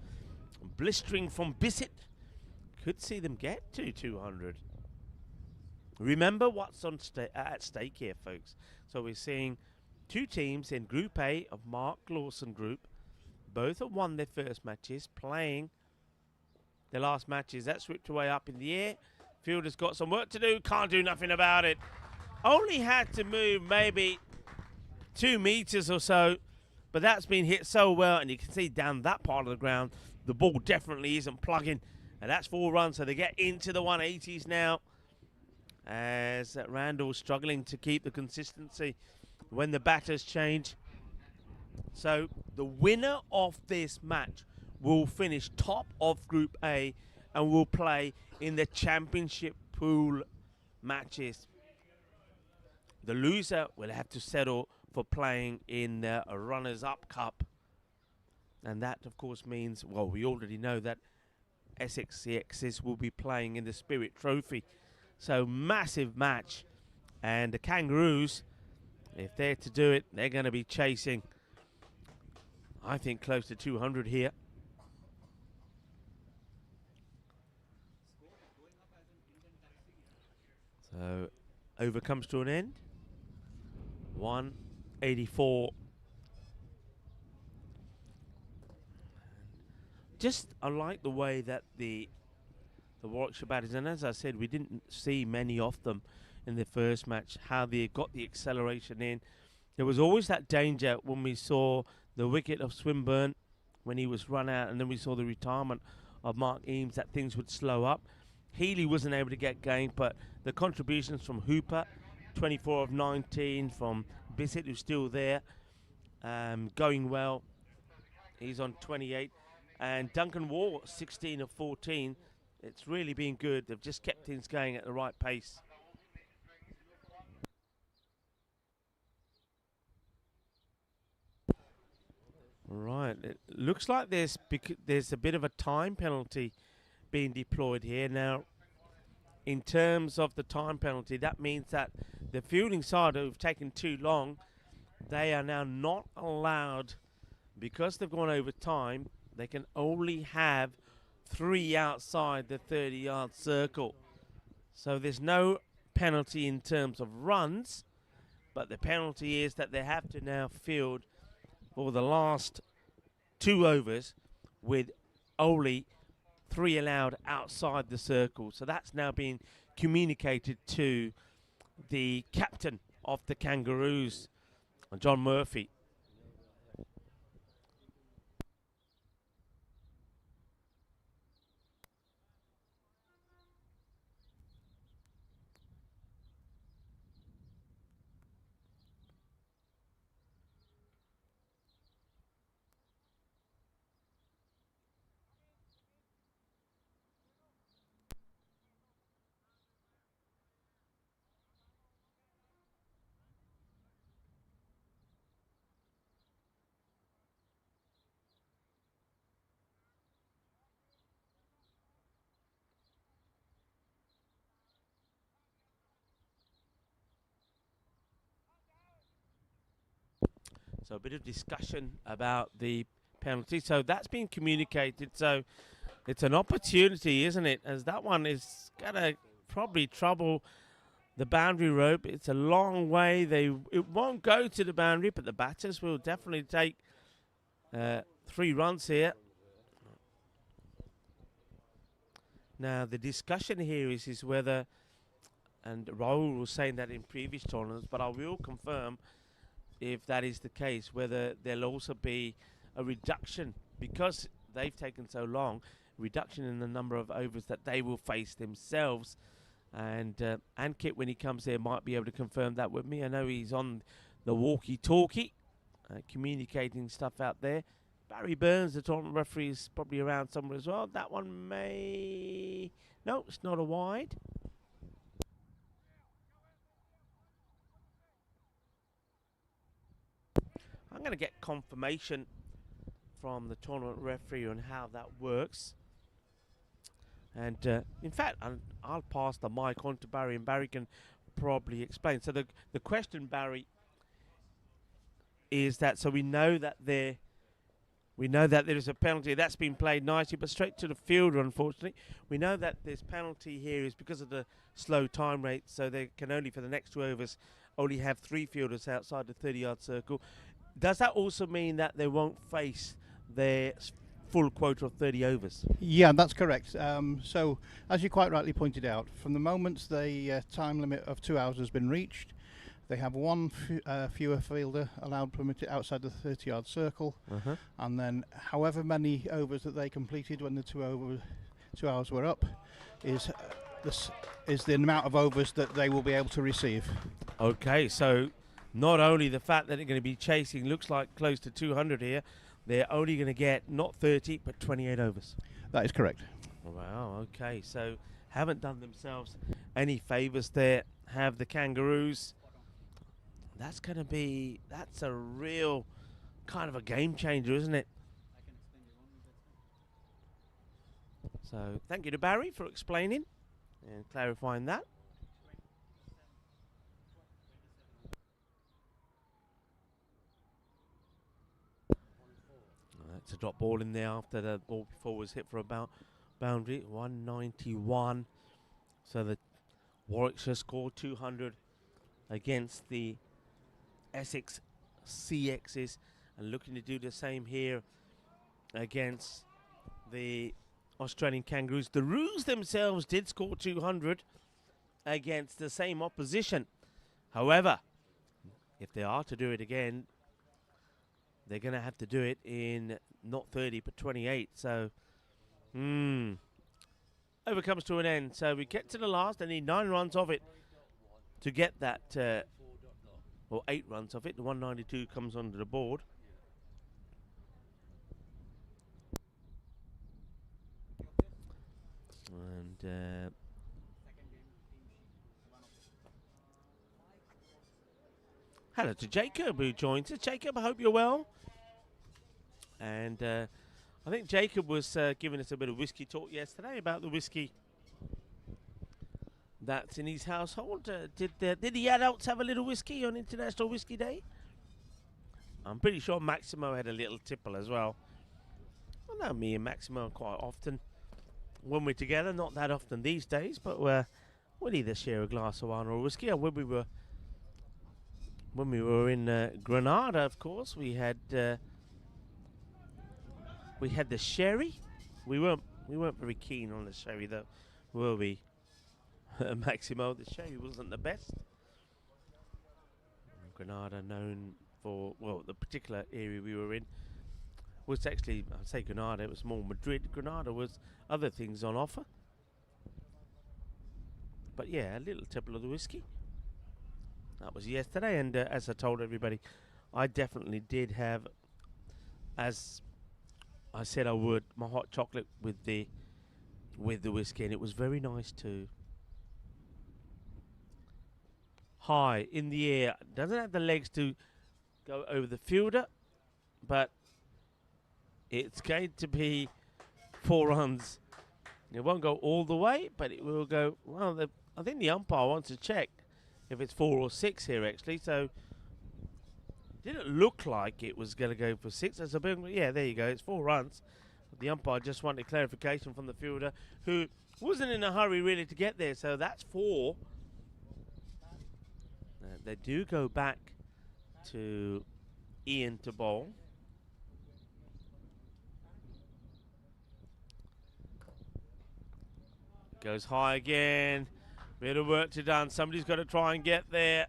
Speaker 1: Blistering from Bissett. Could see them get to 200. Remember what's at stake here, folks. So we're seeing 2 teams in Group A of Mark Lawson Group. Both have won their first matches, playing their last matches. That's ripped away up in the air. Fielder's got some work to do. Can't do nothing about it. Only had to move maybe 2 meters or so, but that's been hit so well, and you can see down that part of the ground, the ball definitely isn't plugging. And that's 4 runs, so they get into the 180s now. As Randall's struggling to keep the consistency when the batters change. So the winner of this match will finish top of Group A and will play in the championship pool matches. The loser will have to settle for playing in the Runners-Up Cup. And that, of course, means, well, we already know that Essex the X's will be playing in the Spirit Trophy. So massive match, and the Kangaroos, if they're to do it, they're going to be chasing, I think, close to 200 here. So over comes to an end. 184. Just I like the way that the Warwickshire batters, and as I said, we didn't see many of them in the first match, how they got the acceleration in. There was always that danger when we saw the wicket of Swinburne when he was run out, and then we saw the retirement of Mark Eames, that things would slow up. Healy wasn't able to get going, but the contributions from Hooper, 24 of 19, from Bissett, who's still there, going well. He's on 28. And Duncan Wall, 16 of 14. It's really been good. They've just kept things going at the right pace. Right, it looks like there's a bit of a time penalty being deployed here. Now, in terms of the time penalty, that means that the fielding side who've taken too long, they are now not allowed, because they've gone over time, they can only have 3 outside the 30-yard circle. So there's no penalty in terms of runs, but the penalty is that they have to now field for the last 2 overs with only 3 allowed outside the circle. So that's now being communicated to the captain of the Kangaroos, John Murphy. So a bit of discussion about the penalty. So that's been communicated. So it's an opportunity, isn't it? As that one is going to probably trouble the boundary rope. It's a long way. It won't go to the boundary, but the batters will definitely take 3 runs here. Now, the discussion here is whether, and Rahul was saying that in previous tournaments, but I will confirm if that is the case, whether there'll also be a reduction, because they've taken so long, reduction in the number of overs that they will face themselves. And Ankit, when he comes here, might be able to confirm that with me. I know he's on the walkie-talkie, communicating stuff out there. Barry Burns, the tournament referee, is probably around somewhere as well. That one may... No, it's not a wide. I'm going to get confirmation from the tournament referee on how that works. And in fact, I'll pass the mic on to Barry, and Barry can probably explain. So the question, Barry, is that, so we know that there is a penalty that's been played nicely, but straight to the fielder, unfortunately. We know that this penalty here is because of the slow time rate, so they can only, for the next 2 overs, only have 3 fielders outside the 30-yard circle. Does that also mean that they won't face their full quota of 30 overs?
Speaker 8: Yeah, that's correct. So, as you quite rightly pointed out, from the moment the time limit of 2 hours has been reached, they have 1 fewer fielder allowed permitted outside the 30-yard circle, and then however many overs that they completed when the 2 hours were up is the amount of overs that they will be able to receive.
Speaker 1: Okay, so not only the fact that they're going to be chasing, looks like close to 200 here, they're only going to get not 30 but 28 overs.
Speaker 8: That is correct.
Speaker 1: Wow, okay, so haven't done themselves any favours there, have the Kangaroos. That's a real kind of a game changer, isn't it? So thank you to Barry for explaining and clarifying that. That's a drop ball in there after the ball before was hit for a boundary. 191. So the Warwickshire scored 200 against the Essex CXs, and looking to do the same here against the Australian Kangaroos. The Roos themselves did score 200 against the same opposition. However, if they are to do it again, they're going to have to do it in not 30 but 28. So, over comes to an end. So we get to the last. They need 9 runs of it to get that, or 8 runs of it. The 192 comes onto the board. And hello to Jacob, who joins us. Jacob, I hope you're well. And I think Jacob was giving us a bit of whiskey talk yesterday about the whiskey that's in his household. Did the adults have a little whiskey on International Whiskey Day? I'm pretty sure Maximo had a little tipple as well. I know me and Maximo quite often when we're together, not that often these days, but we'll either share a glass of wine or whiskey. When we were in Granada, of course, we had the sherry. We weren't very keen on the sherry, though, were we, Maximo? The sherry wasn't the best. Granada, known for, well, the particular area we were in was actually, I'd say Granada, it was more Madrid. Granada was other things on offer. But yeah, a little tipple of the whiskey. That was yesterday, and as I told everybody, I definitely did have, as I said I would, my hot chocolate with the whiskey, and it was very nice too. High in the air, doesn't have the legs to go over the fielder, but it's going to be 4 runs. It won't go all the way, but it will go. Well, I think the umpire wants to check if it's 4 or 6 here, actually. So it didn't look like it was going to go for 6. Yeah, there you go. It's 4 runs. But the umpire just wanted clarification from the fielder, who wasn't in a hurry really to get there. So that's 4. They do go back to Ian to bowl. Goes high again. Bit of work to done. Somebody's got to try and get there.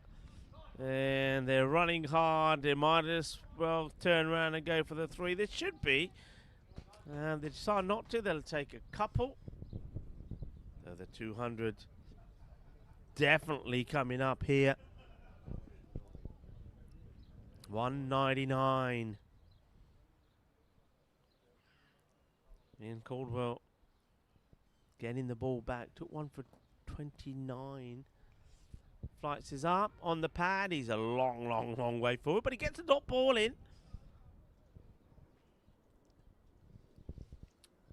Speaker 1: And they're running hard. They might as well turn around and go for the 3. They should be. And they decide not to. They'll take a couple. So the 200 definitely coming up here. 199. Ian Caldwell getting the ball back. Took one for 29. Flights is up on the pad. He's a long way forward, but he gets the dot ball in.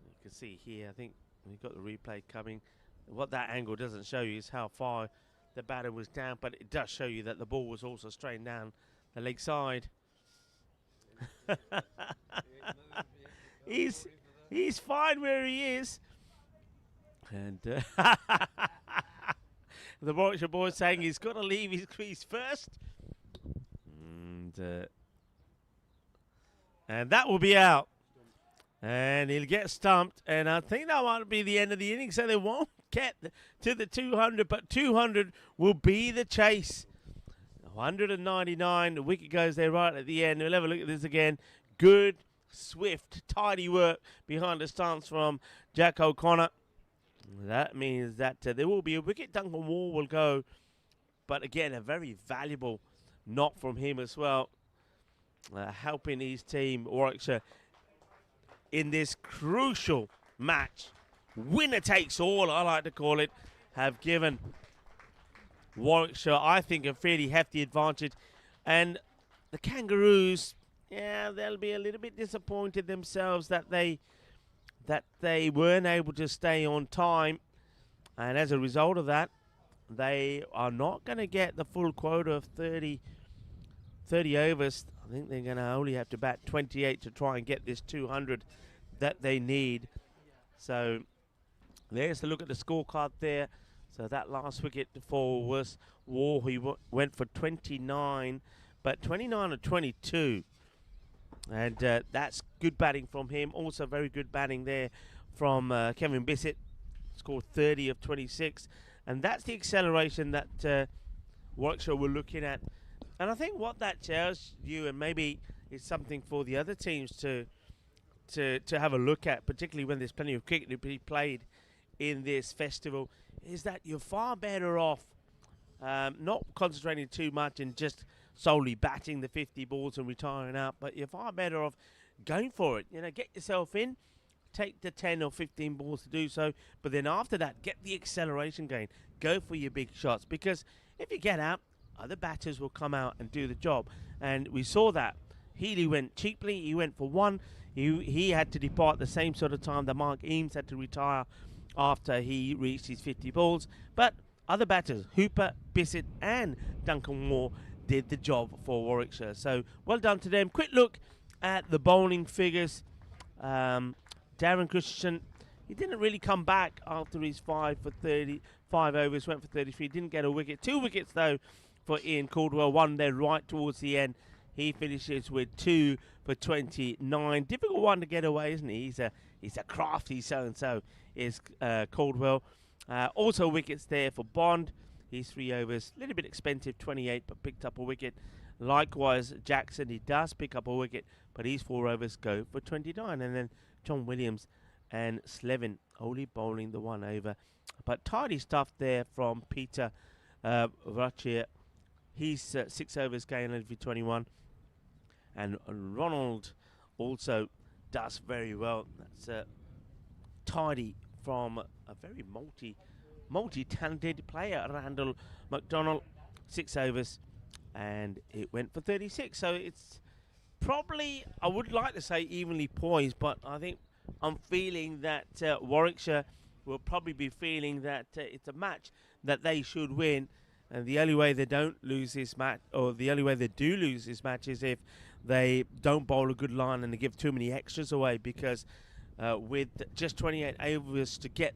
Speaker 1: You can see here, I think we've got the replay coming. What that angle doesn't show you is how far the batter was down, but it does show you that the ball was also straight down the leg side. He's fine where he is. And the Warwickshire boy saying he's got to leave his crease first. And that will be out. And he'll get stumped. And I think that might be the end of the inning, so they won't get to the 200. But 200 will be the chase. 199. The wicket goes there right at the end. We'll have a look at this again. Good, swift, tidy work behind the stance from Jack O'Connor. That means that there will be a wicket. Duncan Wall will go. But again, a very valuable knock from him as well. Helping his team, Warwickshire, in this crucial match. Winner takes all, I like to call it. Have given Warwickshire, I think, a fairly hefty advantage. And the Kangaroos, yeah, they'll be a little bit disappointed themselves that they that they weren't able to stay on time, and as a result of that, they are not going to get the full quota of 30 overs. I think they're going to only have to bat 28 to try and get this 200 that they need. So there's a look at the scorecard there. So that last wicket for was War. He went for 29, but 29 or 22. And that's good batting from him. Also very good batting there from Kevin Bissett. Scored 30 of 26. And that's the acceleration that Warwickshire were looking at. And I think what that tells you, and maybe it's something for the other teams to have a look at, particularly when there's plenty of cricket to be played in this festival, is that you're far better off not concentrating too much and just solely batting the 50 balls and retiring out, but you're far better off going for it. You know, get yourself in, take the 10 or 15 balls to do so, but then after that, get the acceleration going. Go for your big shots, because if you get out, other batters will come out and do the job. And we saw that. Healy went cheaply. He went for one. He had to depart the same sort of time that Mark Eames had to retire after he reached his 50 balls. But other batters, Hooper, Bissett and Duncan Moore, did the job for Warwickshire. So well done to them. Quick look at the bowling figures. Darren Christensen, he didn't really come back after his 5 overs, went for 33. Didn't get a wicket. 2 wickets though for Ian Caldwell. One there right towards the end. He finishes with 2 for 29. Difficult one to get away, isn't he? He's a crafty so-and-so, is Caldwell. Also wickets there for Bond. He's 3 overs. A little bit expensive, 28, but picked up a wicket. Likewise, Jackson, he does pick up a wicket, but he's 4 overs, go for 29. And then John Williams and Slevin only bowling the 1 over. But tidy stuff there from Peter Warwickshire. He's 6 overs, gain only for 21. And Ronald also does very well. That's tidy from a very multi-talented player, Randall McDonald. 6 overs, and it went for 36. So it's probably, I would like to say evenly poised, but I think I'm feeling that Warwickshire will probably be feeling that it's a match that they should win. And the only way they don't lose this match, or the only way they do lose this match, is if they don't bowl a good line and they give too many extras away, because with just 28 overs to get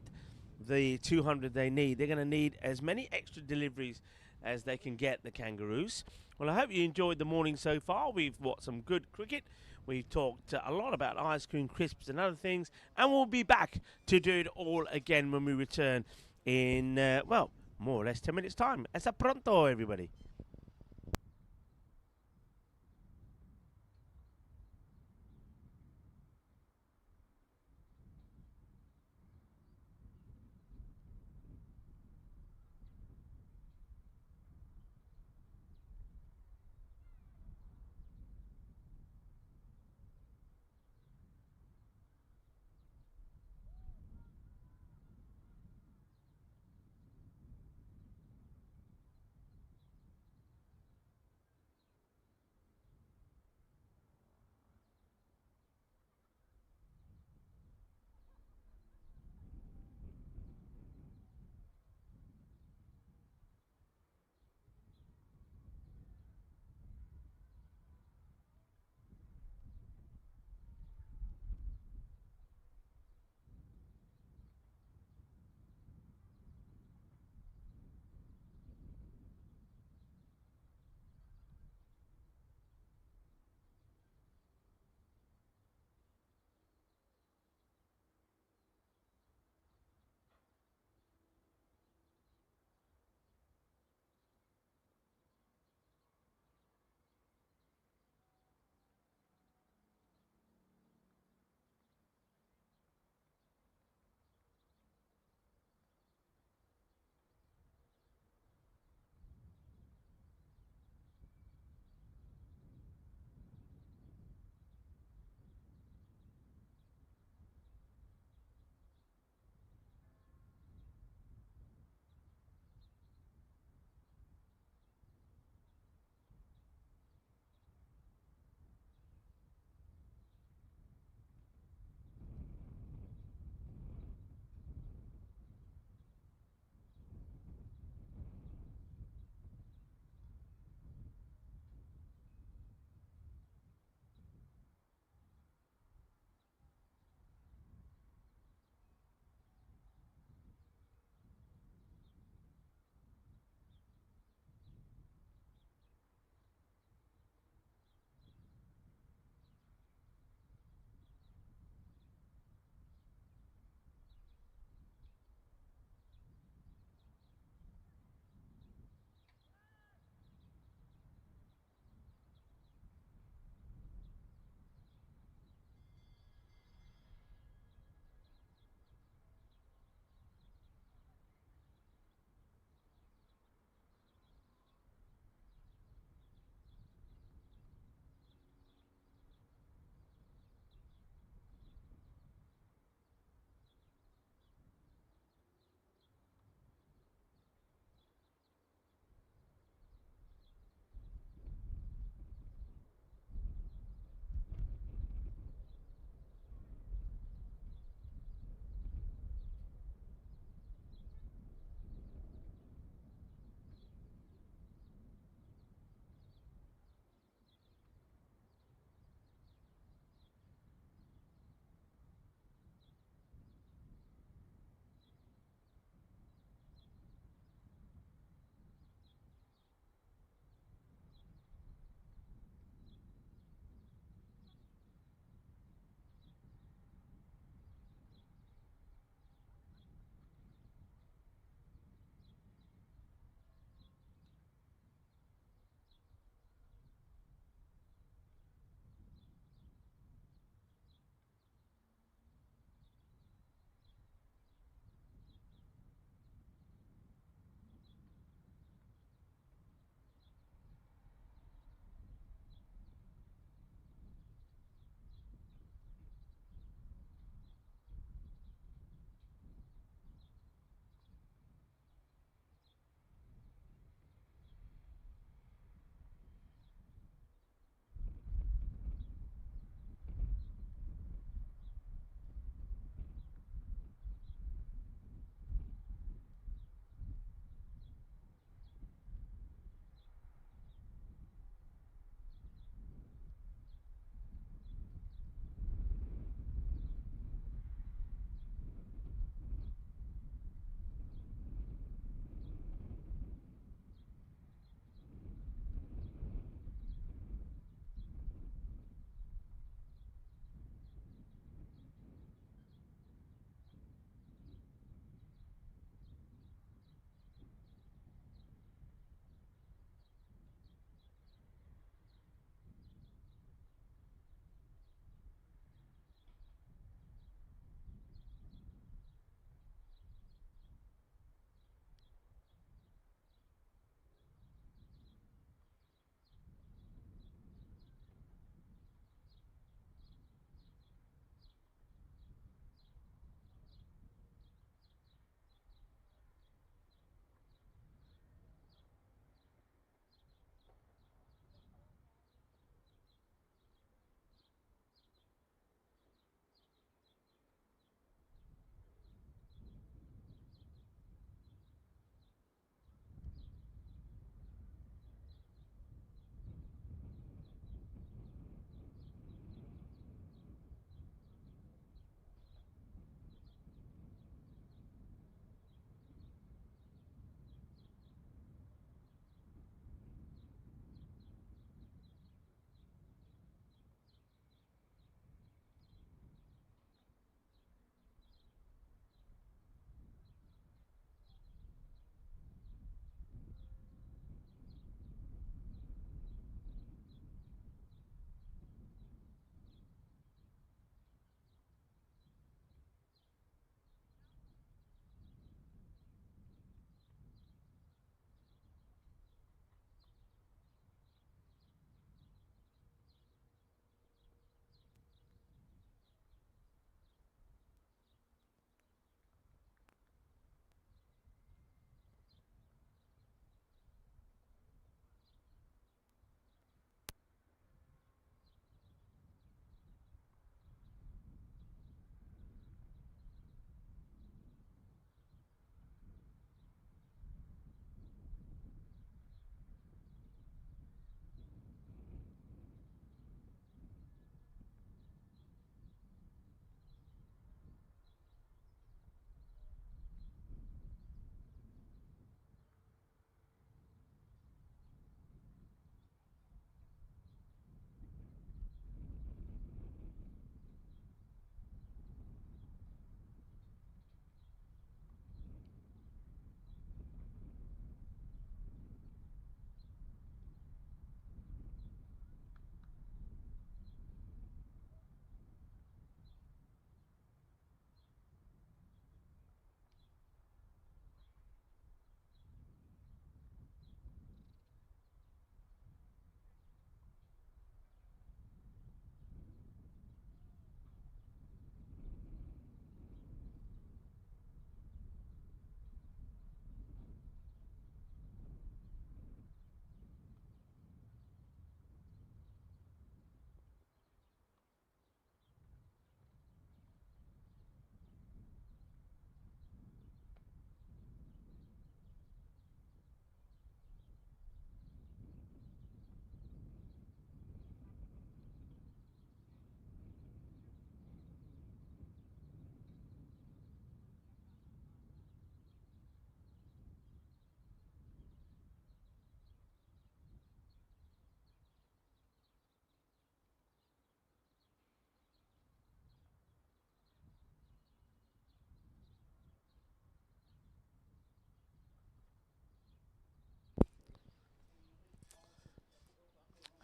Speaker 1: the 200 they need, they're going to need as many extra deliveries as they can get, the Kangaroos. Well, I hope you enjoyed the morning so far. We've watched some good cricket. We've talked a lot about ice cream, crisps and other things, and we'll be back to do it all again when we return in, well, more or less 10 minutes time. Hasta pronto, everybody.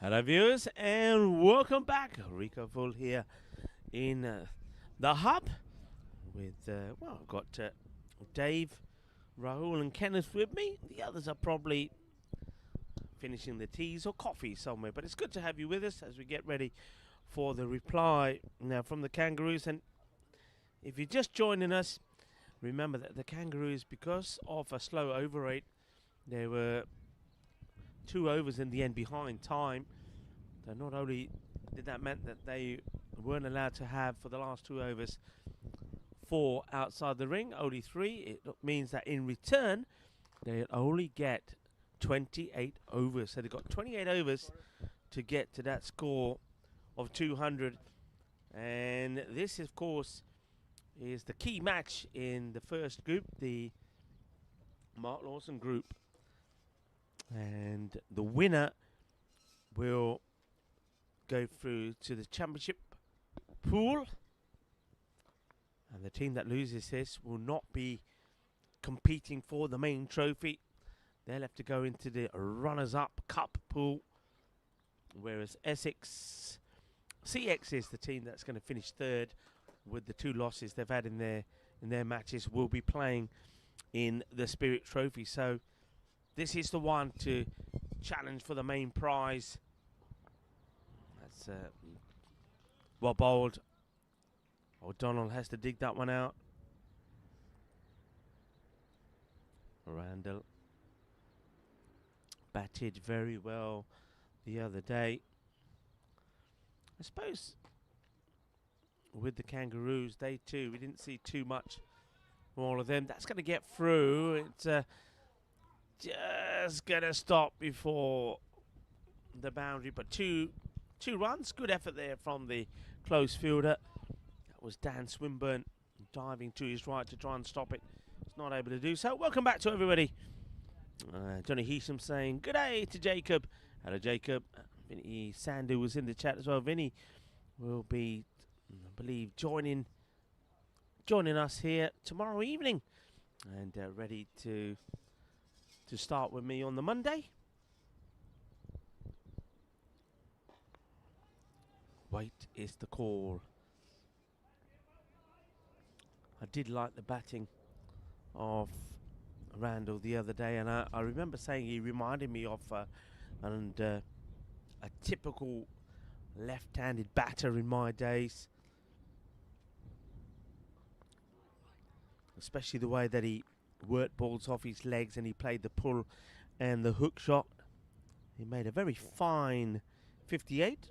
Speaker 1: Hello viewers and welcome back. Rico Full here in the hub with, well, I've got Dave, Rahul and Kenneth with me. The others are probably finishing the teas or coffee somewhere, but it's good to have you with us as we get ready for the reply now from the Kangaroos. And if you're just joining us, remember that the Kangaroos, because of a slow over rate, there were 2 overs in the end behind time. So not only did that meant that they weren't allowed to have for the last 2 overs 4 outside the ring, only 3. It means that in return they only get 28 overs. So they've got 28 overs to get to that score of 200. And this, of course, is the key match in the first group, the Mark Lawson group. And the winner will go through to the championship pool. And the team that loses this will not be competing for the main trophy. They'll have to go into the runners-up cup pool. Whereas Essex CX is the team that's going to finish third with the 2 losses they've had in their matches, will be playing in the Spirit Trophy. So this is the one to challenge for the main prize. That's well bowled. O'Donnell has to dig that one out. Randall batted very well the other day. I suppose with the Kangaroos, they too, we didn't see too much from all of them. That's going to get through. It's just going to stop before the boundary. But two runs. Good effort there from the close fielder. That was Dan Swinburne diving to his right to try and stop it. He's not able to do so. Welcome back to everybody. Johnny Heesham saying good day to Jacob. Hello, Jacob. Vinny Sandu was in the chat as well. Vinny will be, I believe, joining us here tomorrow evening, and ready to start with me on the Monday. Wait is the call. I did like the batting of Randall the other day, and I remember saying he reminded me of a typical left-handed batter in my days, especially the way that he worked balls off his legs and he played the pull and the hook shot. He made a very fine 58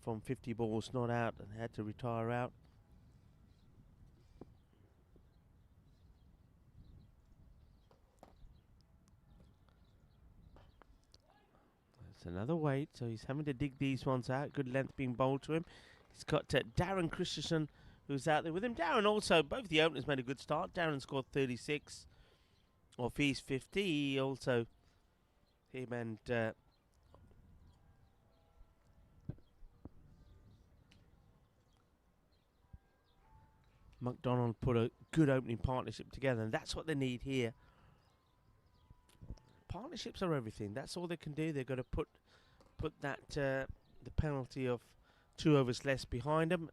Speaker 1: from 50 balls not out and had to retire out. Another weight, so he's having to dig these ones out. Good length being bowled to him. He's got Darren Christensen, who's out there with him. Darren also, both the openers made a good start. Darren scored 36 off his 50. He also, him and McDonald put a good opening partnership together, and that's what they need here. Partnerships are everything. That's all they can do. They've got to put that the penalty of 2 overs less behind them,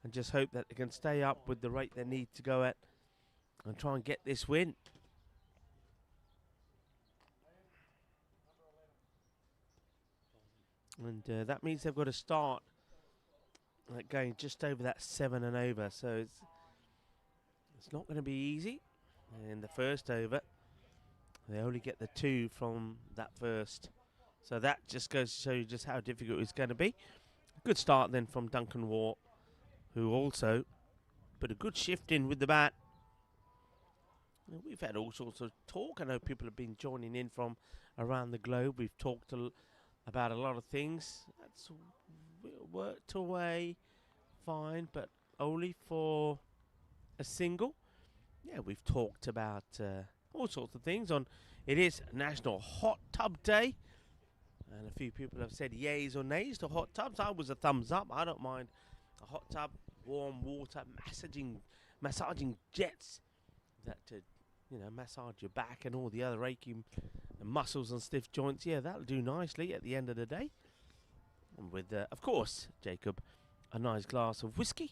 Speaker 1: and just hope that they can stay up with the rate they need to go at and try and get this win. And that means they've got to start going just over that 7 and over. So it's not going to be easy. And the first over, they only get the 2 from that first. So that just goes to show you just how difficult it's going to be. Good start then from Duncan Waugh, who also put a good shift in with the bat. We've had all sorts of talk. I know people have been joining in from around the globe. We've talked about a lot of things. That's worked away fine, but only for a single. Yeah, we've talked about all sorts of things. It is National Hot Tub Day, and a few people have said yays or nays to hot tubs. I was a thumbs up. I don't mind a hot tub, warm water, massaging jets that massage your back and all the other aching muscles and stiff joints. Yeah, that'll do nicely at the end of the day. with, of course, Jacob, a nice glass of whiskey.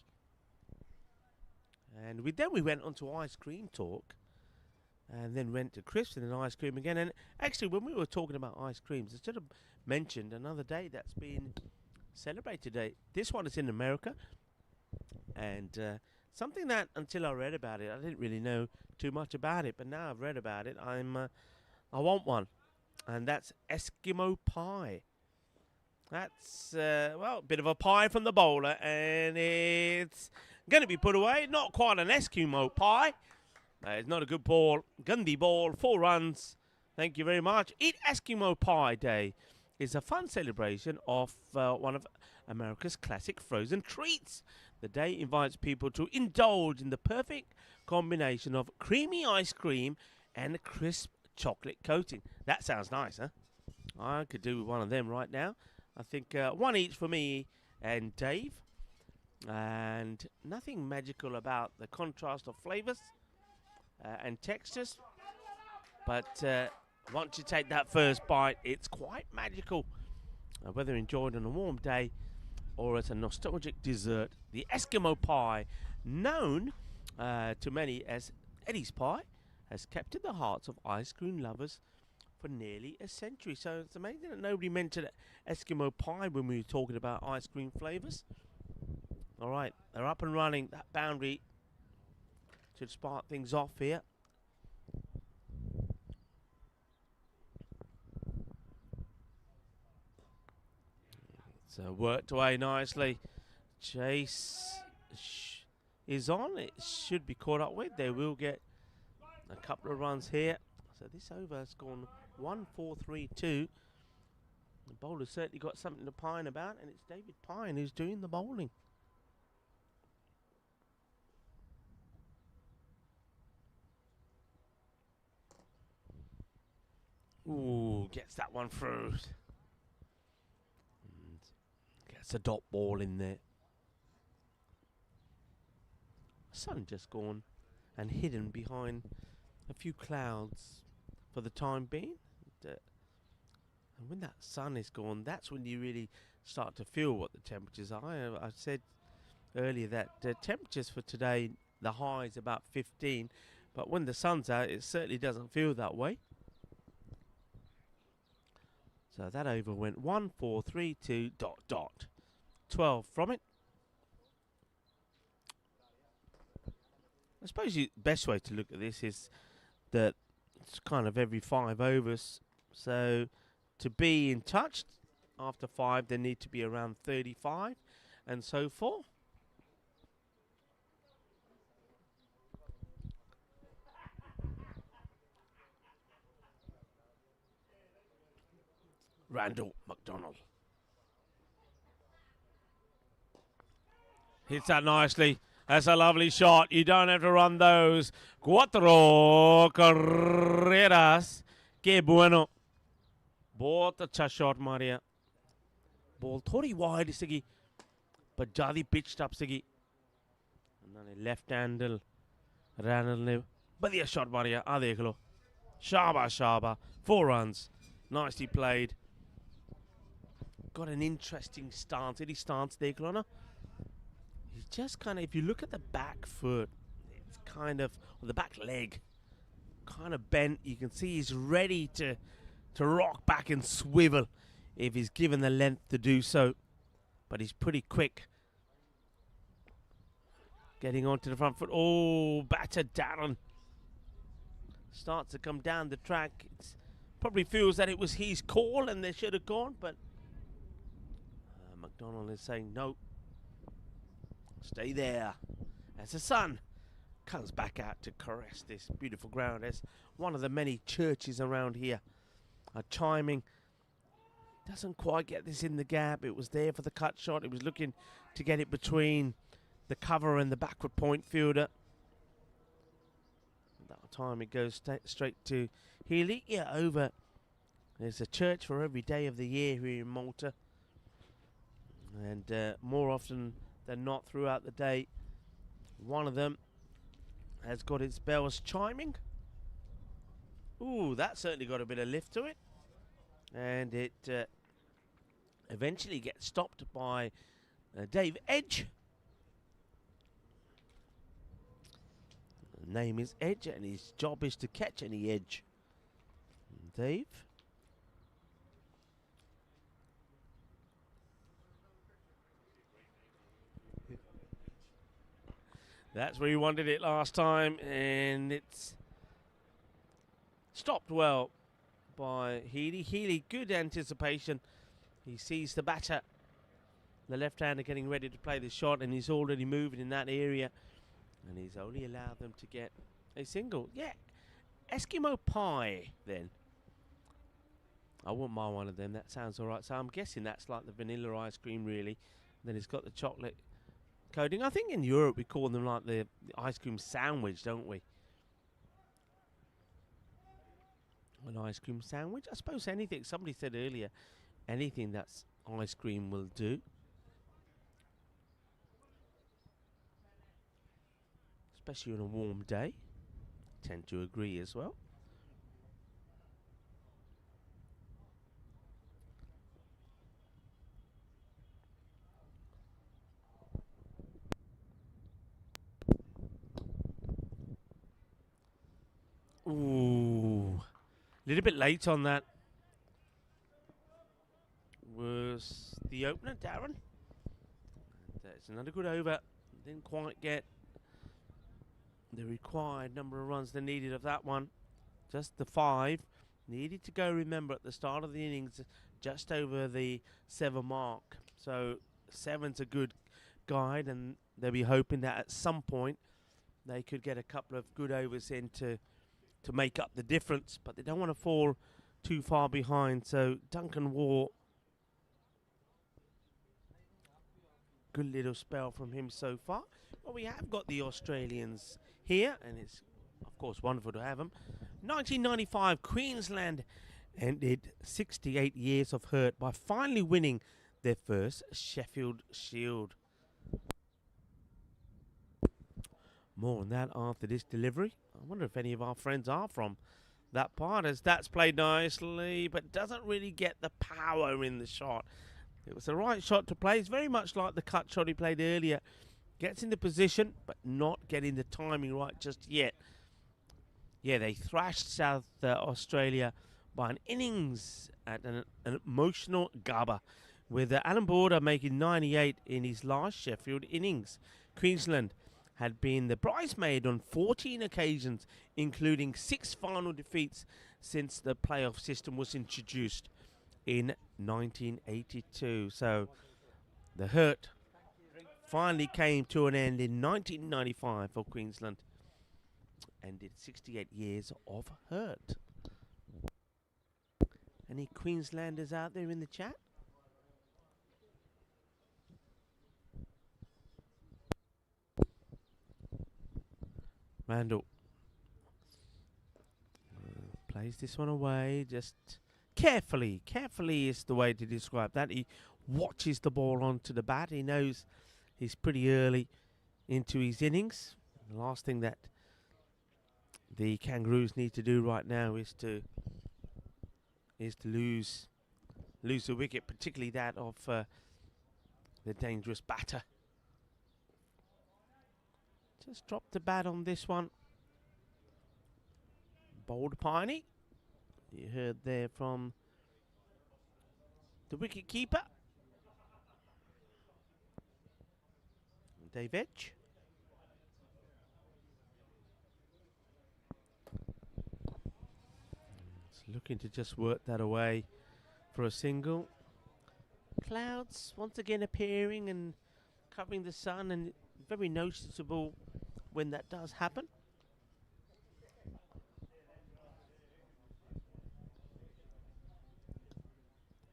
Speaker 1: And then we went on to ice cream talk, and then went to crisps and then ice cream again. And actually, when we were talking about ice creams, I should have mentioned another day that's been celebrated today. This one is in America, and something that until I read about it, I didn't really know too much about it. But now I've read about it, I want one, and that's Eskimo pie. That's well, a bit of a pie from the bowler, and it's going to be put away. Not quite an Eskimo pie. It's not a good ball. Gundy ball, 4 runs. Thank you very much. Eat Eskimo Pie Day is a fun celebration of one of America's classic frozen treats. The day invites people to indulge in the perfect combination of creamy ice cream and a crisp chocolate coating. That sounds nice, huh? I could do one of them right now. I think one each for me and Dave. And nothing magical about the contrast of flavors and textures, but once you take that first bite, it's quite magical. Whether enjoyed on a warm day or as a nostalgic dessert, the Eskimo pie, known to many as Eddie's pie, has captured the hearts of ice cream lovers for nearly a century. So it's amazing that nobody mentioned Eskimo pie when we were talking about ice cream flavors. All right, they're up and running. That boundary should spark things off here. So worked away nicely. Chase is on. It should be caught up with. They will get a couple of runs here. So this over has gone 1-4-3-2. The bowler's certainly got something to pine about, and it's David Pine who's doing the bowling. Ooh, gets that one through. And gets a dot ball in there. Sun just gone and hidden behind a few clouds for the time being. And when that sun is gone, that's when you really start to feel what the temperatures are. I said earlier that the temperatures for today, the high is about 15, but when the sun's out, it certainly doesn't feel that way. So that over went 1-4-3-2 ... 12 from it. I suppose the best way to look at this is that it's kind of every 5 overs. So to be in touch after 5, they need to be around 35 and so forth. Randall McDonald hits that nicely. That's a lovely shot. You don't have to run those. 4 carreras. Que bueno. बहुत अच्छा shot Maria. Ball थोड़ी wide सीगी, but ज़्यादा pitched up सीगी. उन्होंने left handle Randall ने बढ़िया shot Maria. आ देख लो. Shaba. 4 runs. Nicely played. Got an interesting stance. Any stance there, Clona? He's just kind of, if you look at the back foot, it's kind of, or the back leg, kind of bent. You can see he's ready to rock back and swivel if he's given the length to do so. But he's pretty quick. Getting onto the front foot. Oh, battered down. Starts to come down the track. It's probably feels that it was his call and they should have gone, but McDonald is saying no. Stay there. As the sun comes back out to caress this beautiful ground, as one of the many churches around here are chiming. Doesn't quite get this in the gap. It was there for the cut shot. It was looking to get it between the cover and the backward point fielder. That time it goes straight to Healy. Yeah, over. There's a church for every day of the year here in Malta. And more often than not throughout the day, one of them has got its bells chiming. Ooh, that certainly got a bit of lift to it. And it Eventually gets stopped by Dave Edge. The name is Edge, and his job is to catch any edge. Dave. That's where he wanted it last time, and it's stopped well by Healy. Healy, good anticipation. He sees the batter. The left-hander getting ready to play the shot, and he's already moving in that area. And he's only allowed them to get a single. Yeah, Eskimo pie, then. I wouldn't mind one of them. That sounds all right. So I'm guessing that's like the vanilla ice cream, really. Then it's got the chocolate coating. I think in Europe we call them like the ice cream sandwich, don't we? An ice cream sandwich? I suppose anything. Somebody said earlier, anything that's ice cream will do. Especially on a warm day. Tend to agree as well. Ooh, a little bit late on that. Was the opener, Darren? That's another good over. Didn't quite get the required number of runs they needed of that one. Just the 5. Needed to go, remember, at the start of the innings, just over the 7 mark. So 7's a good guide, and they'll be hoping that at some point they could get a couple of good overs in to make up the difference, but they don't want to fall too far behind. So Duncan Waugh, good little spell from him so far. Well, we have got the Australians here, and it's of course wonderful to have them. 1995, Queensland ended 68 years of hurt by finally winning their first Sheffield Shield. More on that after this delivery. I wonder if any of our friends are from that part, as that's played nicely, but doesn't really get the power in the shot. It was the right shot to play. It's very much like the cut shot he played earlier. Gets into position, but not getting the timing right just yet. Yeah, they thrashed South Australia by an innings at an emotional Gabba, with Alan Border making 98 in his last Sheffield innings. Queensland had been the bridesmaid on 14 occasions, including 6 final defeats since the playoff system was introduced in 1982. So the hurt finally came to an end in 1995 for Queensland. Ended 68 years of hurt. Any Queenslanders out there in the chat? Randall plays this one away, just carefully. Carefully is the way to describe that. He watches the ball onto the bat. He knows he's pretty early into his innings. The last thing that the Kangaroos need to do right now is to lose the wicket, particularly that of the dangerous batter. Just dropped the bat on this one. Bold Piney. You heard there from the wicket keeper, Dave Edge. It's looking to just work that away for a single. Clouds once again appearing and covering the sun, and very noticeable when that does happen.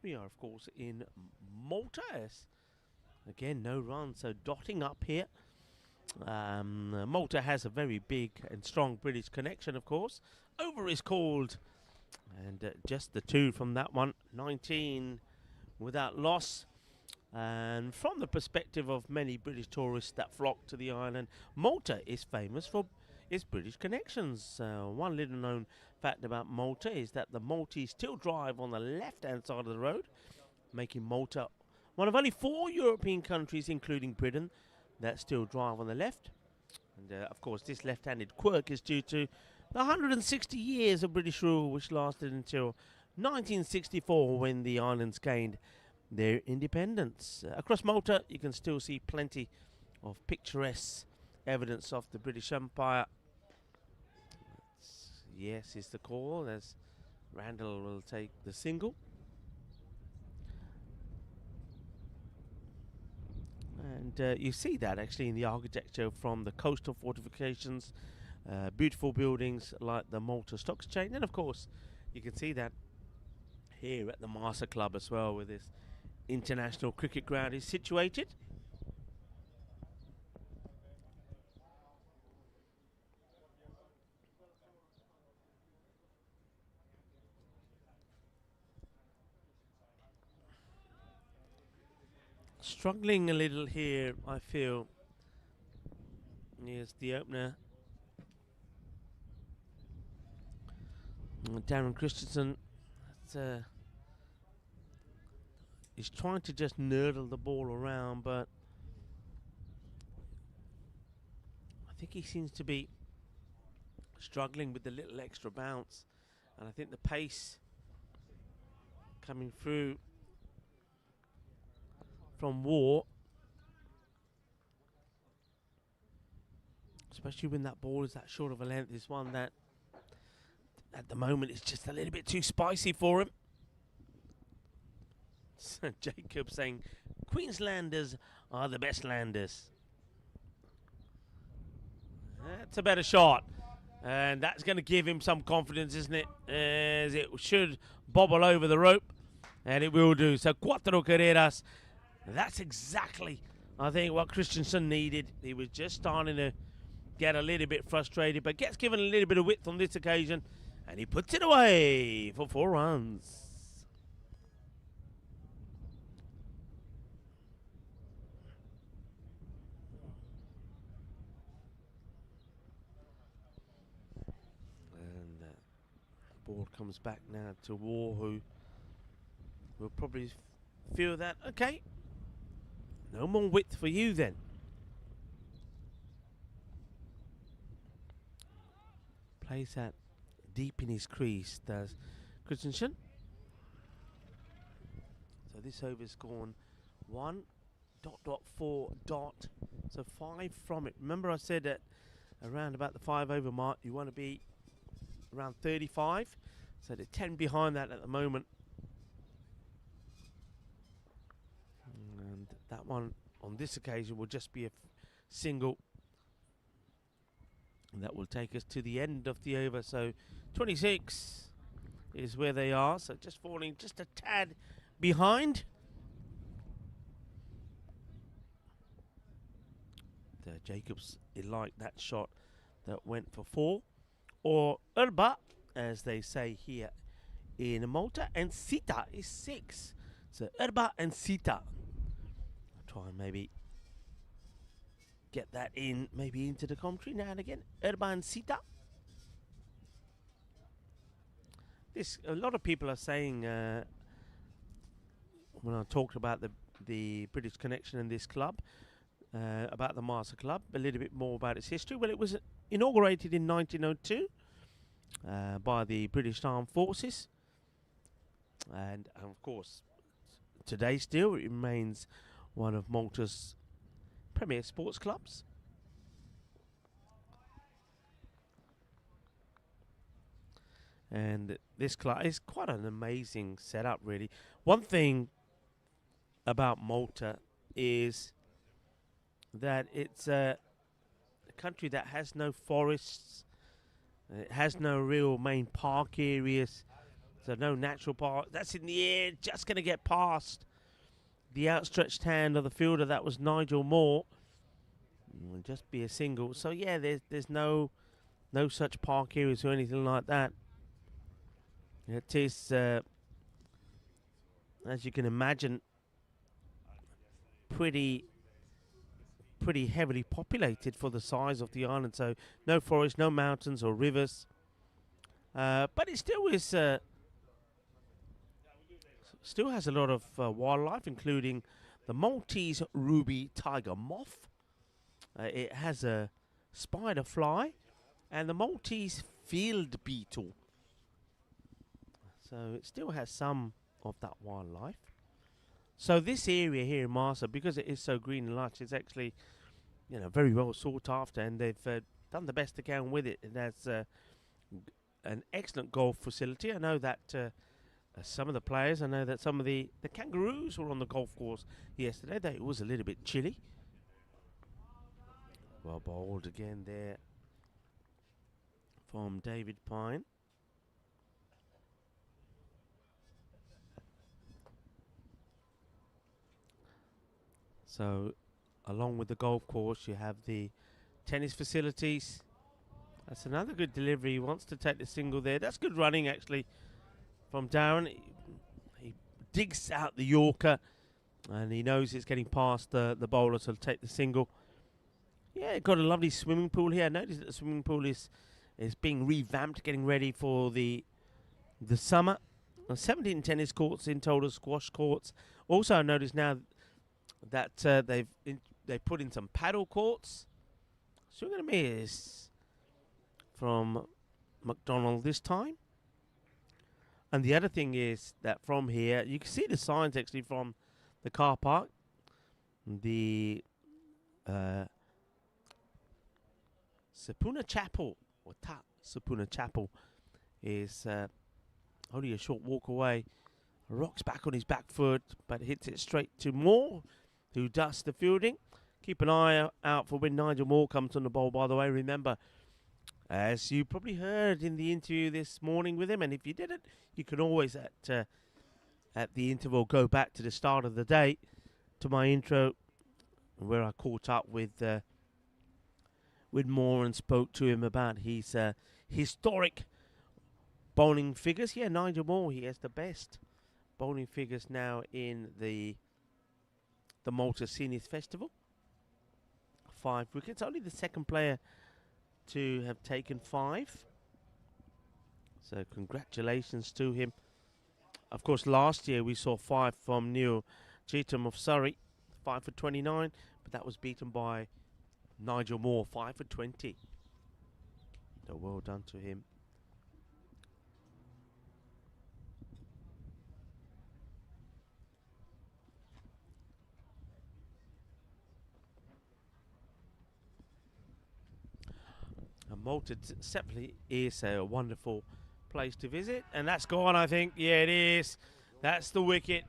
Speaker 1: We are, of course, in Malta. Again, no runs, so dotting up here. Malta has a very big and strong British connection, of course. Over is called, and just the 2 from that one. 19 without loss. And from the perspective of many British tourists that flock to the island, Malta is famous for its British connections. One little known fact about Malta is that the Maltese still drive on the left-hand side of the road, making Malta one of only 4 European countries, including Britain, that still drive on the left. And of course, this left-handed quirk is due to the 160 years of British rule, which lasted until 1964, when the islands gained their independence. Across Malta, you can still see plenty of picturesque evidence of the British Empire. Yes is the call, as Randall will take the single. And you see that actually in the architecture from the coastal fortifications, beautiful buildings like the Malta Stock Exchange, and of course you can see that here at the Marsa Club as well, where this international cricket ground is situated. Struggling a little here, I feel. Here's the opener, Darren Christensen. He's trying to just nurdle the ball around, but I think he seems to be struggling with the little extra bounce, and I think the pace coming through from War, especially when that ball is that short of a length, is one that at the moment is just a little bit too spicy for him. Jacob saying Queenslanders are the best landers. That's a better shot, and that's going to give him some confidence, isn't it? As it should bobble over the rope, and it will do. So 4 carreras. That's exactly, I think, what Christensen needed. He was just starting to get a little bit frustrated, but gets given a little bit of width on this occasion, and he puts it away for 4 runs. And ball comes back now to War, who will probably feel that, okay, no more width for you then. Plays that deep in his crease, does Christensen. So this over's gone 1.4. So 5 from it. Remember I said that around about the 5 over mark you want to be around 35. So they're 10 behind that at the moment. And that one on this occasion will just be a single. And that will take us to the end of the over. So 26 is where they are. So just falling just a tad behind. Jacobs, he liked that shot that went for 4. Or Erba, as they say here in Malta. And Sita is 6. So Erba and Sita. I'll try and maybe get that in, maybe into the commentary now and again. Erba and Sita. This, a lot of people are saying, when I talked about the British connection in this club, about the Marsa Club, a little bit more about its history. Well, it was inaugurated in 1902 by the British Armed Forces, and of course today still it remains one of Malta's premier sports clubs. And this club is quite an amazing setup, really. One thing about Malta is that it's a country that has no forests, it has no real main park areas, so no natural park. That's in the air, just going to get past the outstretched hand of the fielder. That was Nigel Moore. It will just be a single. So yeah, there's no such park areas or anything like that. It is, as you can imagine, pretty heavily populated for the size of the island. So no forest, no mountains or rivers, but it still is still has a lot of wildlife, including the Maltese ruby tiger moth. It has a spider fly and the Maltese field beetle. So it still has some of that wildlife. So this area here in Marsa, because it is so green and lush, is actually, very well sought after, and they've done the best they can with it. It has an excellent golf facility. I know that some of the players, I know that some of the Kangaroos were on the golf course yesterday. It was a little bit chilly. Well bowled again there from David Pine. So, along with the golf course, you have the tennis facilities. That's another good delivery. He wants to take the single there. That's good running, actually, from Darren. He digs out the Yorker, and he knows it's getting past the bowler, so he'll take the single. Yeah, got a lovely swimming pool here. I noticed that the swimming pool is being revamped, getting ready for the summer. 17 tennis courts in total, squash courts. Also, I noticed now that they put in some paddle courts. So we're going to miss from McDonald this time. And the other thing is that from here, you can see the signs actually from the car park. The Sapuna Chapel, or Sapuna Chapel, is only a short walk away. Rocks back on his back foot, but hits it straight to Moore, who dusts the fielding. Keep an eye out for when Nigel Moore comes on the bowl, by the way. Remember, as you probably heard in the interview this morning with him, and if you didn't, you can always at the interval go back to the start of the day, to my intro, where I caught up with Moore and spoke to him about his historic bowling figures. Yeah, Nigel Moore, he has the best bowling figures now in the Malta Seniors Festival. 5 wickets, only the second player to have taken 5. So congratulations to him. Of course, last year we saw 5 from Neil Cheetham of Surrey, 5 for 29, but that was beaten by Nigel Moore, 5 for 20. So well done to him. And Malta separately is a wonderful place to visit. And that's gone, I think. Yeah, it is. That's the wicket.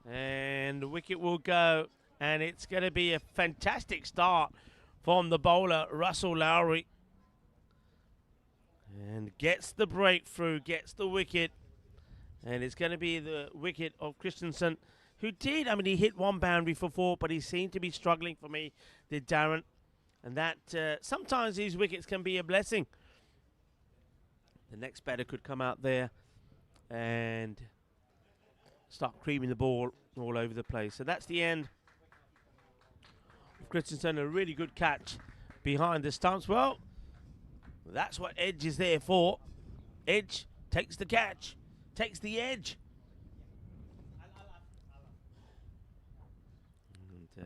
Speaker 1: And the wicket will go. And it's going to be a fantastic start from the bowler, Russell Lowry. And gets the breakthrough, gets the wicket. And it's going to be the wicket of Christensen, who did, he hit one boundary for 4, but he seemed to be struggling for me, did Darren. And that sometimes these wickets can be a blessing. The next batter could come out there and start creaming the ball all over the place. So that's the end. Christensen, a really good catch behind the stumps. Well, that's what Edge is there for. Edge takes the catch, takes the edge. And,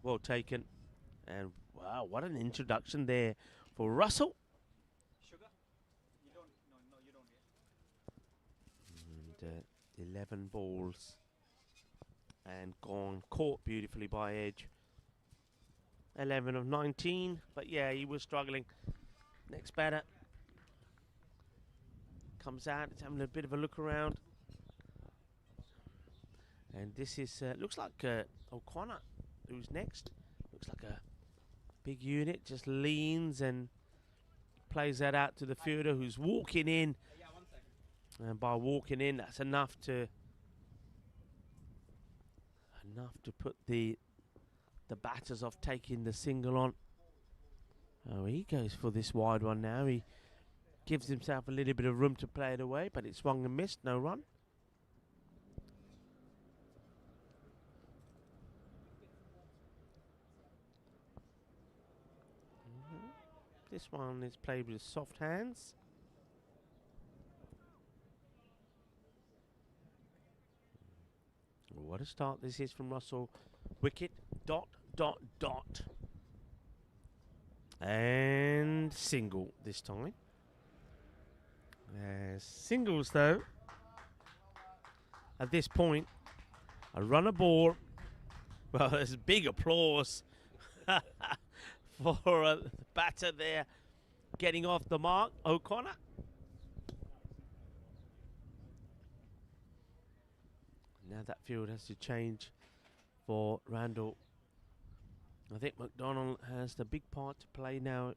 Speaker 1: well taken. And wow, what an introduction there for Russell.
Speaker 9: Sugar? You don't, no, you don't yet.
Speaker 1: And 11 balls. And gone, caught beautifully by Edge. 11 of 19, but yeah, he was struggling. Next batter comes out, it's having a bit of a look around. And this is, looks like O'Connor, who's next. Looks like a big unit, just leans and plays that out to the fielder who's walking in. And by walking in, that's enough to put the batters off taking the single on. Oh, he goes for this wide one now. He gives himself a little bit of room to play it away, but it swung and missed, no run. This one is played with soft hands. what a start this is from Russell. Wicket, dot, dot, dot. And single this time. Singles though. At this point, a run aboard. Well, there's big applause for the batter there getting off the mark, O'Connor. Now that field has to change for Randall. I think McDonald has the big part to play now.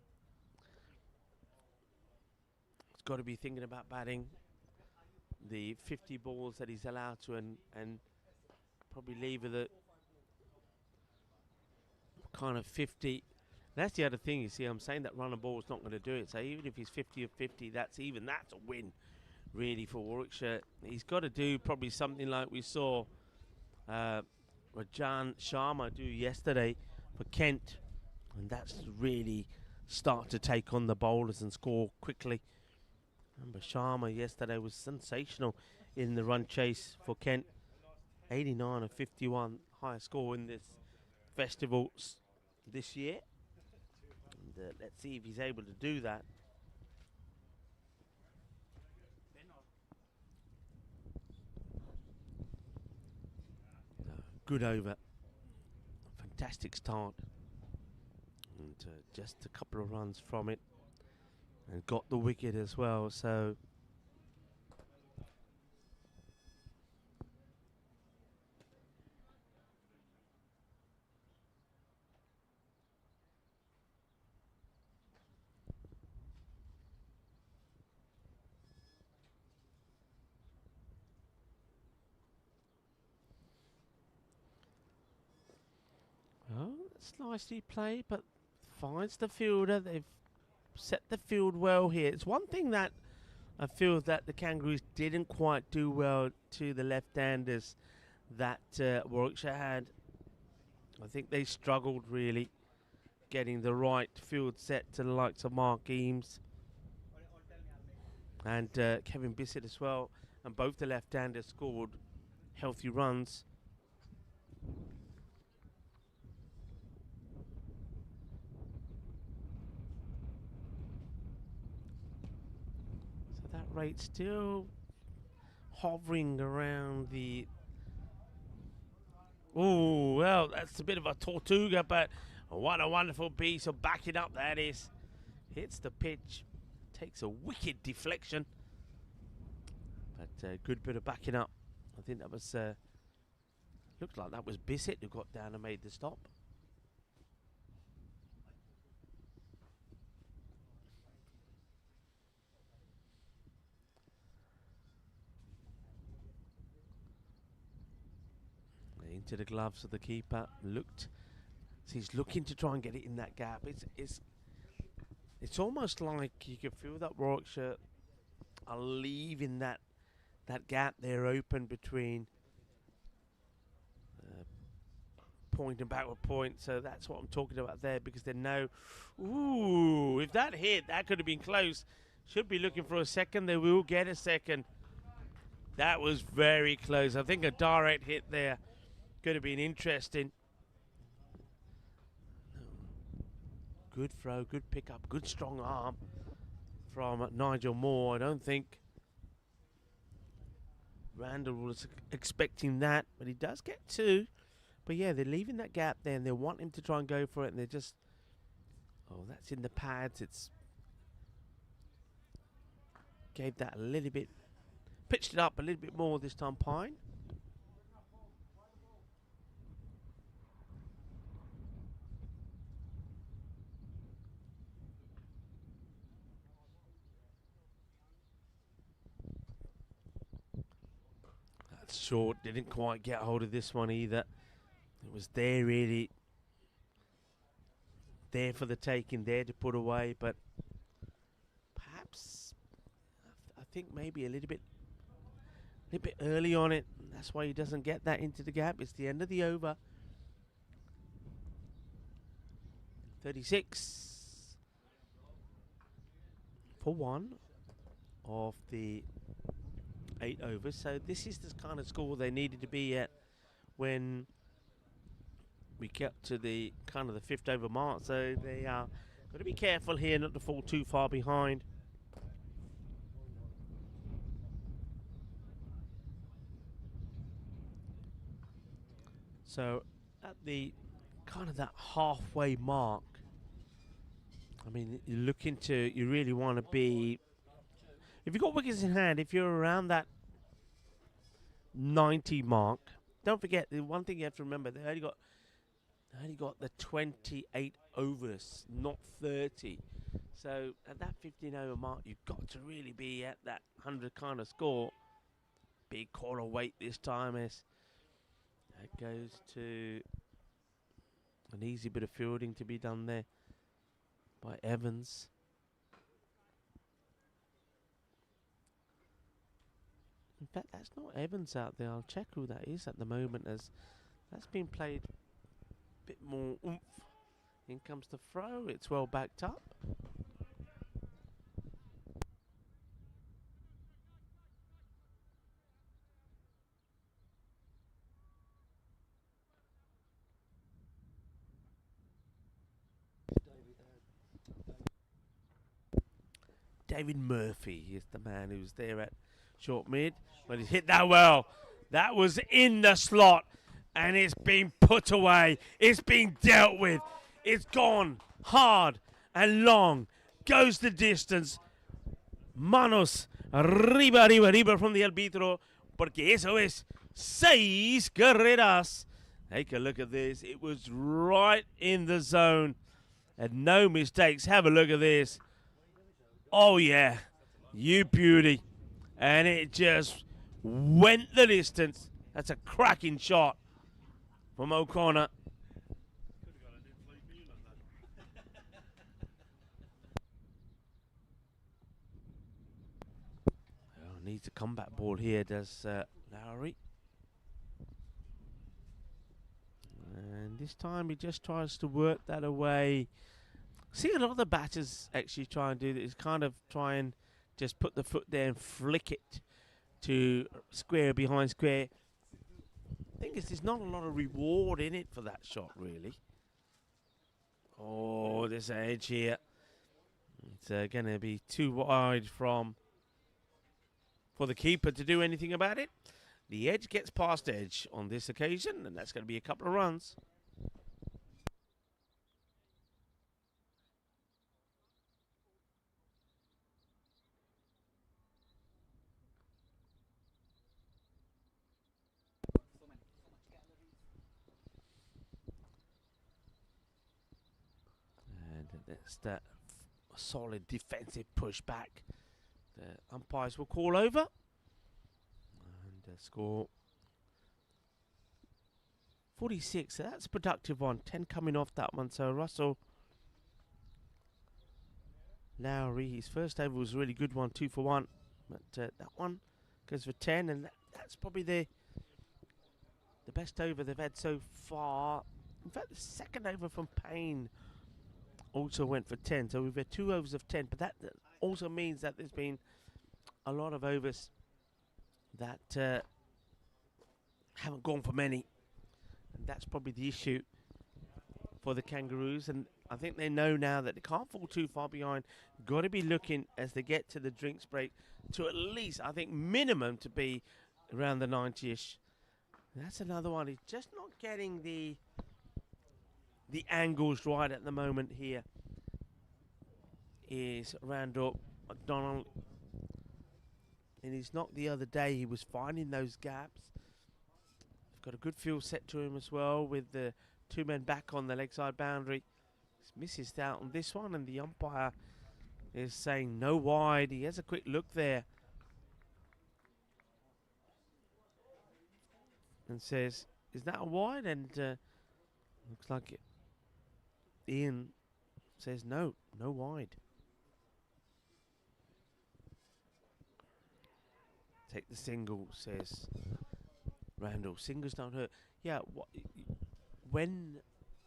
Speaker 1: He's got to be thinking about batting the 50 balls that he's allowed to and probably leave with a kind of 50. That's the other thing, you see, I'm saying that run a ball is not going to do it. So even if he's 50 or 50, that's a win, really, for Warwickshire. He's got to do probably something like we saw Rajan Sharma do yesterday for Kent, and that's really start to take on the bowlers and score quickly. Remember, Sharma yesterday was sensational in the run chase for Kent. 89 of 51, highest score in this festival this year. And let's see if he's able to do that. Good over. Fantastic start. And just a couple of runs from it. And got the wicket as well, so... Oh, that's nicely played, but finds the fielder. They've set the field well here. It's one thing that I feel that the Kangaroos didn't quite do well to the left-handers that Warwickshire had. I think they struggled really getting the right field set to the likes of Mark Eames and Kevin Bissett as well. And both the left-handers scored healthy runs. That rate still hovering around the... Oh, well, that's a bit of a Tortuga, but what a wonderful piece of backing up that is. Hits the pitch, takes a wicked deflection, but a good bit of backing up. I think that was... looked like that was Bissett who got down and made the stop. Into the gloves of the keeper. Looked, so he's looking to try and get it in that gap. It's almost like you can feel that Warwickshire are leaving that gap there open between point and backward point. So that's what I'm talking about there, because they know, ooh, if that hit, that could have been close. Should be looking for a second. They will get a second. That was very close. I think a direct hit there could have been interesting. Good throw, good pickup, good strong arm from Nigel Moore. I don't think Randall was expecting that, but he does get two. But yeah, they're leaving that gap there and they want him to try and go for it, and they're just... Oh, that's in the pads. It's... Gave that a little bit... Pitched it up a little bit more this time, Pine. Short, didn't quite get hold of this one either. It was there really, there for the taking, there to put away, but perhaps I think maybe a little bit early on it. That's why he doesn't get that into the gap. It's the end of the over. 36 for one of the 8 overs. So this is the kind of score they needed to be at when we get to the kind of the 5th over mark, so they are got to be careful here not to fall too far behind. So at the kind of that halfway mark, I mean, you really want to be, if you've got wickets in hand, if you're around that 90 mark, don't forget the one thing you have to remember, they only got the 28 overs, not 30. So at that 15 over mark, you've got to really be at that 100 kind of score. Big corner weight this time as it goes to an easy bit of fielding to be done there by Evans. In fact, that's not Evans out there. I'll check who that is at the moment, as that's been played a bit more oomph. In comes the throw. It's well backed up. David Murphy is the man who's there at short mid, but he's hit that well. That was in the slot, and it's been put away. It's been dealt with. It's gone hard and long. Goes the distance. Manos arriba from the arbitro, porque eso es 6 carreras. Take a look at this. It was right in the zone, and no mistakes. Have a look at this. Oh yeah, you beauty. And it just went the distance. That's a cracking shot from O'Connor. Oh, needs a comeback ball here, does Lowry. And this time he just tries to work that away. See, a lot of the batters actually try and do this, kind of try and just put the foot there and flick it to square behind square. The thing is, there's not a lot of reward in it for that shot, really. Oh, this edge here. It's going to be too wide for the keeper to do anything about it. The edge gets past edge on this occasion, and that's going to be a couple of runs. That's that solid defensive pushback. The umpires will call over. And score 46. So that's a productive one. 10 coming off that one. So Russell Lowry, his first over was a really good one, 2 for 1. But that one goes for 10. And that's probably the best over they've had so far. In fact, the second over from Payne also went for 10, so we've had 2 overs of 10, but that also means that there's been a lot of overs that haven't gone for many, and that's probably the issue for the Kangaroos. And I think they know now that they can't fall too far behind. Got to be looking as they get to the drinks break to at least, I think, minimum to be around the 90-ish. That's another one. He's just not getting the angles right at the moment here. Is Randall McDonald. In his knock the other day, he was finding those gaps. Got a good field set to him as well, with the 2 men back on the leg side boundary. He misses out on this one, and the umpire is saying no wide. He has a quick look there and says, is that a wide? And looks like it. Ian says no wide. Take the single, says Randall. Singles don't hurt. Yeah, when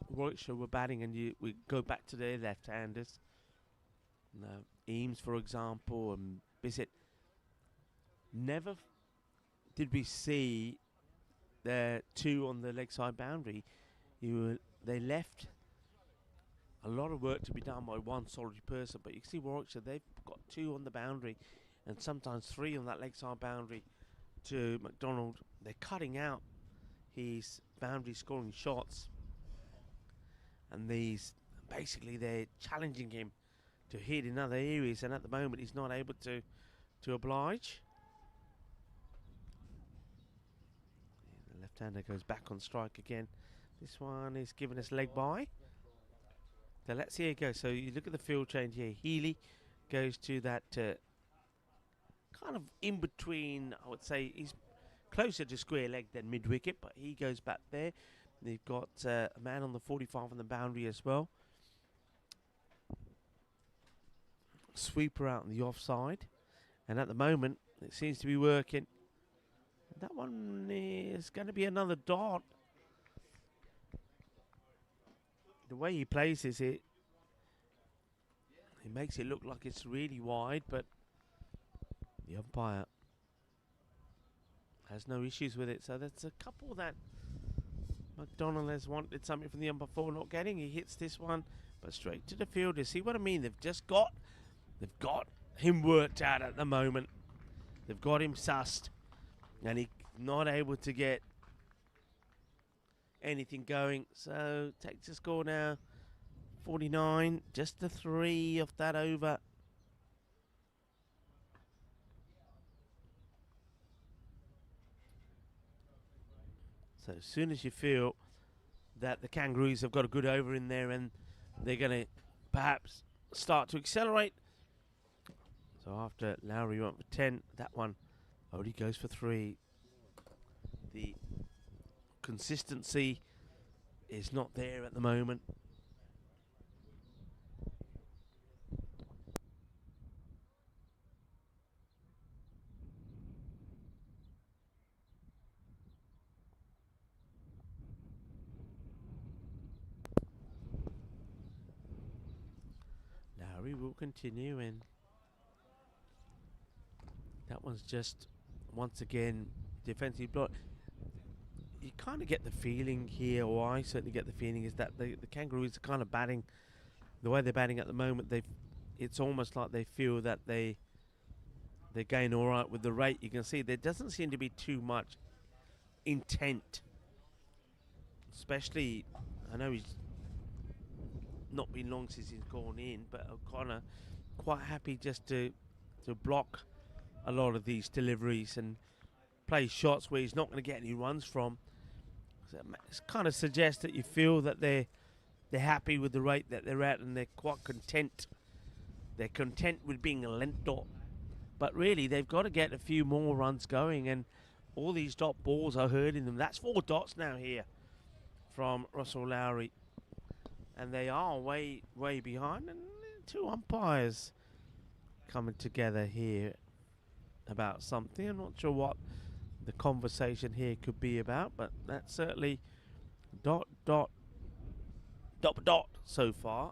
Speaker 1: Warwickshire were batting, and we go back to their left-handers, Eames, for example, and Bissett, never did we see their 2 on the leg side boundary, they left a lot of work to be done by one solitary person. But you can see Warwickshire, they've got 2 on the boundary and sometimes 3 on that leg side boundary to McDonald. They're cutting out his boundary scoring shots, and basically they're challenging him to hit in other areas, and at the moment he's not able to oblige. The left-hander goes back on strike again. This one is giving us leg by. So let's see how it goes. So you look at the field change here. Healy goes to that kind of in between. I would say he's closer to square leg than mid wicket, but he goes back there. They've got a man on the 45 on the boundary as well. Sweeper out on the offside, and at the moment it seems to be working. That one is going to be another dot. The way he places it, he makes it look like it's really wide, but the umpire has no issues with it. So that's a couple that McDonald has wanted something from the umpire for not getting. He hits this one, but straight to the fielder. See what I mean? They've got him worked out at the moment. They've got him sussed, and he's not able to get anything going. So takes the score now, 49, just the 3 of that over. So as soon as you feel that the Kangaroos have got a good over in there and they're going to perhaps start to accelerate. So after Lowry went for 10, that one only goes for 3. The consistency is not there at the moment. Lowry will continue, and that one's just once again defensive block. You kind of get the feeling here, or I certainly get the feeling, is that the Kangaroos are kind of batting the way they're batting at the moment. It's almost like they feel that they're going all right with the rate. You can see there doesn't seem to be too much intent, especially, I know he's not been long since he's gone in, but O'Connor quite happy just to block a lot of these deliveries and play shots where he's not going to get any runs from. So it kind of suggests that you feel that they're happy with the rate that they're at, and they're quite content. They're content with being a length dot, but really they've got to get a few more runs going, and all these dot balls are hurting them. That's 4 dots now here from Russell Lowry, and they are way behind, and 2 umpires coming together here about something. I'm not sure what the conversation here could be about, but that's certainly dot so far.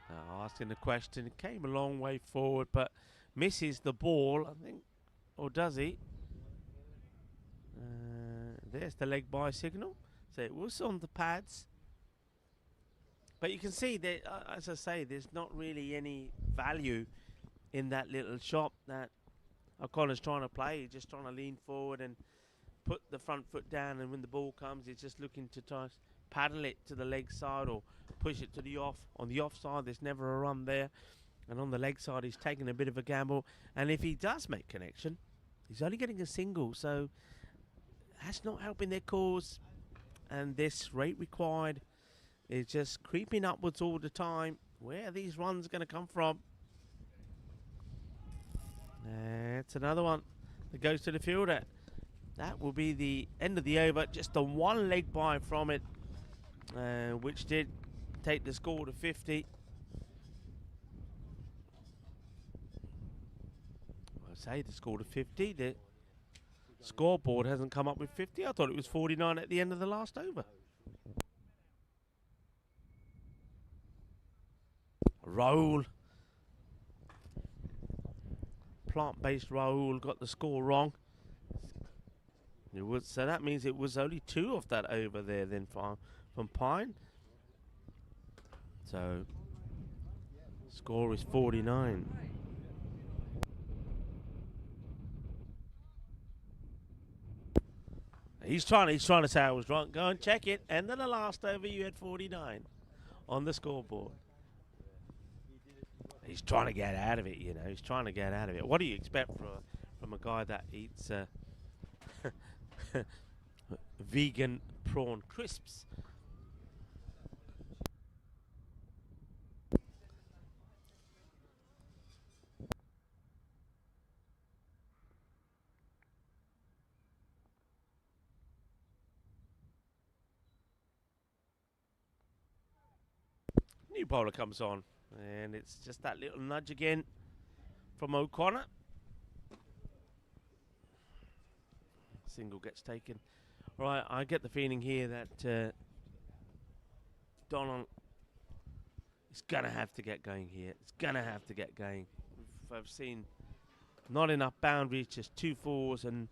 Speaker 1: Now asking the question, it came a long way forward, but misses the ball, I think, or does he? There's the leg by signal. So it was on the pads. But you can see that, as I say, there's not really any value in that little shot that O'Connor's trying to play. He's just trying to lean forward and put the front foot down, and when the ball comes, he's just looking to try paddle it to the leg side or push it to the off. On the offside, there's never a run there. And on the leg side, he's taking a bit of a gamble. And if he does make connection, he's only getting a single. So that's not helping their cause. And this rate required is just creeping upwards all the time. Where are these runs going to come from? It's another one that goes to the fielder. That will be the end of the over. Just a 1 leg by from it, which did take the score to 50. I say the score to 50. The scoreboard hasn't come up with 50. I thought it was 49 at the end of the last over. Raoul. Plant-based Raoul got the score wrong. So that means it was only 2 of that over there then from Pine. So score is 49. He's trying to say I was wrong. Go and check it. End of the last over, you had 49 on the scoreboard. He's trying to get out of it, you know. He's trying to get out of it. What do you expect from a guy that eats vegan prawn crisps? New bowler comes on, and it's just that little nudge again from O'Connor. Single gets taken. Right, I get the feeling here that Donald is going to have to get going here. It's going to have to get going. I've seen not enough boundaries, just 2 fours and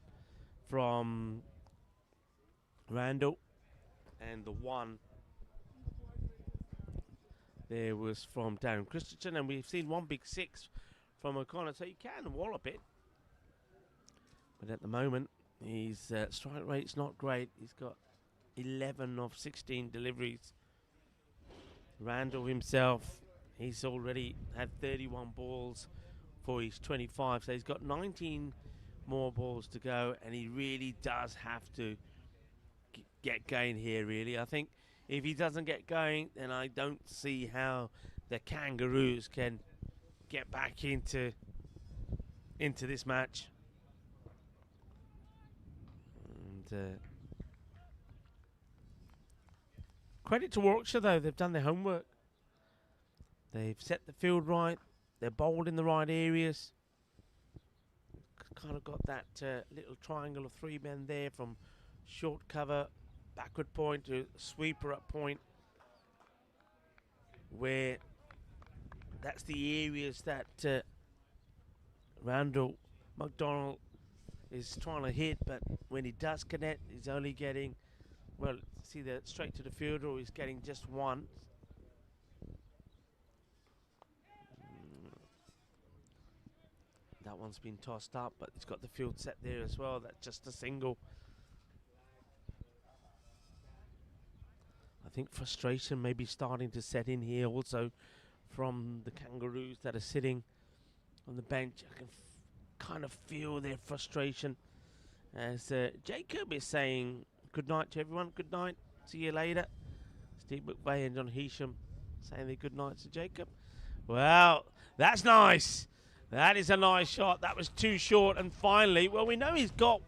Speaker 1: from Randall, and the 1 there was from Darren Christensen, and we've seen 1 big 6 from O'Connor, so you can wallop it. But at the moment, his strike rate's not great. He's got 11 of 16 deliveries. Randall himself, he's already had 31 balls for his 25, so he's got 19 more balls to go, and he really does have to get going here, really. I think if he doesn't get going, then I don't see how the Kangaroos can get back into this match. And credit to Warwickshire, though. They've done their homework. They've set the field right. They're bowled in the right areas. Kind of got that little triangle of 3 men there from short cover, backward point to sweeper up point, where that's the areas that Randall McDonald is trying to hit, but when he does connect, he's only getting, well, see that straight to the field, or he's getting just 1. That one's been tossed up, but he's got the field set there as well. That's just a single. I think frustration may be starting to set in here also from the Kangaroos that are sitting on the bench. I can kind of feel their frustration as Jacob is saying good night to everyone. Good night. See you later. Steve McVeigh and John Heasham saying their good nights to Jacob. Well, that's nice. That is a nice shot. That was too short. And finally, well, we know he's got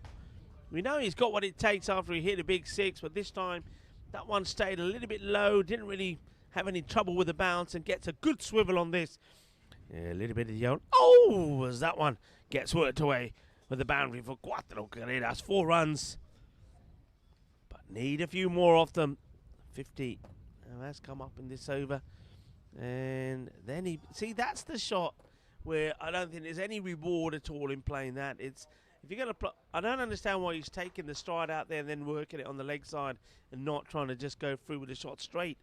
Speaker 1: what it takes after he hit a big 6, but this time that one stayed a little bit low, didn't really have any trouble with the bounce, and gets a good swivel on this. Yeah, a little bit of the old, oh, as that one gets worked away with the boundary for Cuatro Carreras. 4 runs, but need a few more of them. 50 has come up in this over, and then he, see, that's the shot where I don't think there's any reward at all in playing that. It's, if you're going to, I don't understand why he's taking the stride out there and then working it on the leg side and not trying to just go through with the shot straight.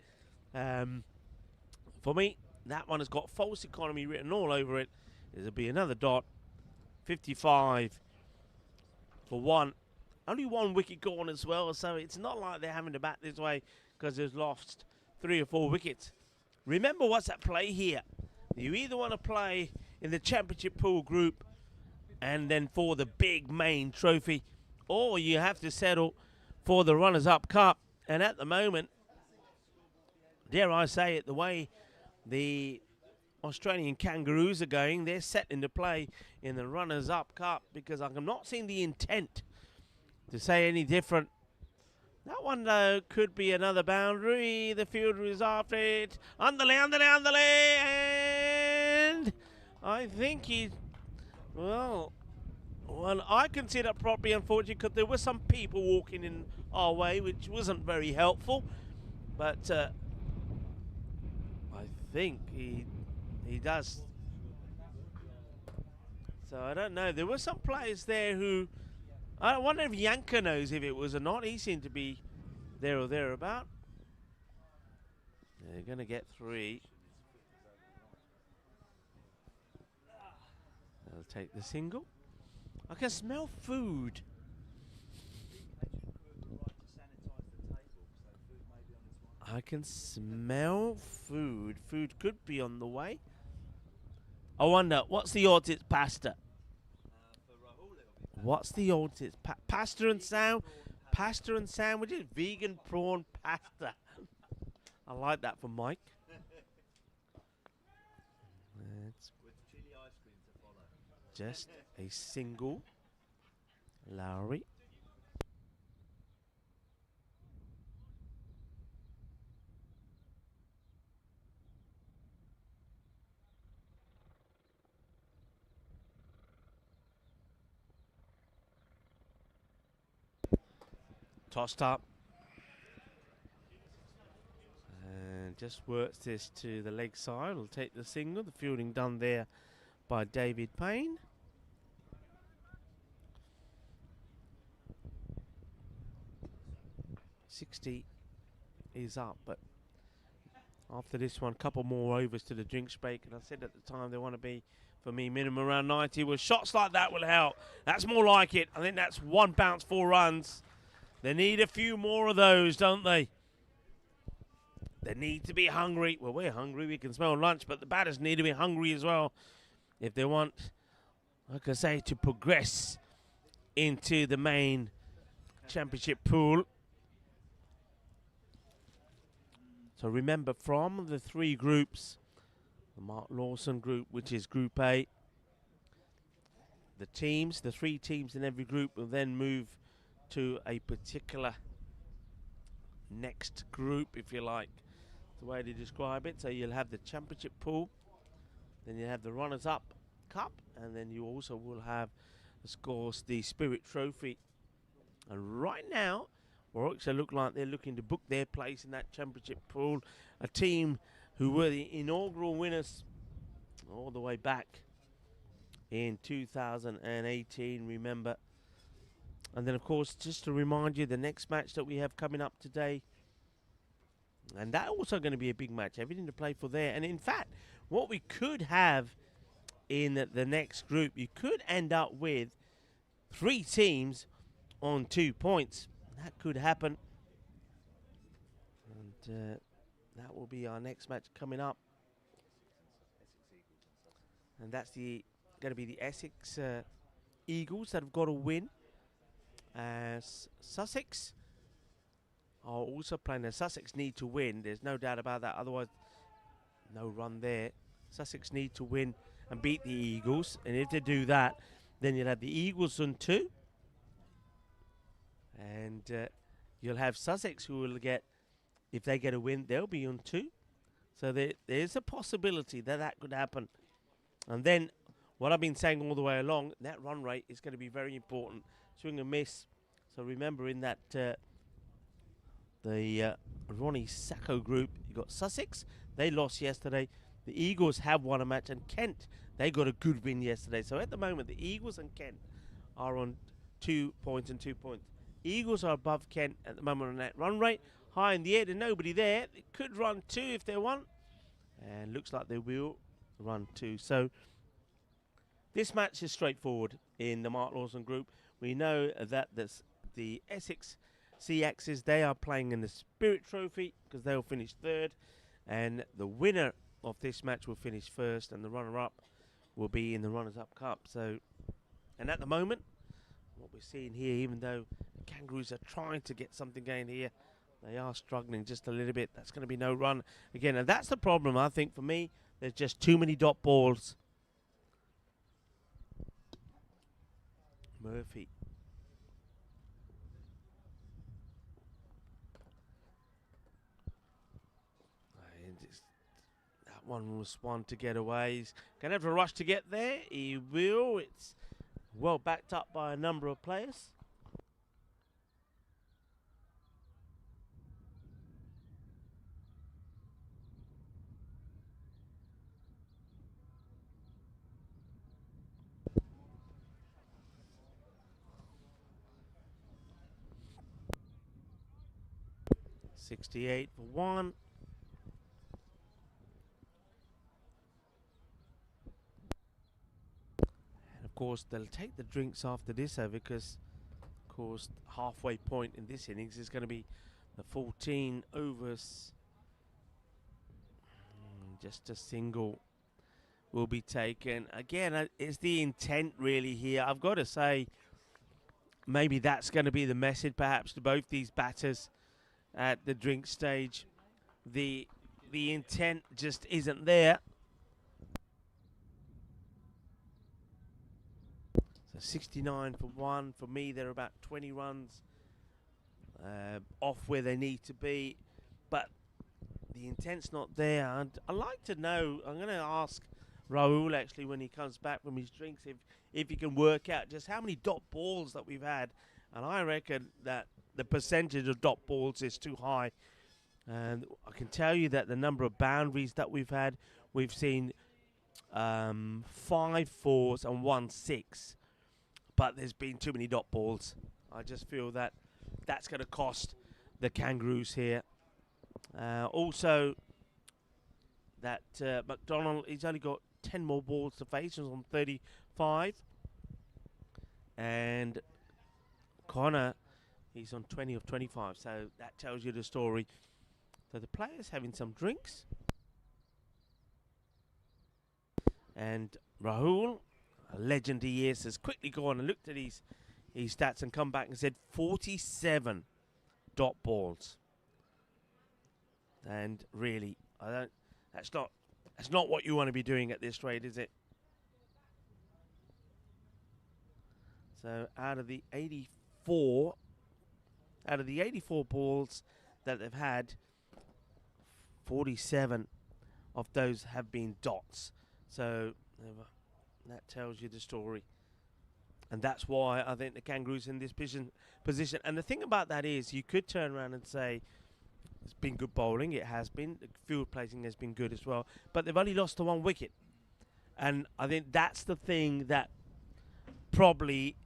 Speaker 1: For me, that one has got false economy written all over it. There'll be another dot. 55 for 1. Only 1 wicket gone as well, so it's not like they're having to bat this way because they've lost 3 or 4 wickets. Remember what's at play here. You either want to play in the championship pool group and then for the big main trophy, or you have to settle for the runners-up cup. And at the moment, dare I say it, the way the Australian Kangaroos are going, they're set into play in the runners-up cup, because I'm not seeing the intent to say any different. That one, though, could be another boundary. The fielder is after it. Underlay, and I think he, well, I can see that properly, unfortunately, because there were some people walking in our way, which wasn't very helpful. But I think he He does. So I don't know. There were some players there who, I wonder if Yanka knows if it was or not. He seemed to be there or thereabout. They're going to get 3. They'll take the single. I can smell food. I can smell food. Food could be on the way. I wonder, what's the odds it's pasta? What's the odds it's pasta and pasta and sandwiches? Vegan prawn pasta. I like that for Mike. It's just a single Lowry. Tossed up. And just works this to the leg side. Will take the single. The fielding done there by David Payne. $60 is up, but after this one, couple more overs to the drinks break. And I said at the time they want to be, for me, minimum around 90. Well, shots like that will help. That's more like it. I think that's 1 bounce, 4 runs. They need a few more of those, don't they? They need to be hungry. Well, we're hungry. We can smell lunch, but the batters need to be hungry as well if they want, like I say, to progress into the main championship pool. So remember, from the 3 groups, the Mark Lawson group, which is Group A, the 3 teams in every group will then move to a particular next group, if you like, the way to describe it. So you'll have the championship pool, then you have the runners-up cup, and then you also will have, of course, the Spirit Trophy. And right now, Warwickshire look like they're looking to book their place in that championship pool. A team who were the inaugural winners all the way back in 2018, remember. And then, of course, just to remind you, the next match that we have coming up today, and that also going to be a big match, everything to play for there. And in fact, what we could have in the next group, you could end up with 3 teams on 2 points. That could happen. And that will be our next match coming up. And that's going to be the Essex Eagles that have got to win. Sussex are also playing. The Sussex need to win. There's no doubt about that. Otherwise, no run there. Sussex need to win and beat the Eagles. And if they do that, then you'll have the Eagles on 2. And you'll have Sussex who will get, if they get a win, they'll be on 2. So there's a possibility that that could happen. And then what I've been saying all the way along, that run rate is going to be very important. Swing and miss. So remember, in that the Ronnie Sacco group, you got Sussex. They lost yesterday. The Eagles have won a match, and Kent, they got a good win yesterday. So at the moment, the Eagles and Kent are on 2 points and 2 points. Eagles are above Kent at the moment on that run rate. High in the air, there's nobody there. They could run 2 if they want. And looks like they will run 2. So this match is straightforward in the Mark Lawson group. We know that the Essex Sea Axes, they are playing in the Spirit Trophy because they'll finish 3rd. And the winner of this match will finish 1st, and the runner-up will be in the Runners-Up Cup. So, and at the moment, what we're seeing here, even though the Kangaroos are trying to get something going here, they are struggling just a little bit. That's going to be no run again. And that's the problem, I think, for me. There's just too many dot balls. Murphy. That one was one to get away. He's going to have to rush to get there. He will. It's well backed up by a number of players. 68 for 1. And of course, they'll take the drinks after this over because, of course, halfway point in this innings is going to be the 14 overs. Just a single will be taken. Again, it's the intent really here. I've got to say, maybe that's going to be the message perhaps to both these batters at the drink stage. The intent just isn't there. So 69 for 1. For me, they're about 20 runs off where they need to be. But the intent's not there. And I'd like to know, I'm going to ask Rahul actually when he comes back from his drinks if he can work out just how many dot balls that we've had. And I reckon that the percentage of dot balls is too high. And I can tell you that the number of boundaries that we've had, we've seen 5 4s and 1 6. But there's been too many dot balls. I just feel that that's going to cost the Kangaroos here. Also, that McDonald, he's only got 10 more balls to face. He's on 35. And Connor, he's on 20 of 25. So that tells you the story. So the players having some drinks. And Rahul, a legend he is, has quickly gone and looked at his stats and come back and said 47 dot balls. And really, that's not what you want to be doing at this rate, is it? So out of the 84 balls that they've had, 47 of those have been dots. So that tells you the story. And that's why I think the Kangaroos in this position. And the thing about that is, you could turn around and say, it's been good bowling. It has been. The field placing has been good as well. But they've only lost to 1 wicket. And I think that's the thing that probably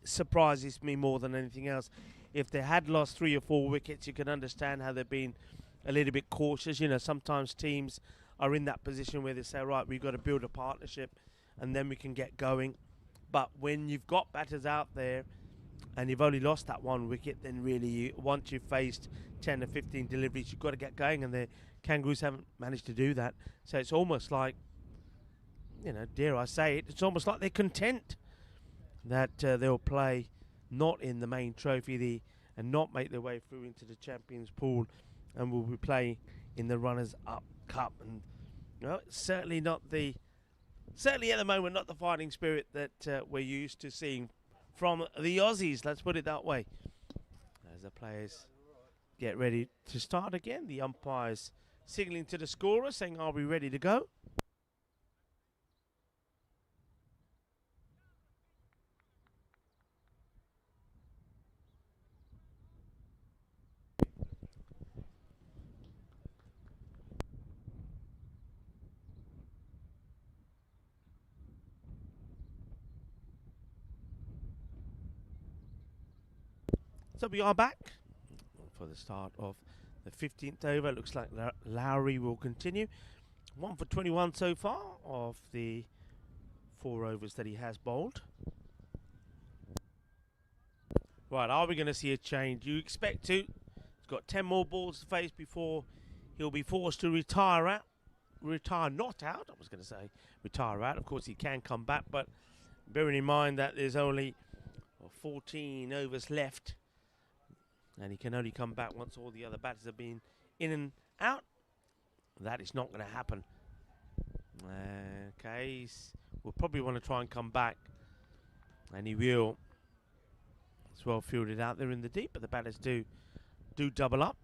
Speaker 1: surprises me more than anything else. If they had lost 3 or 4 wickets, you can understand how they've been a little bit cautious. You know, sometimes teams are in that position where they say, right, we've got to build a partnership and then we can get going. But when you've got batters out there and you've only lost that 1 wicket, then really, once you've faced 10 or 15 deliveries, you've got to get going, and the Kangaroos haven't managed to do that. So it's almost like, you know, dare I say it, it's almost like they're content that they'll play not in the main trophy and not make their way through into the Champions Pool, and will be playing in the Runners-Up Cup. And you know, certainly at the moment, not the fighting spirit that we're used to seeing from the Aussies, let's put it that way. As the players get ready to start again, the umpires signalling to the scorer saying, are we ready to go? So we are back for the start of the 15th over. Looks like Lowry will continue. 1 for 21 so far of the 4 overs that he has bowled. Right, are we going to see a change? You expect to. He's got 10 more balls to face before he'll be forced to retire out. Retire not out, I was going to say. Retire out. Of course, he can come back, but bearing in mind that there's only 14 overs left, and he can only come back once all the other batters have been in and out. That is not going to happen. Okay, we'll probably want to try and come back, and he will. It's well fielded out there in the deep, but the batters do double up.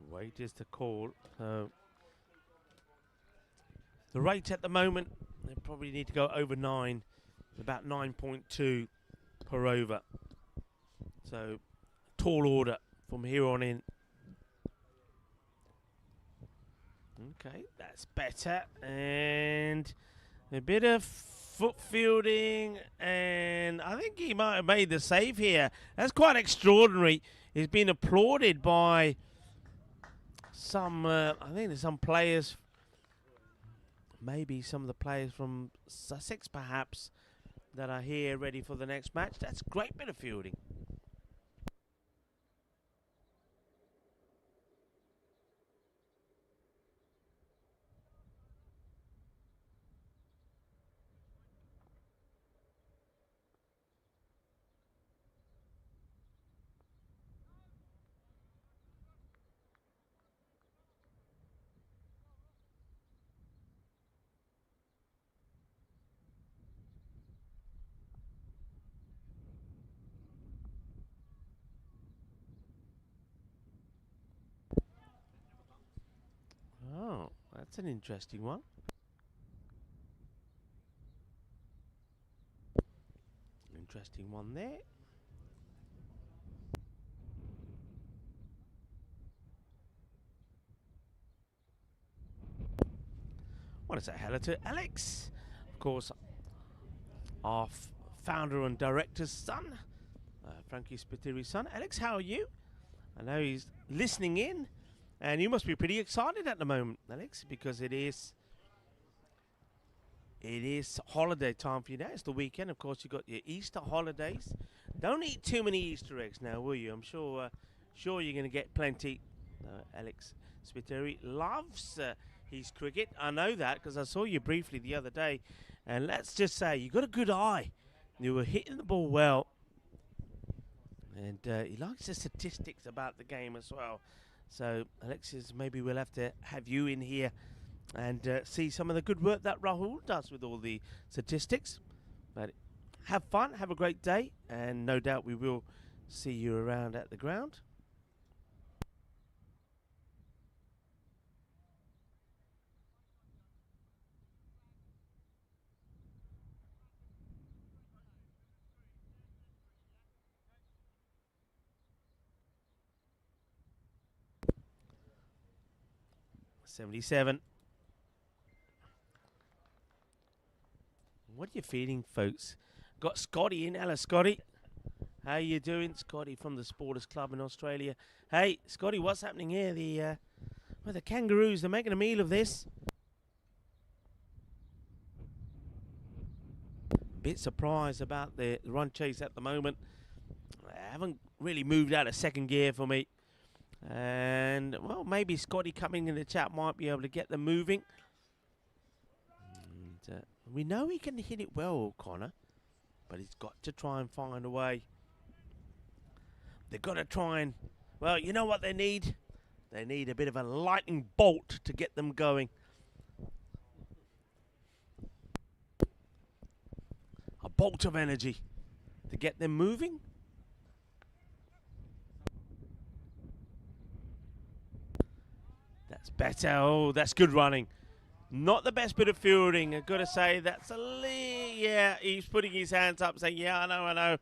Speaker 1: Wait is the call. The rate at the moment, they probably need to go over 9, about 9.2 per over. So, tall order from here on in. Okay, that's better. And a bit of foot fielding, and I think he might have made the save here. That's quite extraordinary. He's been applauded by some, I think there's some players, maybe some of the players from Sussex perhaps, that are here ready for the next match. That's a great bit of fielding. Oh, that's an interesting one. Interesting one there. Want to say hello to Alex, of course, our founder and director's son, Frankie Spitteri's son. Alex, how are you? I know he's listening in, and you must be pretty excited at the moment, Alex, because it is holiday time for you now. It's the weekend, of course. You got your Easter holidays. Don't eat too many Easter eggs now, will you? I'm sure you're going to get plenty. Alex Spitteri loves his cricket. I know that because I saw you briefly the other day, and let's just say you got a good eye. You were hitting the ball well, and he likes the statistics about the game as well. So, Alexis, maybe we'll have to have you in here and see some of the good work that Rahul does with all the statistics. But have fun, have a great day, and no doubt we will see you around at the ground. '77. What are you feeling, folks? Got Scotty in. Hello, Scotty. How you doing? Scotty from the Sporters Club in Australia. Hey, Scotty, what's happening here? The Kangaroos, they're making a meal of this. Bit surprised about the run chase at the moment. I haven't really moved out of second gear for me. And, well, maybe Scotty coming in the chat might be able to get them moving. And, we know he can hit it well, Connor, but he's got to try and find a way. They've got to try and, well, you know what they need? They need a bit of a lightning bolt to get them going. A bolt of energy to get them moving. That's better. Oh, that's good running. Not the best bit of fielding. I've got to say, that's yeah, he's putting his hands up saying, yeah, I know.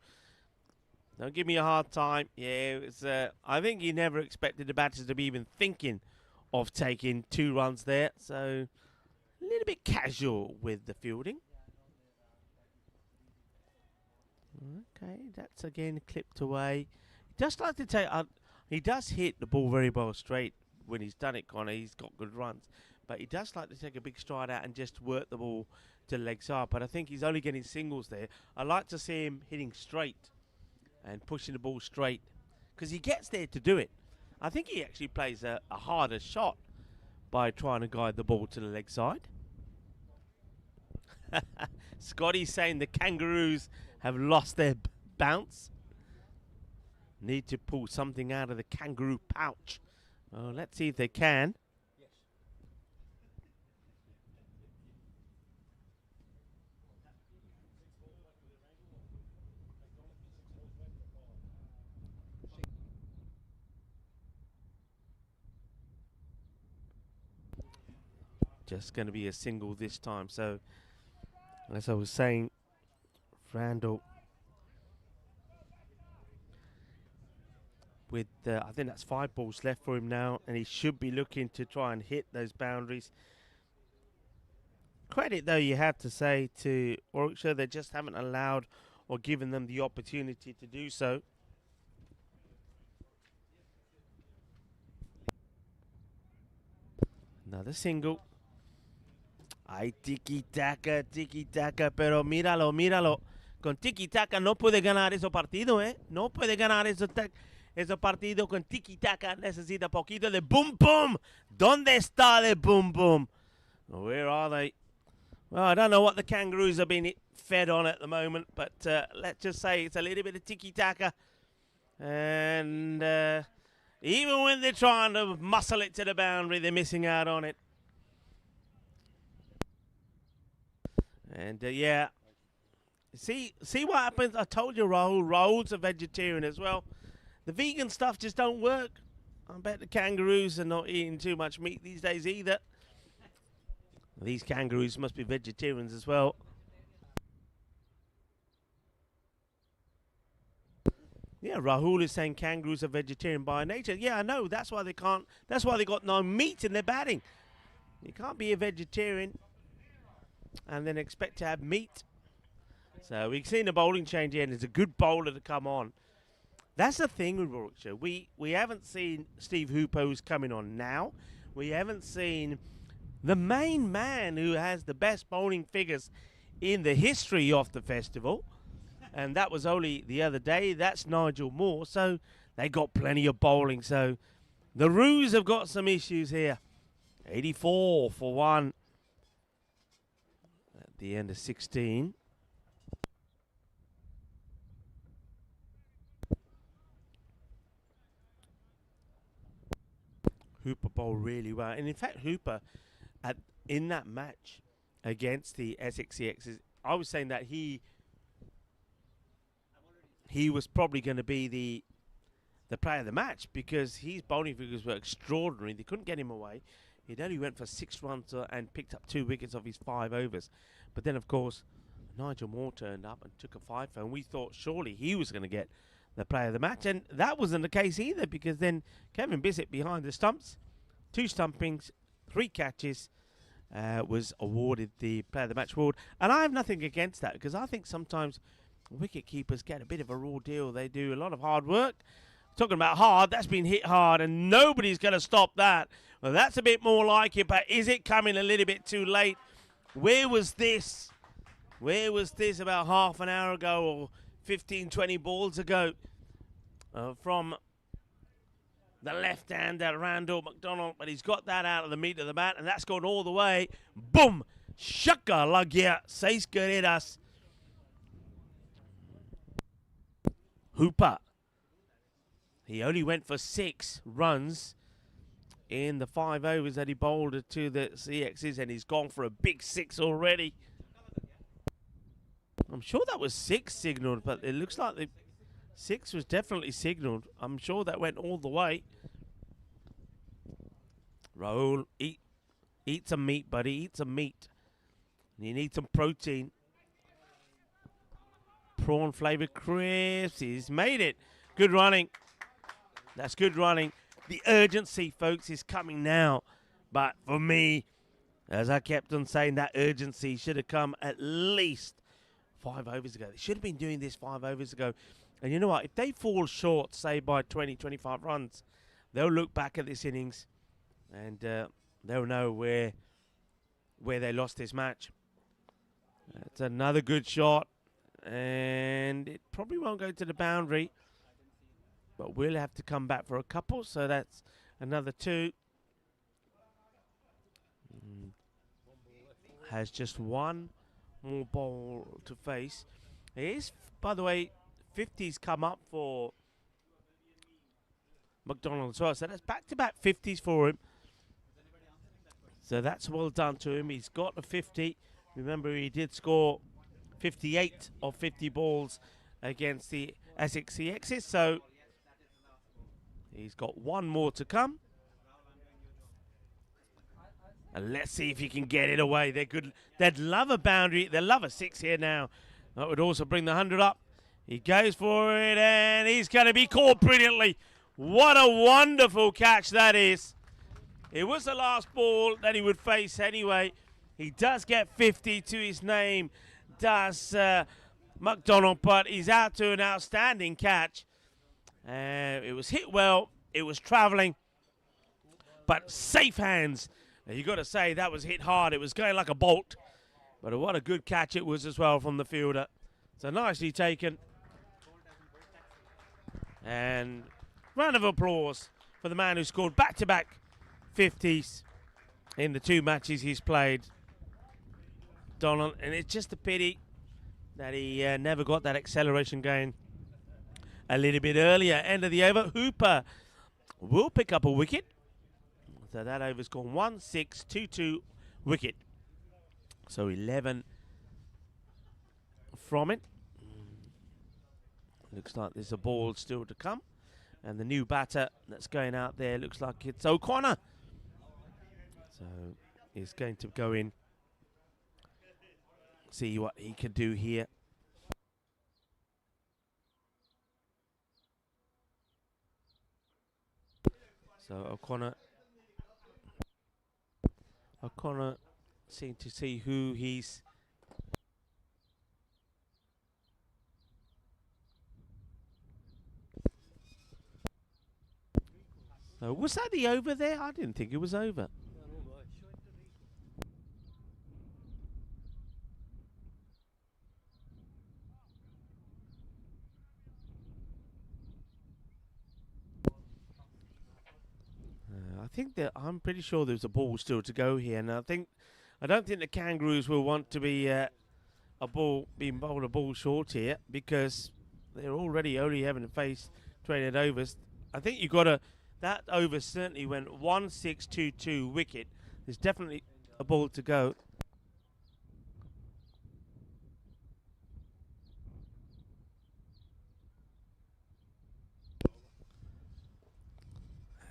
Speaker 1: Don't give me a hard time. Yeah, it was, I think he never expected the batters to be even thinking of taking 2 runs there. So, a little bit casual with the fielding. Okay, that's again clipped away. Just like to take, he does hit the ball very well straight when he's done it, Connor. He's got good runs. But he does like to take a big stride out and just work the ball to the leg side. But I think he's only getting singles there. I like to see him hitting straight and pushing the ball straight because he gets there to do it. I think he actually plays a harder shot by trying to guide the ball to the leg side. Scotty's saying the Kangaroos have lost their bounce. Need to pull something out of the kangaroo pouch. Well, let's see if they can. Just going to be a single this time. So, as I was saying, Randall with, I think that's 5 balls left for him now, and he should be looking to try and hit those boundaries. Credit, though, you have to say to Warwickshire, they just haven't allowed or given them the opportunity to do so. Another single. Ay, tiki-taka, pero míralo, míralo. Con tiki-taka no puede ganar esos partidos, ¿eh? No puede ganar esos partidos con tiki-taka. Necesita poquito de boom, boom. ¿Dónde está the boom, boom? Where are they? Well, I don't know what the Kangaroos are being fed on at the moment, but let's just say it's a little bit of tiki-taka. And even when they're trying to muscle it to the boundary, they're missing out on it. And yeah, see what happens. I told you, Raoul's a vegetarian as well. The vegan stuff just don't work. I bet the Kangaroos are not eating too much meat these days either. These Kangaroos must be vegetarians as well. Yeah, Rahul is saying Kangaroos are vegetarian by nature. Yeah, I know. That's why they can't. That's why they got no meat in their batting. You can't be a vegetarian and then expect to have meat. So we've seen the bowling change here, and it's a good bowler to come on. That's the thing with Warwickshire. We haven't seen Steve Hooper, who's coming on now. We haven't seen the main man who has the best bowling figures in the history of the festival. And that was only the other day. That's Nigel Moore. So they got plenty of bowling. So the Roos have got some issues here. 84 for 1 at the end of 16. Hooper bowled really well. And in fact, Hooper, in that match against the Essex, I was saying that he was probably going to be the player of the match because his bowling figures were extraordinary. They couldn't get him away. He only went for 6 runs and picked up 2 wickets of his 5 overs. But then, of course, Nigel Moore turned up and took a 5 and we thought surely he was going to get the player of the match. And that wasn't the case either because then Kevin Bissett behind the stumps, 2 stumpings, 3 catches, was awarded the player of the match award. And I have nothing against that because I think sometimes wicket keepers get a bit of a raw deal. They do a lot of hard work. Talking about hard, that's been hit hard and nobody's going to stop that. Well, that's a bit more like it, but is it coming a little bit too late? Where was this? Where was this about half an hour ago or 15, 20 balls ago from the left-hander Randall McDonald? But he's got that out of the meat of the bat and that's gone all the way. Boom! Shaka lagya, 6 carreras. Hooper. He only went for 6 runs in the 5 overs that he bowled to the CXs, and he's gone for a big 6 already. I'm sure that was 6 signalled, but it looks like the 6 was definitely signalled. I'm sure that went all the way. Rahul, eat some meat, buddy. Eat some meat. You need some protein. Prawn flavoured crisps. He's made it. Good running. That's good running. The urgency, folks, is coming now. But for me, as I kept on saying, that urgency should have come at least 5 overs ago. They should have been doing this 5 overs ago. And you know what? If they fall short, say, by 20, 25 runs, they'll look back at this innings and they'll know where they lost this match. That's another good shot. And it probably won't go to the boundary. But we'll have to come back for a couple. So that's another 2. Has just 1 more ball to face. It is, by the way, 50s come up for McDonald as well. So that's back-to-back 50s for him. So that's well done to him. He's got a 50. Remember, he did score 58 of 50 balls against the Essex CXs. So he's got 1 more to come. And let's see if he can get it away. They're good. They'd love a boundary. They'd love a 6 here now. That would also bring the 100 up. He goes for it, and he's going to be caught brilliantly. What a wonderful catch that is. It was the last ball that he would face anyway. He does get 50 to his name, does McDonald, but he's out to an outstanding catch. It was hit well, it was travelling, but safe hands. You got to say that was hit hard. It was going like a bolt, but what a good catch it was as well from the fielder. So nicely taken. And round of applause for the man who scored back-to-back 50s in the 2 matches he's played, Donald. And it's just a pity that he never got that acceleration going a little bit earlier. End of the over. Hooper will pick up a wicket. So that over's gone 1-6-2-2 wicket. So 11 from it. Looks like there's a ball still to come. And the new batter that's going out there looks like it's O'Connor. So he's going to go in. See what he can do here. So O'Connor seemed to see who he's... was that the over there? I didn't think it was over. I think that I'm pretty sure there's a ball still to go here, and I don't think the Kangaroos will want to be being bowled a ball short here, because they're already only having to face 28 overs. I think you got to. That over certainly went 1-6-2-2 wicket. There's definitely a ball to go.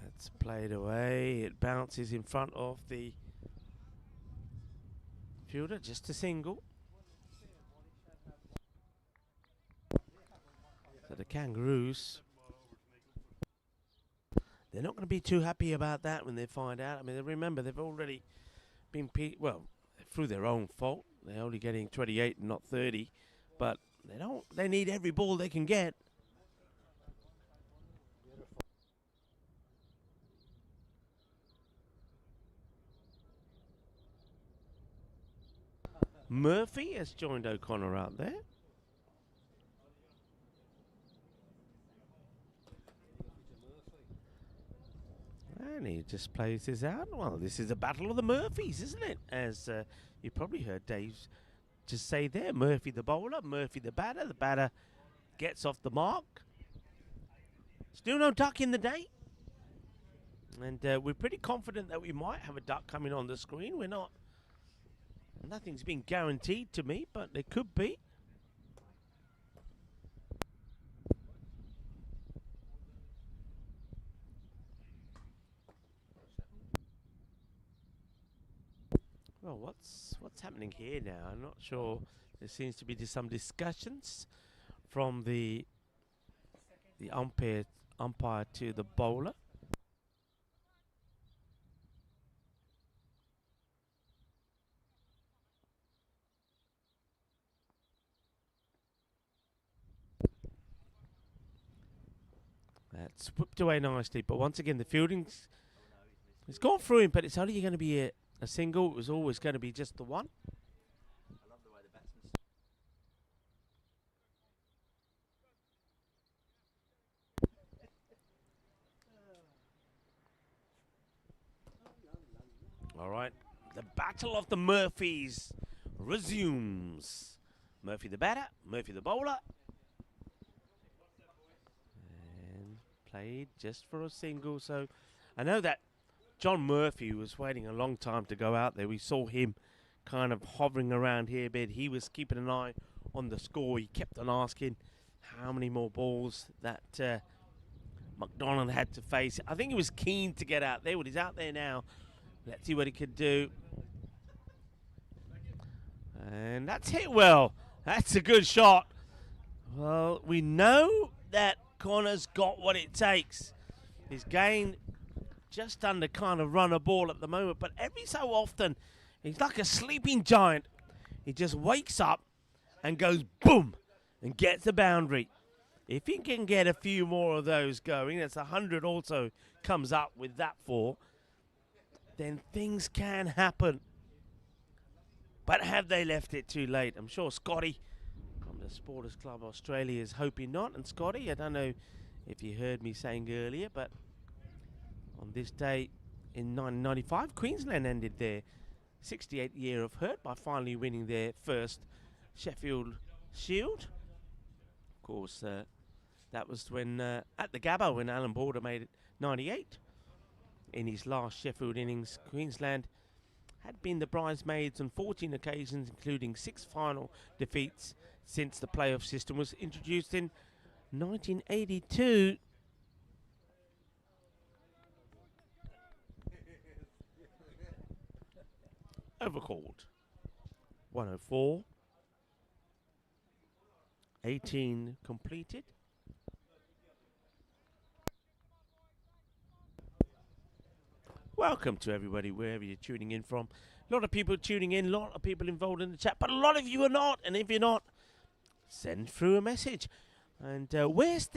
Speaker 1: It's played away. It bounces in front of the fielder. Just a single. So the Kangaroos, they're not going to be too happy about that when they find out. I mean, remember, they've already been, through their own fault. They're only getting 28 and not 30. But they need every ball they can get. Murphy has joined O'Connor out there. And he just plays this out. Well, this is a battle of the Murphys, isn't it? As you probably heard Dave just say there. Murphy the bowler, Murphy the batter. The batter gets off the mark. Still no duck in the day. And we're pretty confident that we might have a duck coming on the screen. We're not. Nothing's been guaranteed to me, but there could be. Well, what's happening here now? I'm not sure. There seems to be some discussions from the umpire to the bowler. That's whipped away nicely, but once again the fielding's it's gone through him, but it's only going to be a single. It was always going to be just the one.
Speaker 6: I love the way the batsman.
Speaker 1: All right, the battle of the Murphys resumes. Murphy the batter, Murphy the bowler. And played just for a single. So I know that John Murphy was waiting a long time to go out there. We saw him kind of hovering around here a bit. He was keeping an eye on the score. He kept on asking how many more balls that McDonald had to face. I think he was keen to get out there. Well, he's out there now. Let's see what he can do. And that's hit well. That's a good shot. Well, we know that Connor's got what it takes. He's gained just under kind of run a ball at the moment, but every so often, he's like a sleeping giant. He just wakes up and goes boom and gets the boundary. If he can get a few more of those going, that's 100 also comes up with that 4, then things can happen. But have they left it too late? I'm sure Scotty from the Supporters Club Australia is hoping not. And Scotty, I don't know if you heard me saying earlier, but on this day in 1995, Queensland ended their 68th year of hurt by finally winning their first Sheffield Shield. Of course, that was when at the Gabba when Alan Border made it 98. In his last Sheffield innings, Queensland had been the bridesmaids on 14 occasions, including 6 final defeats since the playoff system was introduced in 1982. Overcalled. 104. 18 completed. Welcome to everybody, wherever you're tuning in from. A lot of people tuning in, a lot of people involved in the chat, but a lot of you are not. And if you're not, send through a message. And where's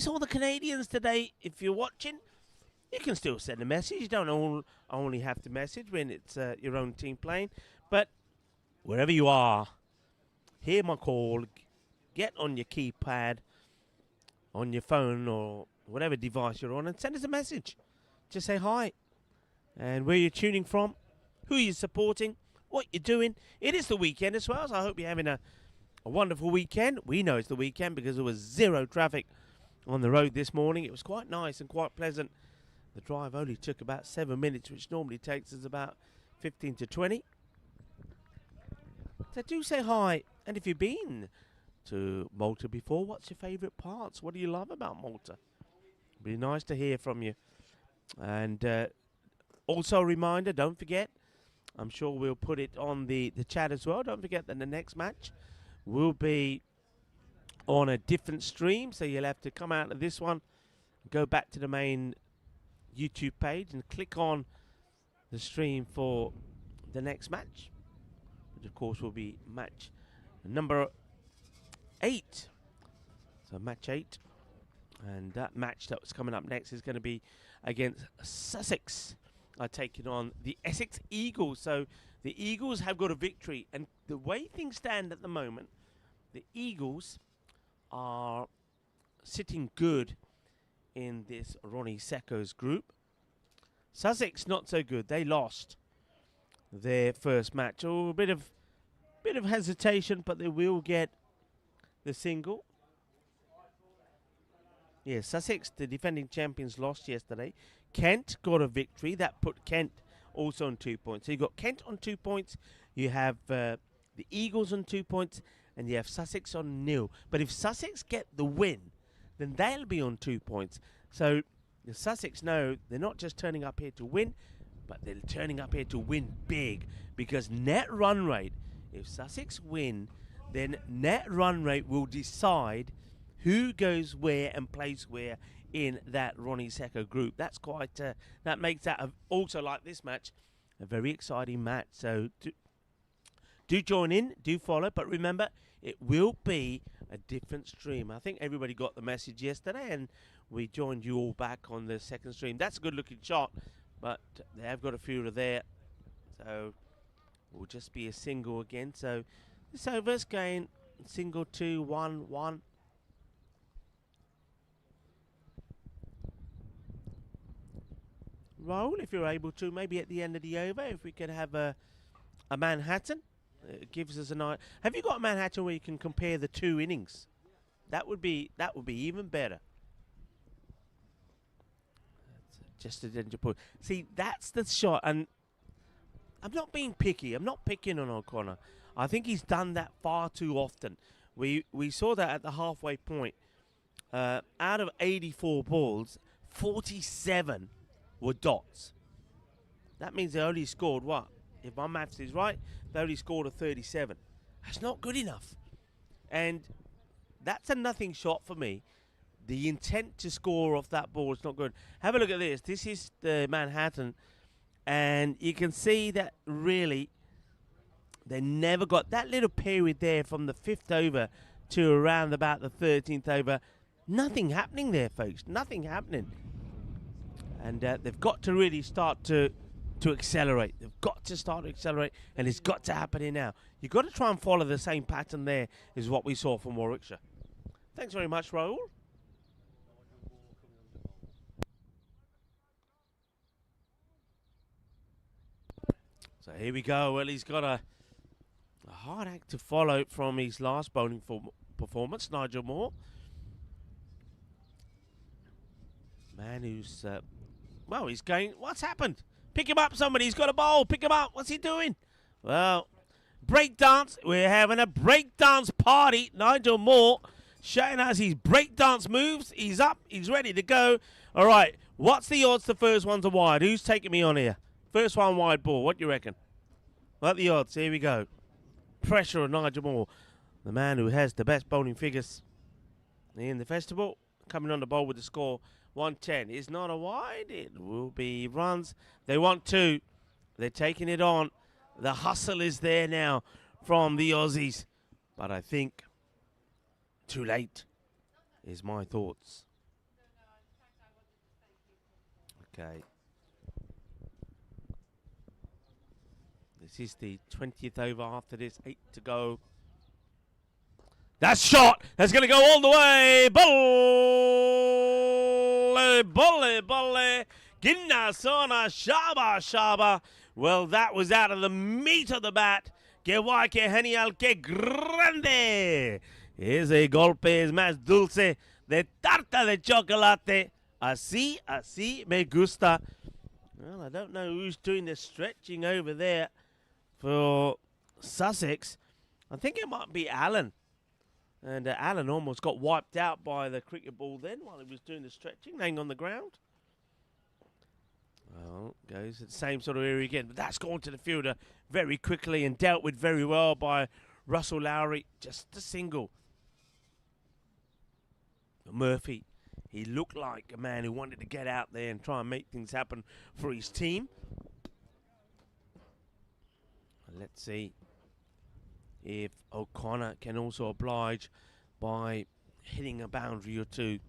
Speaker 1: all the Canadians today? If you're watching, you can still send a message. You don't only have to message when it's your own team playing. But wherever you are, hear my call. Get on your keypad, on your phone or whatever device you're on, and send us a message. Just say hi. And where you're tuning from, who you're supporting, what you're doing. It is the weekend as well, so I hope you're having a wonderful weekend. We know it's the weekend because there was 0 traffic on the road this morning. It was quite nice and quite pleasant. The drive only took about 7 minutes, which normally takes us about 15 to 20. So do say hi. And if you've been to Malta before, what's your favourite parts? What do you love about Malta? It'd be nice to hear from you. And also a reminder, don't forget, I'm sure we'll put it on the chat as well. Don't forget that the next match will be on a different stream. So you'll have to come out of this one, go back to the main YouTube page and click on the stream for the next match, which of course will be match number 8. So match 8. And that match that was coming up next is going to be against Sussex, taking on the Essex Eagles. So the Eagles have got a victory. And the way things stand at the moment, the Eagles are sitting good in this Ronnie Secco's group. Sussex not so good. They lost their first match. Oh, a bit of hesitation, but they will get the single. Yeah, Sussex, the defending champions, lost yesterday. Kent got a victory. That put Kent also on 2 points. So you've got Kent on 2 points. You have the Eagles on 2 points. And you have Sussex on 0. But if Sussex get the win, then they'll be on 2 points. So the Sussex know they're not just turning up here to win, but they're turning up here to win big. Because net run rate, if Sussex win, then net run rate will decide who goes where and plays where in that Ronnie Secco group. That's quite, that makes that, also like this match, a very exciting match. So do join in, do follow, but remember, it will be a different stream. I think everybody got the message yesterday, and we joined you all back on the second stream. That's a good-looking shot, but they have got a few there. So it will just be a single again. So this over's going single 2-1-1. Roll if you're able to, maybe at the end of the over, if we could have a Manhattan. It gives us an idea. Have you got a Manhattan where you can compare the 2 innings? That would be even better. Just a danger point. See, that's the shot, and I'm not being picky. I'm not picking on O'Connor. I think he's done that far too often. We saw that at the halfway point. Out of 84 balls, 47 were dots. That means they only scored what? If my maths is right, they only scored a 37. That's not good enough. And that's a nothing shot for me. the intent to score off that ball is not good. Have a look at this. This is the Manhattan, and you can see that really they never got that little period there from the 5th over to around about the 13th over. Nothing happening there, folks. Nothing happening. And they've got to really start to accelerate. They've got to start to accelerate, and it's got to happen here now. You've got to try and follow the same pattern there as what we saw from Warwickshire. Thanks very much, Raoul. So here we go. Well, he's got a hard act to follow from his last bowling performance, Nigel Moore. Man who's, well, he's going, what's happened? Pick him up, somebody. He's got a bowl. Pick him up. What's he doing? Well, break dance. We're having a break dance party. Nigel Moore showing us his break dance moves. He's up. He's ready to go. All right. What's the odds the first one's a wide? Who's taking me on here? First one wide ball. What do you reckon? What the odds? Here we go. Pressure on Nigel Moore, the man who has the best bowling figures in the festival, coming on the bowl with the score 110. Is not a wide. It will be runs. They want 2. They're taking it on. The hustle is there now from the Aussies, but I think too late is my thoughts. Okay. This is the 20th over after this. 8 to go. That shot! That's going to go all the way. Bolle. Ginna sona shaba shaba. Well, that was out of the meat of the bat. Que guay, que genial, que grande. Ese golpe es más dulce de tarta de chocolate. Así me gusta. Well, I don't know who's doing the stretching over there for Sussex. I think it might be Alan. And Alan almost got wiped out by the cricket ball then while he was doing the stretching, laying on the ground. Well, goes at the same sort of area again. But that's gone to the fielder very quickly and dealt with very well by Russell Lowry. Just a single. Murphy, he looked like a man who wanted to get out there and try and make things happen for his team. Let's see if O'Connor can also oblige by hitting a boundary or 2.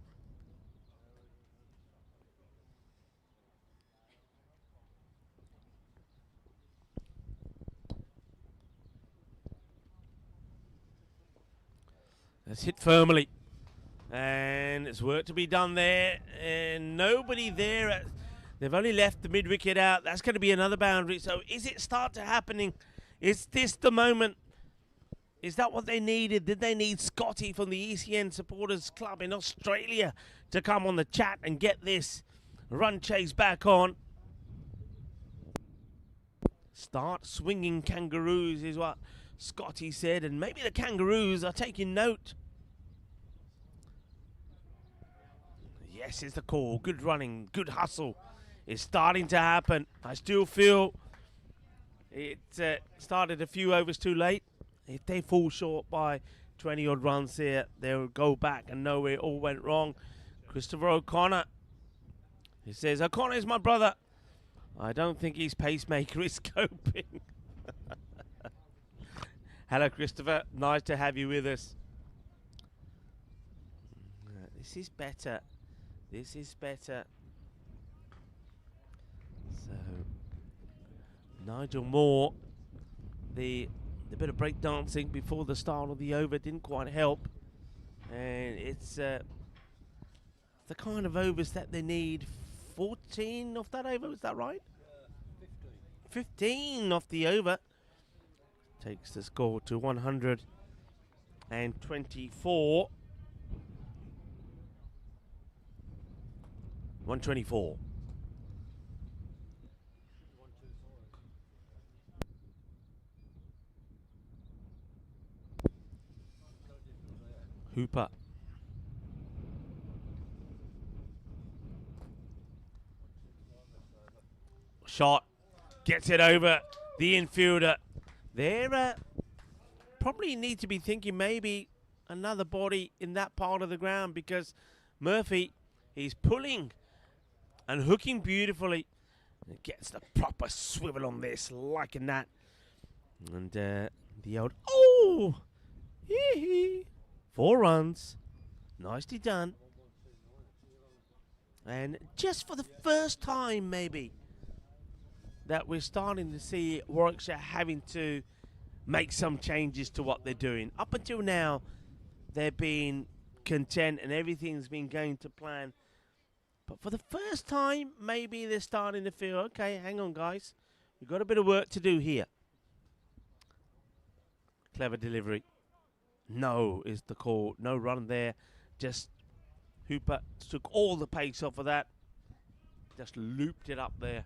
Speaker 1: Let's hit firmly. And it's work to be done there. And nobody there. They've only left the mid-wicket out. That's going to be another boundary. So is it start to happening? Is this the moment? Is that what they needed? Did they need Scotty from the ECN Supporters Club in Australia to come on the chat and get this run chase back on? Start swinging Kangaroos is what Scotty said, and maybe the Kangaroos are taking note. Yes, is the call. Good running, good hustle. It's starting to happen. I still feel it started a few overs too late. If they fall short by 20-odd runs here, they'll go back and know where it all went wrong. Christopher O'Connor, he says, O'Connor is my brother. I don't think his pacemaker is coping. Hello, Christopher. Nice to have you with us. This is better. This is better. So, Nigel Moore, the bit of break dancing before the start of the over didn't quite help. And it's the kind of overs that they need. 14 off that over, is that right? 15 off the over. Takes the score to 124. 124. Hooper. Shot. Gets it over the infielder. They're probably need to be thinking maybe another body in that part of the ground because Murphy, he's pulling and hooking beautifully. It gets the proper swivel on this, liking that. And the old, oh! Hee-hee. 4 runs. Nicely done. And just for the first time, maybe, that we're starting to see Warwickshire having to make some changes to what they're doing. Up until now, they've been content and everything's been going to plan. But for the first time, maybe they're starting to feel, okay, hang on, guys. We've got a bit of work to do here. Clever delivery. No is the call. No run there. Just Hooper took all the pace off of that. Just looped it up there.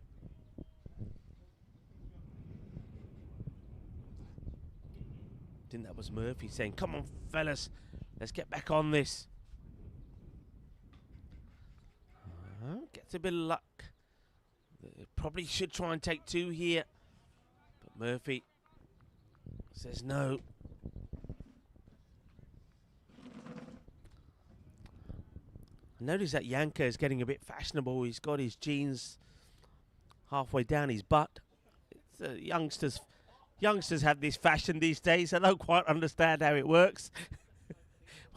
Speaker 1: I think that was Murphy saying, come on, fellas. Let's get back on this. Gets a bit of luck. They probably should try and take 2 here. But Murphy says no. I notice that Yanker is getting a bit fashionable. He's got his jeans halfway down his butt. Youngsters have this fashion these days. I don't quite understand how it works.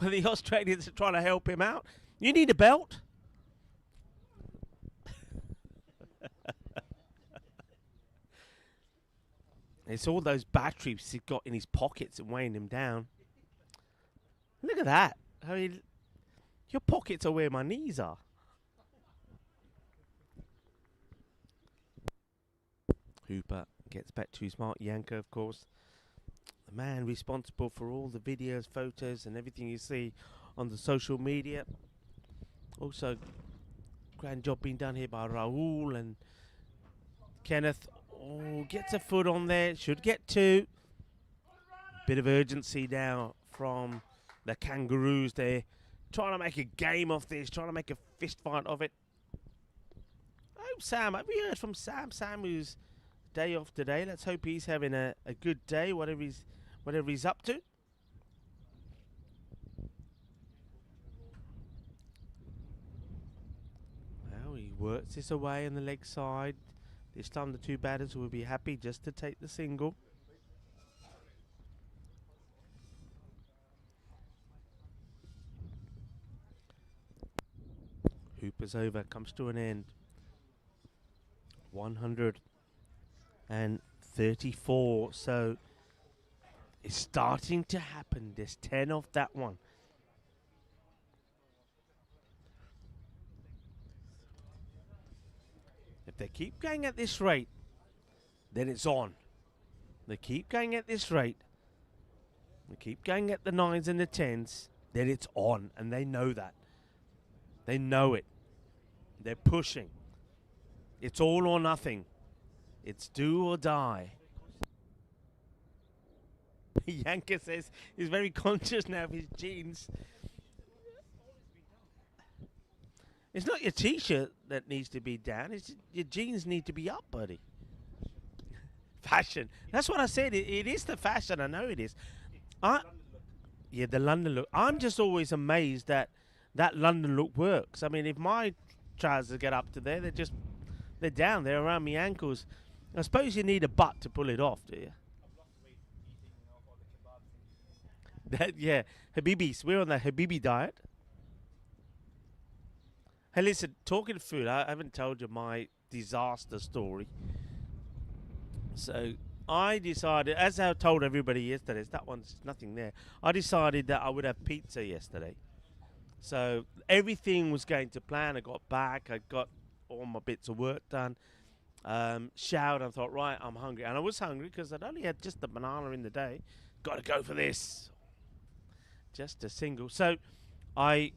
Speaker 1: Well, the Australians are trying to help him out. You need a belt. It's all those batteries he's got in his pockets and weighing him down. Look at that. I mean, your pockets are where my knees are. Hooper gets back to his mark. Yanker, of course, the man responsible for all the videos, photos, and everything you see on the social media. Also, grand job being done here by Raoul and Kenneth. Oh, gets a foot on there. Should get 2. Bit of urgency now from the Kangaroos there. Trying to make a game of this. Trying to make a fist fight of it. Oh, Sam. Have we heard from Sam? Sam, who's day off today. Let's hope he's having a good day, whatever he's up to. Well, he works this away on the leg side. This time the 2 batters will be happy just to take the single. Hooper's over, comes to an end. 134, so it's starting to happen. There's 10 off that one. If they keep going at this rate, then it's on. They keep going at this rate. They keep going at the 9s and the 10s, then it's on. And they know that. They know it. They're pushing. It's all or nothing. It's do or die. Yanker says he's very conscious now of his jeans. It's not your T-shirt that needs to be down. It's your jeans need to be up, buddy. Fashion. That's what I said. It is the fashion. I know it is. Yeah, the London look. I'm just always amazed that that London look works. I mean, if my trousers get up to there, they're down there around my ankles. I suppose you need a butt to pull it off, do you? Yeah, Habibis. We're on the Habibi diet. Hey, listen, talking food, I haven't told you my disaster story. So I decided, as I told everybody yesterday, that one's nothing there. I decided that I would have pizza yesterday. So everything was going to plan. I got back. I got all my bits of work done. Showered and thought, right, I'm hungry. And I was hungry because I'd only had just a banana in the day. Got to go for this. Just a single. So I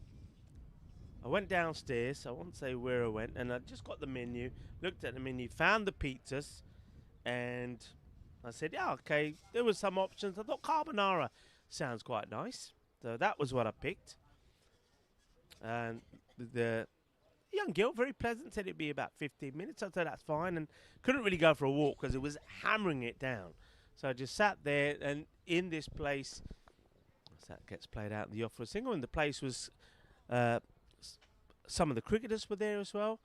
Speaker 1: went downstairs. I won't say where I went. And I just got the menu. Looked at the menu. Found the pizzas. And I said, yeah, okay. There was some options. I thought carbonara sounds quite nice. So that was what I picked. And the young girl, very pleasant, said it'd be about 15 minutes. I said, that's fine. And couldn't really go for a walk because it was hammering it down. So I just sat there, and in this place, that gets played out in the offer single, and the place was some of the cricketers were there as well.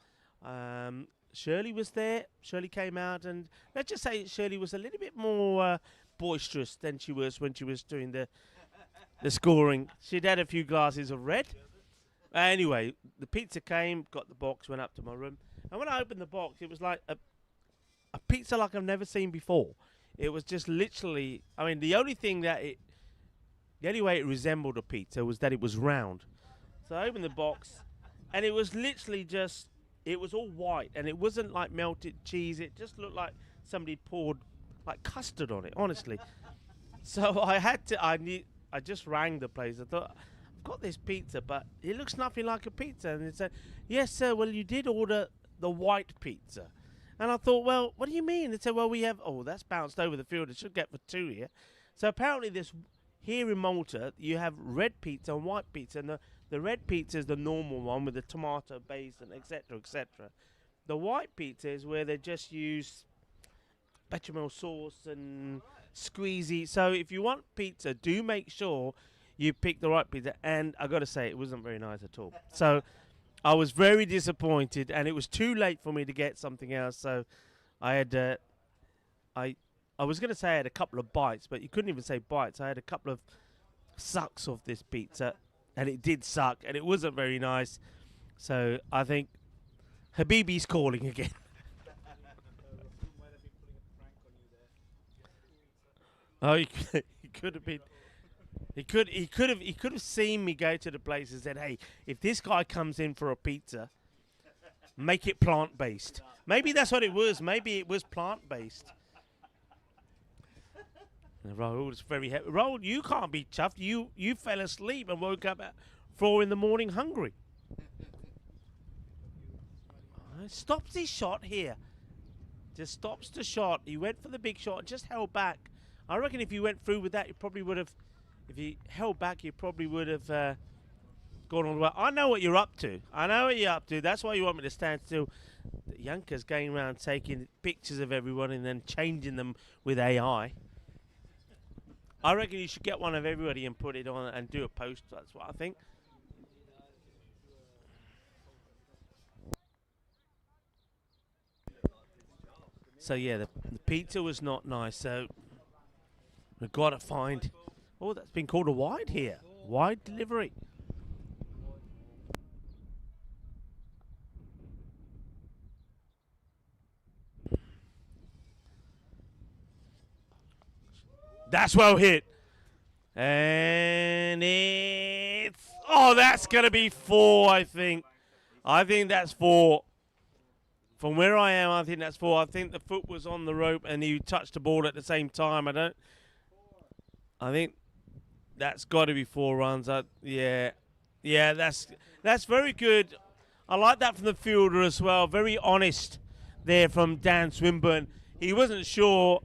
Speaker 1: Shirley was there. Shirley came out, and let's just say Shirley was a little bit more boisterous than she was when she was doing the scoring. She'd had a few glasses of red. Anyway, the pizza came, got the box, went up to my room, and when I opened the box, it was like a pizza like I've never seen before. It was just literally, I mean, the only way it resembled a pizza was that it was round. So I opened the box, and it was literally just, it was all white, and it wasn't like melted cheese. It just looked like somebody poured like custard on it, honestly. So I just rang the place. I thought, I've got this pizza, but it looks nothing like a pizza. And they said, yes, sir, well, you did order the white pizza. And I thought, well, what do you mean? They said, well, we have, that's bounced over the field. It should get for 2 here. So apparently here in Malta, you have red pizza and white pizza. And the red pizza is the normal one with the tomato base and etc., etc. The white pizza is where they just use bechamel sauce and squeezy. So if you want pizza, do make sure you pick the right pizza. And I got to say, it wasn't very nice at all. So I was very disappointed, and it was too late for me to get something else. So I had, I was going to say I had a couple of bites, but you couldn't even say bites. I had a couple of sucks of this pizza, and it did suck, and it wasn't very nice. So I think Habibi's calling again. Oh, he could have been. He could have seen me go to the place and said, "Hey, if this guy comes in for a pizza, make it plant-based." Maybe that's what it was. Maybe it was plant-based. Raoul's very heavy. Raoul, you can't be chuffed. You fell asleep and woke up at 4 a.m. hungry. Stops his shot here. Just stops the shot. He went for the big shot, just held back. I reckon if you went through with that, you probably would have. If you held back, you probably would have gone on the way. I know what you're up to. That's why you want me to stand still. Yanka's going around taking pictures of everyone and then changing them with AI. I reckon you should get one of everybody and put it on and do a post. That's what I think. So yeah, the pizza was not nice. So we've got to find. Oh, that's been called a wide here. Wide delivery. That's well hit. And it's... Oh, that's going to be 4, I think. I think that's 4. From where I am, I think that's 4. I think the foot was on the rope and he touched the ball at the same time. I think that's got to be 4 runs. Yeah, that's very good. I like that from the fielder as well. Very honest there from Dan Swinburne. He wasn't sure,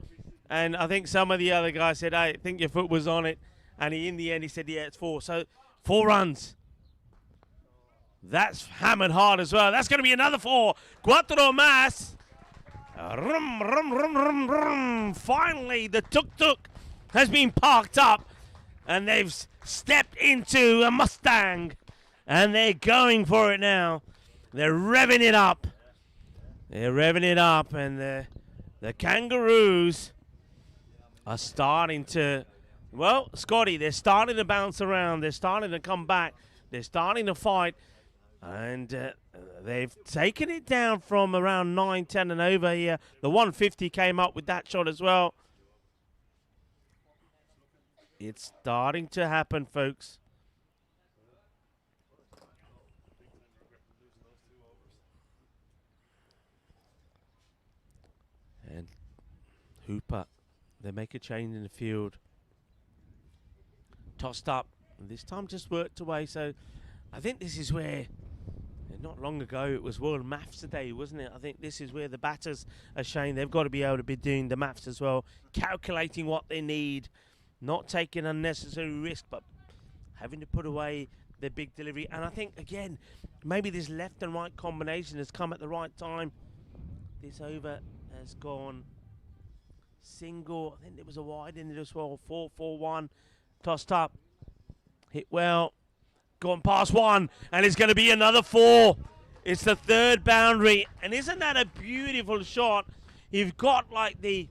Speaker 1: and I think some of the other guys said, I think your foot was on it. And in the end, he said, yeah, it's 4. So 4 runs. That's hammered hard as well. That's going to be another 4. Cuatro más. Rum, rum, rum, rum, rum. Finally, the tuk-tuk has been parked up. And they've stepped into a Mustang. And they're going for it now. They're revving it up. And the Kangaroos are starting to... Well, Scotty, they're starting to bounce around. They're starting to come back. They're starting to fight. And they've taken it down from around 9, 10 and over here. The 150 came up with that shot as well. It's starting to happen, folks. And Hooper, they make a change in the field. Tossed up. And this time just worked away. So I think this is where, not long ago, it was World Maths Day, wasn't it? I think this is where the batters are showing they've got to be able to be doing the maths as well. Calculating what they need. Not taking unnecessary risk, but having to put away their big delivery. And I think, again, maybe this left and right combination has come at the right time. This over has gone single. I think it was a wide in it as well. 4-4-1. Tossed up. Hit well. Gone past one, and it's going to be another 4. It's the 3rd boundary, and isn't that a beautiful shot? You've got like the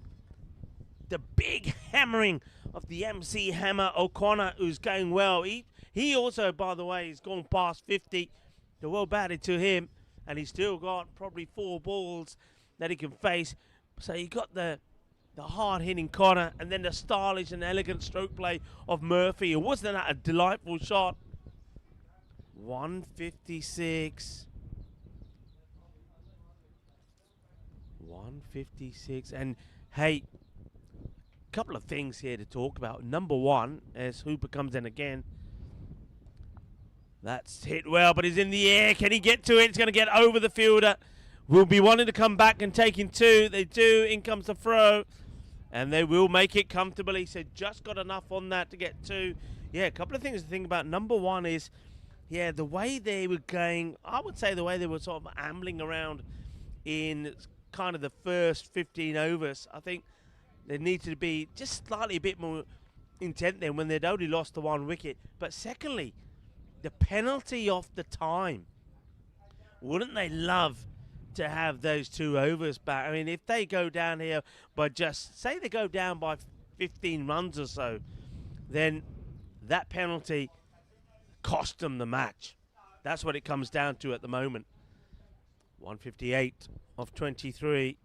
Speaker 1: big hammering of the MC Hammer O'Connor, who's going well. He also, by the way, has gone past 50. The well batted to him, and he's still got probably 4 balls that he can face. So you got the hard-hitting Connor, and then the stylish and elegant stroke play of Murphy. And wasn't that a delightful shot? 156. 156. And hey, a couple of things here to talk about. Number one, as Hooper comes in again. That's hit well, but he's in the air. Can he get to it? It's going to get over the fielder. Will be wanting to come back and take in 2. They do. In comes the throw. And they will make it comfortably. So just got enough on that to get 2. Yeah, a couple of things to think about. Number one is, yeah, the way they were going, I would say the way they were sort of ambling around in kind of the first 15 overs. I think they needed to be just slightly a bit more intent then when they'd only lost the 1 wicket. But secondly, the penalty of the time. Wouldn't they love to have those 2 overs back? I mean, if they go down here by just, say they go down by 15 runs or so, then that penalty cost them the match. That's what it comes down to at the moment. 158 of 23.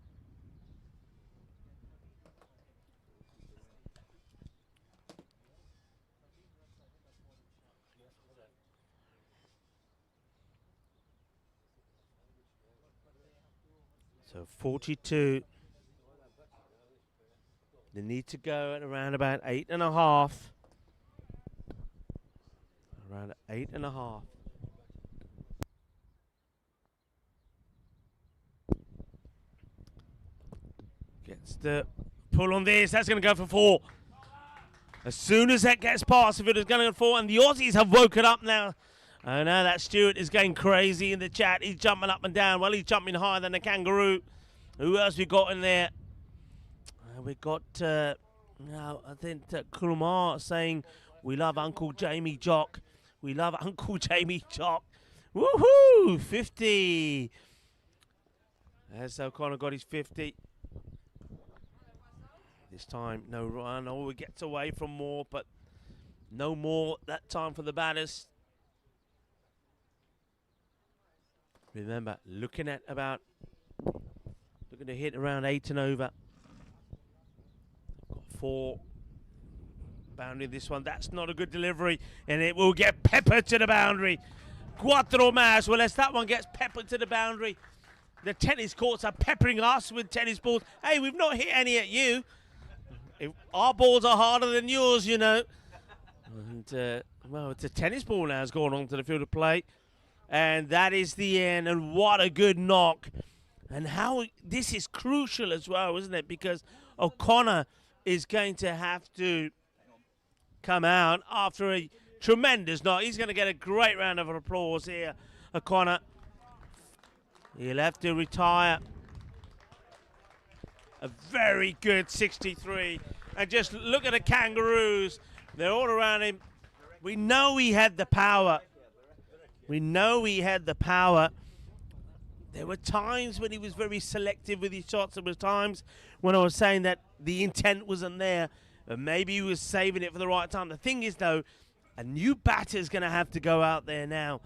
Speaker 1: So 42. They need to go at around about 8.5. Around 8.5. Gets the pull on this. That's going to go for 4. As soon as that gets past, if it is going to go for 4, and the Aussies have woken up now. I know that Stuart is going crazy in the chat. He's jumping up and down. Well, he's jumping higher than the Kangaroo. Who else we got in there? We got, I think, Kumar saying, we love Uncle Jamie Jock. We love Uncle Jamie Jock. Woohoo! 50. As O'Connor got his 50. This time, no run. Oh, he gets away from more, but no more that time for the batters. Remember, looking to hit around 8 and over. Got 4 boundary this one. That's not a good delivery, and it will get peppered to the boundary. Cuatro más. Well, as that one gets peppered to the boundary, the tennis courts are peppering us with tennis balls. Hey, we've not hit any at you. Our balls are harder than yours, you know. And, well, it's a tennis ball now has gone onto the field of play. And that is the end. And what a good knock. And how this is crucial as well, isn't it? Because O'Connor is going to have to come out after a tremendous knock. He's going to get a great round of applause here, O'Connor. He'll have to retire. A very good 63. And just look at the Kangaroos. They're all around him. We know he had the power. We know he had the power. There were times when he was very selective with his shots. There were times when I was saying that the intent wasn't there. And maybe he was saving it for the right time. The thing is, though, a new batter's going to have to go out there now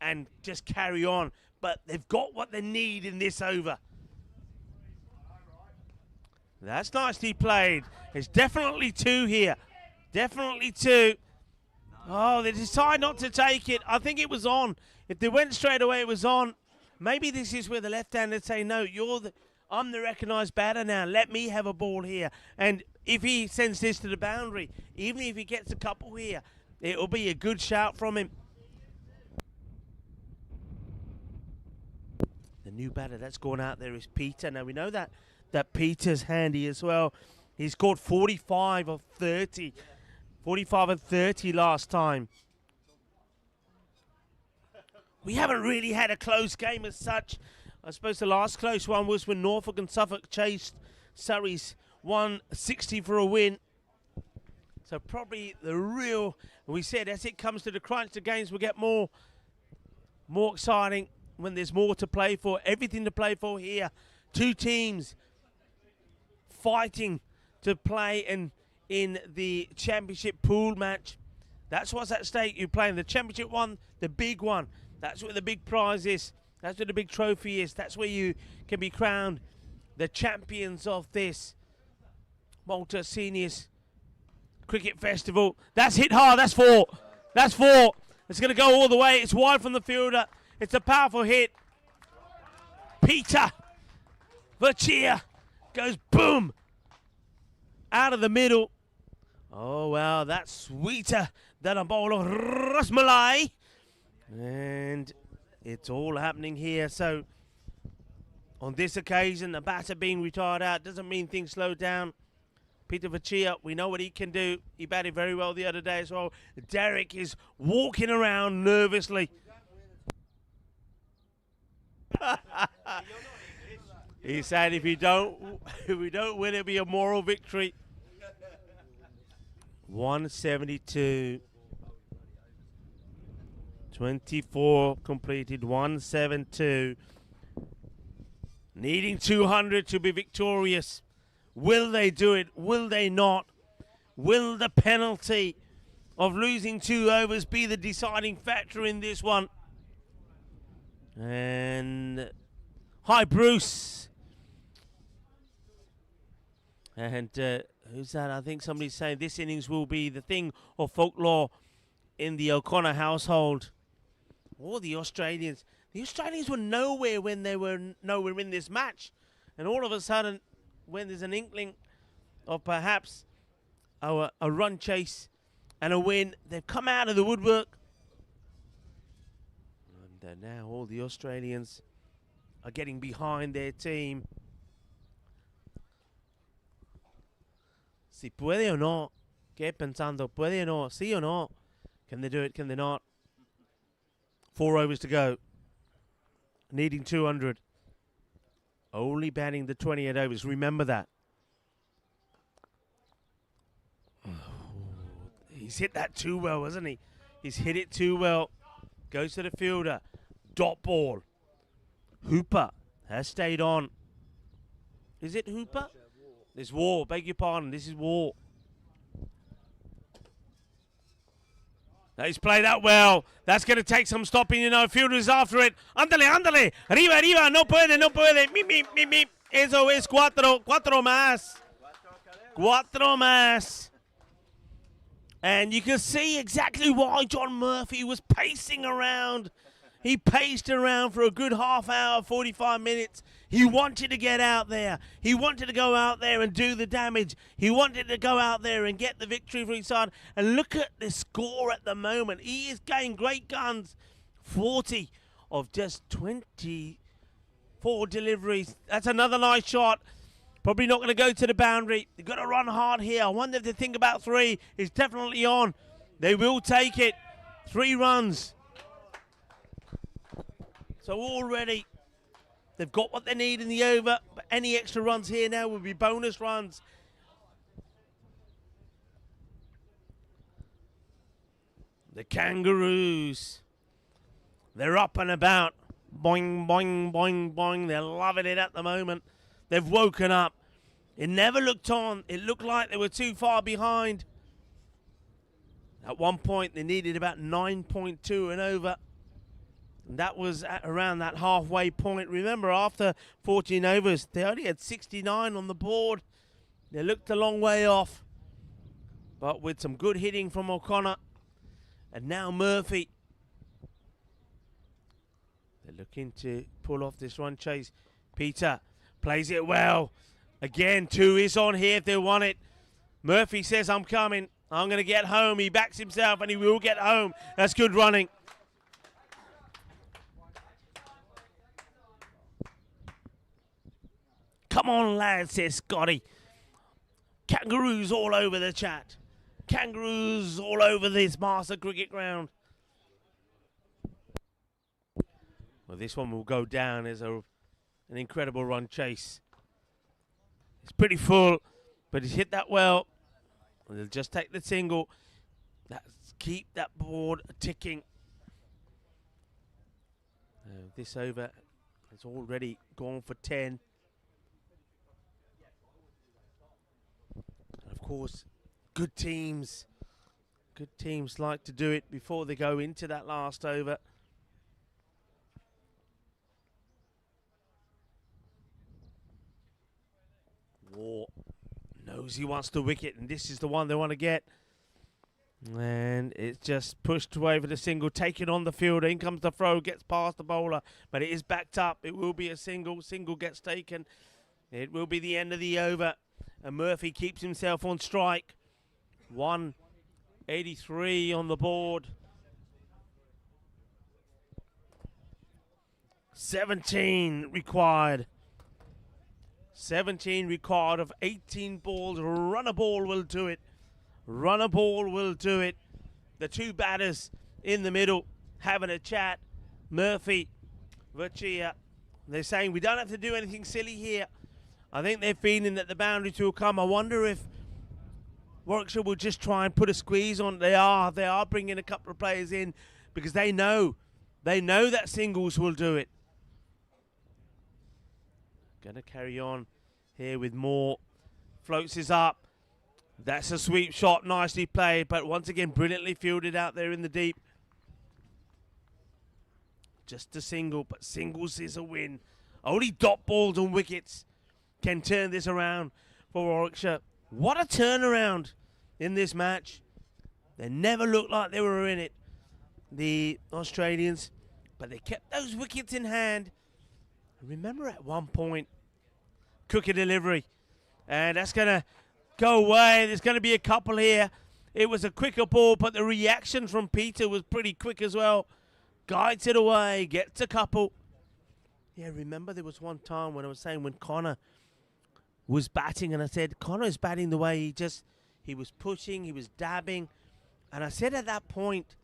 Speaker 1: and just carry on. But they've got what they need in this over. That's nicely played. There's definitely 2 here. Definitely 2. Oh, they decide not to take it. I think it was on. If they went straight away, it was on. Maybe this is where the left-hander say, no, I'm the recognised batter now. Let me have a ball here. And if he sends this to the boundary, even if he gets a couple here, it'll be a good shout from him. The new batter that's gone out there is Peter. Now, we know that Peter's handy as well. He scored 45 of 30. 45 and 30 last time. We haven't really had a close game as such. I suppose the last close one was when Norfolk and Suffolk chased Surrey's 160 for a win. So probably the real, we said as it comes to the crunch, the games will get more exciting when there's more to play for, everything to play for here. Two teams fighting to play in the championship pool match. That's what's at stake. You're playing the championship one, the big one. That's where the big prize is. That's where the big trophy is. That's where you can be crowned the champions of this Malta Seniors Cricket Festival. That's hit hard. That's four. That's four. It's going to go all the way. It's wide from the fielder. It's a powerful hit. Peter Verchia goes boom out of the middle. Oh, well, that's sweeter than a bowl of rasmalai. And it's all happening here. So on this occasion, the batter being retired out doesn't mean things slow down. Peter Verchia, we know what he can do. He batted very well the other day as well. Derek is walking around nervously. He said if we don't win, it'll be a moral victory. 172. 24 completed, 172. Needing 200 to be victorious. Will they do it? Will they not? Will the penalty of losing 2 overs be the deciding factor in this one? And hi, Bruce. And who's that? I think somebody's saying this innings will be the thing of folklore in the O'Connor household. Oh, the Australians. The Australians were nowhere when they were nowhere in this match. And all of a sudden, when there's an inkling of perhaps a run chase and a win, they've come out of the woodwork. And now all the Australians are getting behind their team. Si puede o no. ¿Qué pensando? ¿Puede o no? ¿Sí o no? Can they do it? Can they not? 4 overs to go. Needing 200. Only batting the 28 overs. Remember that. He's hit that too well, hasn't he? He's hit it too well. Goes to the fielder. Dot ball. Hooper has stayed on. Is it Hooper? This War. Beg your pardon. This is War. He's played that well. That's going to take some stopping, you know. Fielder is after it. Ándale, ándale. Arriba, arriba. No puede, no puede. Mip, mip, mip, mip. Eso es cuatro. Cuatro más. Cuatro más. And you can see exactly why John Murphy was pacing around. He paced around for a good half hour, 45 minutes. He wanted to get out there. He wanted to go out there and do the damage. He wanted to go out there and get the victory for his side. And look at the score at the moment. He is getting great guns. 40 of just 24 deliveries. That's another nice shot. Probably not going to go to the boundary. They've got to run hard here. I wonder if they think about 3. It's definitely on. They will take it. 3 runs. So already they've got what they need in the over, but any extra runs here now will be bonus runs. The Kangaroos, they're up and about. Boing, boing, boing, boing. They're loving it at the moment. They've woken up. It never looked on. It looked like they were too far behind. At one point, they needed about 9.2 and over. And that was at around that halfway point. Remember, after 14 overs, they only had 69 on the board. They looked a long way off. But with some good hitting from O'Connor. And now Murphy. They're looking to pull off this run chase. Peter plays it well. Again, 2 is on here if they want it. Murphy says, I'm coming. I'm going to get home. He backs himself and he will get home. That's good running. Come on, lads, says Scotty. Kangaroos all over the chat. Kangaroos all over this Marsa cricket ground. Well, this one will go down as an incredible run chase. It's pretty full, but he's hit that well. They'll just take the single. Keep that board ticking. This over has already gone for 10. And of course, good teams like to do it before they go into that last over. War knows he wants the wicket, and this is the one they want to get. And it's just pushed away for the single, taken on the fielder. In comes the throw, gets past the bowler, but it is backed up. It will be a single. Single gets taken. It will be the end of the over. And Murphy keeps himself on strike. 183 on the board. 17 required. 17 required of 18 balls. Run a ball will do it. Run a ball will do it. The two batters in the middle having a chat. Murphy, Warwickshire. They're saying we don't have to do anything silly here. I think they're feeling that the boundaries will come. I wonder if Warwickshire will just try and put a squeeze on. They are bringing a couple of players in because they know that singles will do it. Going to carry on here with more. Floats is up. That's a sweep shot, nicely played, but once again, brilliantly fielded out there in the deep. Just a single, but singles is a win. Only dot balls and wickets can turn this around for Warwickshire. What a turnaround in this match. They never looked like they were in it, the Australians, but they kept those wickets in hand. Remember at one point, cookie delivery, and that's going to go away. There's going to be a couple here. It was a quicker ball, but the reaction from Peter was pretty quick as well. Guides it away, gets a couple. Yeah, remember there was one time when I was saying when Connor was batting, and I said, Connor's batting the way he was pushing, he was dabbing. And I said at that point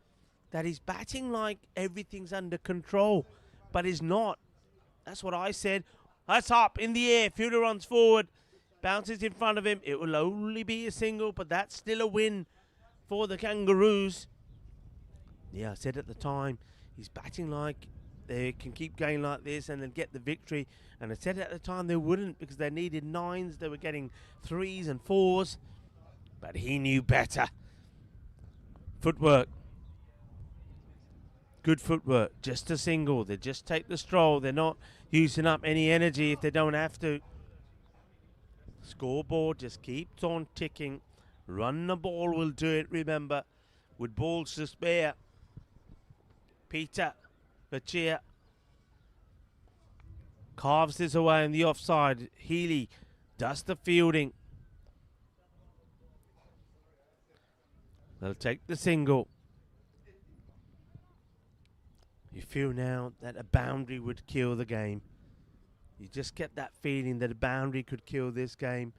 Speaker 1: that he's batting like everything's under control, but he's not. That's what I said. That's up in the air. Fielder runs forward. Bounces in front of him. It will only be a single, but that's still a win for the Kangaroos. Yeah, I said at the time, he's batting like they can keep going like this and then get the victory. And I said at the time they wouldn't because they needed 9s. They were getting 3s and 4s. But he knew better. Footwork. Good footwork. Just a single. They just take the stroll. They're not using up any energy if they don't have to. Scoreboard just keeps on ticking. Run the ball will do it, remember. With balls to spare. Peter, Warwickshire carves this away in the offside. Healy does the fielding. They'll take the single. You feel now that a boundary would kill the game. You just get that feeling that a boundary could kill this game.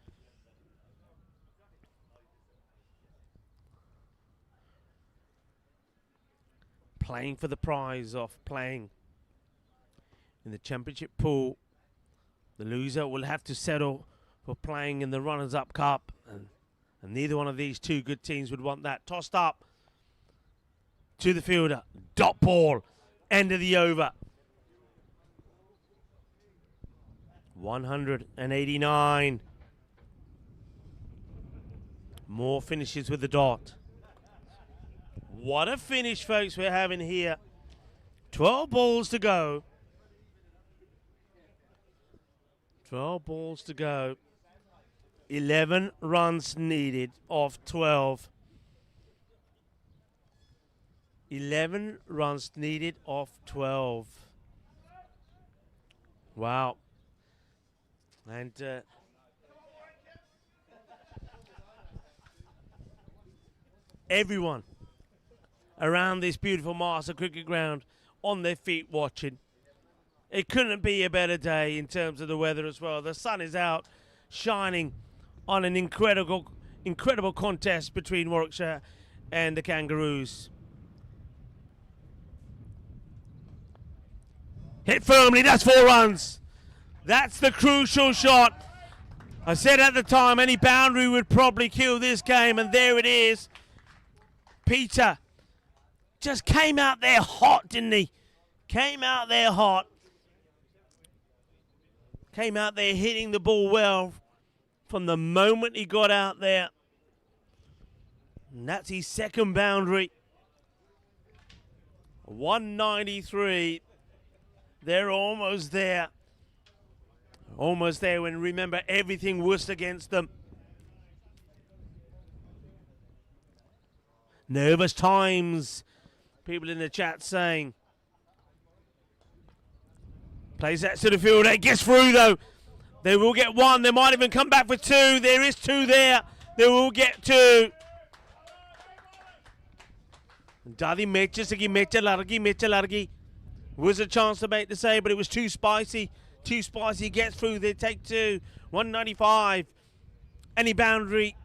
Speaker 1: Playing for the prize of playing in the championship pool. The loser will have to settle for playing in the Runners-Up Cup. And neither one of these two good teams would want that. Tossed up to the fielder. Dot ball. End of the over. 189. More finishes with the dot. What a finish, folks, we're having here. 12 balls to go. 12 balls to go. 11 runs needed of 12. 11 runs needed of 12. Wow. And everyone around this beautiful Marsa cricket ground on their feet watching. It couldn't be a better day in terms of the weather as well. The sun is out, shining on an incredible contest between Warwickshire and the Kangaroos. Hit firmly, that's 4 runs. That's the crucial shot. I said at the time any boundary would probably kill this game, and there it is. Peter just came out there hot, didn't he? Came out there hot. Came out there hitting the ball well from the moment he got out there. And that's his second boundary. 193. They're almost there. Almost there when, remember, everything was against them. Nervous times. People in the chat saying. Plays that to the field. It gets through, though. They will get one. They might even come back for two. There is two there. They will get two. Daddy largi. Was a chance to make the save, but it was too spicy. Too spicy. Gets through. They take two. 195. Any boundary.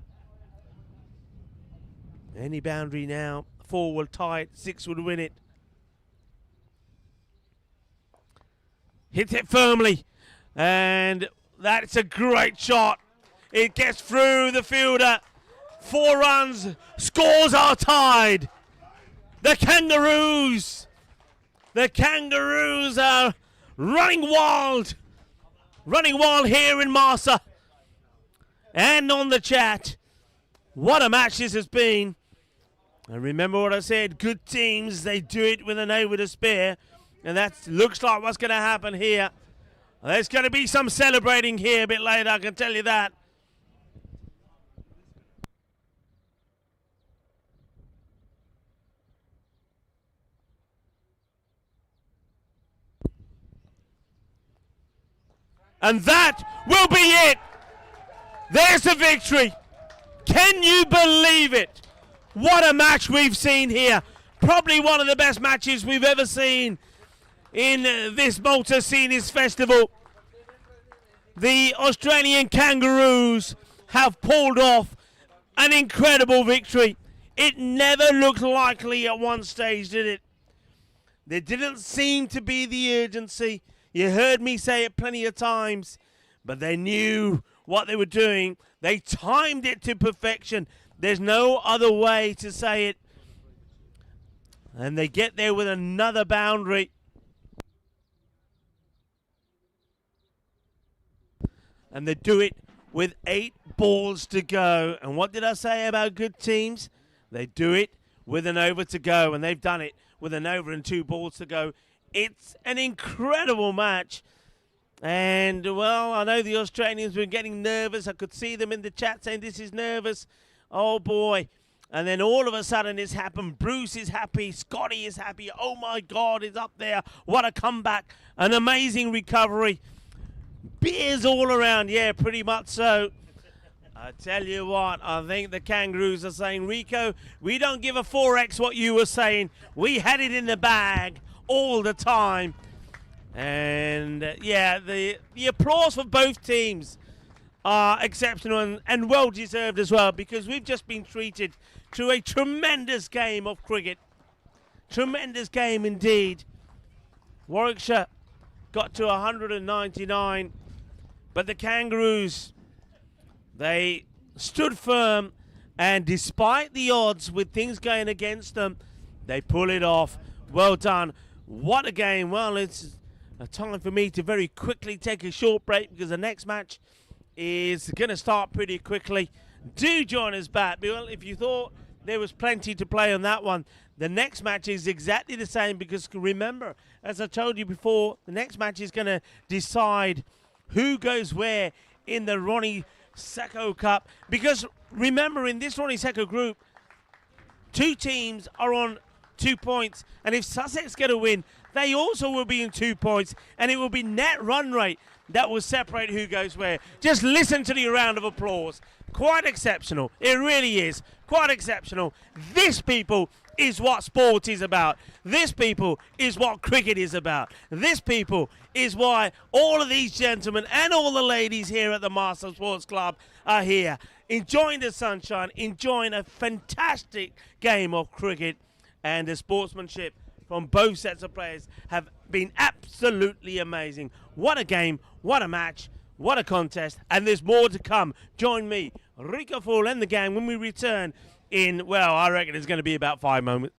Speaker 1: Any boundary now. 4 will tie it. 6 would win it. Hits it firmly. And that's a great shot. It gets through the fielder. 4 runs. Scores are tied. The Kangaroos. The Kangaroos are running wild. Running wild here in Marsa. And on the chat. What a match this has been. And remember what I said. Good teams, they do it with an over to spare. And that looks like what's going to happen here. There's going to be some celebrating here a bit later, I can tell you that. And that will be it. There's the victory. Can you believe it? What a match we've seen here. Probably one of the best matches we've ever seen in this Malta Seniors Festival. The Australian Kangaroos have pulled off an incredible victory. It never looked likely at one stage, did it? There didn't seem to be the urgency. You heard me say it plenty of times, but they knew what they were doing. They timed it to perfection. There's no other way to say it. And they get there with another boundary. And they do it with 8 balls to go. And what did I say about good teams? They do it with an over to go. And they've done it with an over and 2 balls to go. It's an incredible match. And, well, I know the Australians were getting nervous. I could see them in the chat saying this is nervous. Oh, boy. And then all of a sudden it's happened. Bruce is happy. Scotty is happy. Oh, my God, it's up there. What a comeback. An amazing recovery. Beers all around. Yeah, pretty much so. I tell you what, I think the Kangaroos are saying, Rico, we don't give a 4X what you were saying. We had it in the bag all the time. And, yeah, the applause for both teams are exceptional and well-deserved as well, because we've just been treated to a tremendous game of cricket. Tremendous game indeed. Warwickshire got to 199, but the Kangaroos, they stood firm, and despite the odds with things going against them, they pull it off. Well done. What a game. Well, it's a time for me to very quickly take a short break, because the next match is going to start pretty quickly. Do join us back. Well, if you thought there was plenty to play on that one, the next match is exactly the same, because remember, as I told you before, the next match is going to decide who goes where in the Ronnie Sacco Cup. Because remember, in this Ronnie Sacco group, 2 teams are on 2 points, and if Sussex get a win, they also will be in 2 points, and it will be net run rate that will separate who goes where. Just listen to the round of applause. Quite exceptional. It really is. Quite exceptional. This, people, is what sport is about. This, people, is what cricket is about. This, people, is why all of these gentlemen and all the ladies here at the Marsa Sports Club are here, enjoying the sunshine, enjoying a fantastic game of cricket, and the sportsmanship from both sets of players have been absolutely amazing. What a game, what a match, What a contest, and there's more to come. Join me, Rico Fall and the gang when we return in, well, I reckon it's going to be about 5 moments.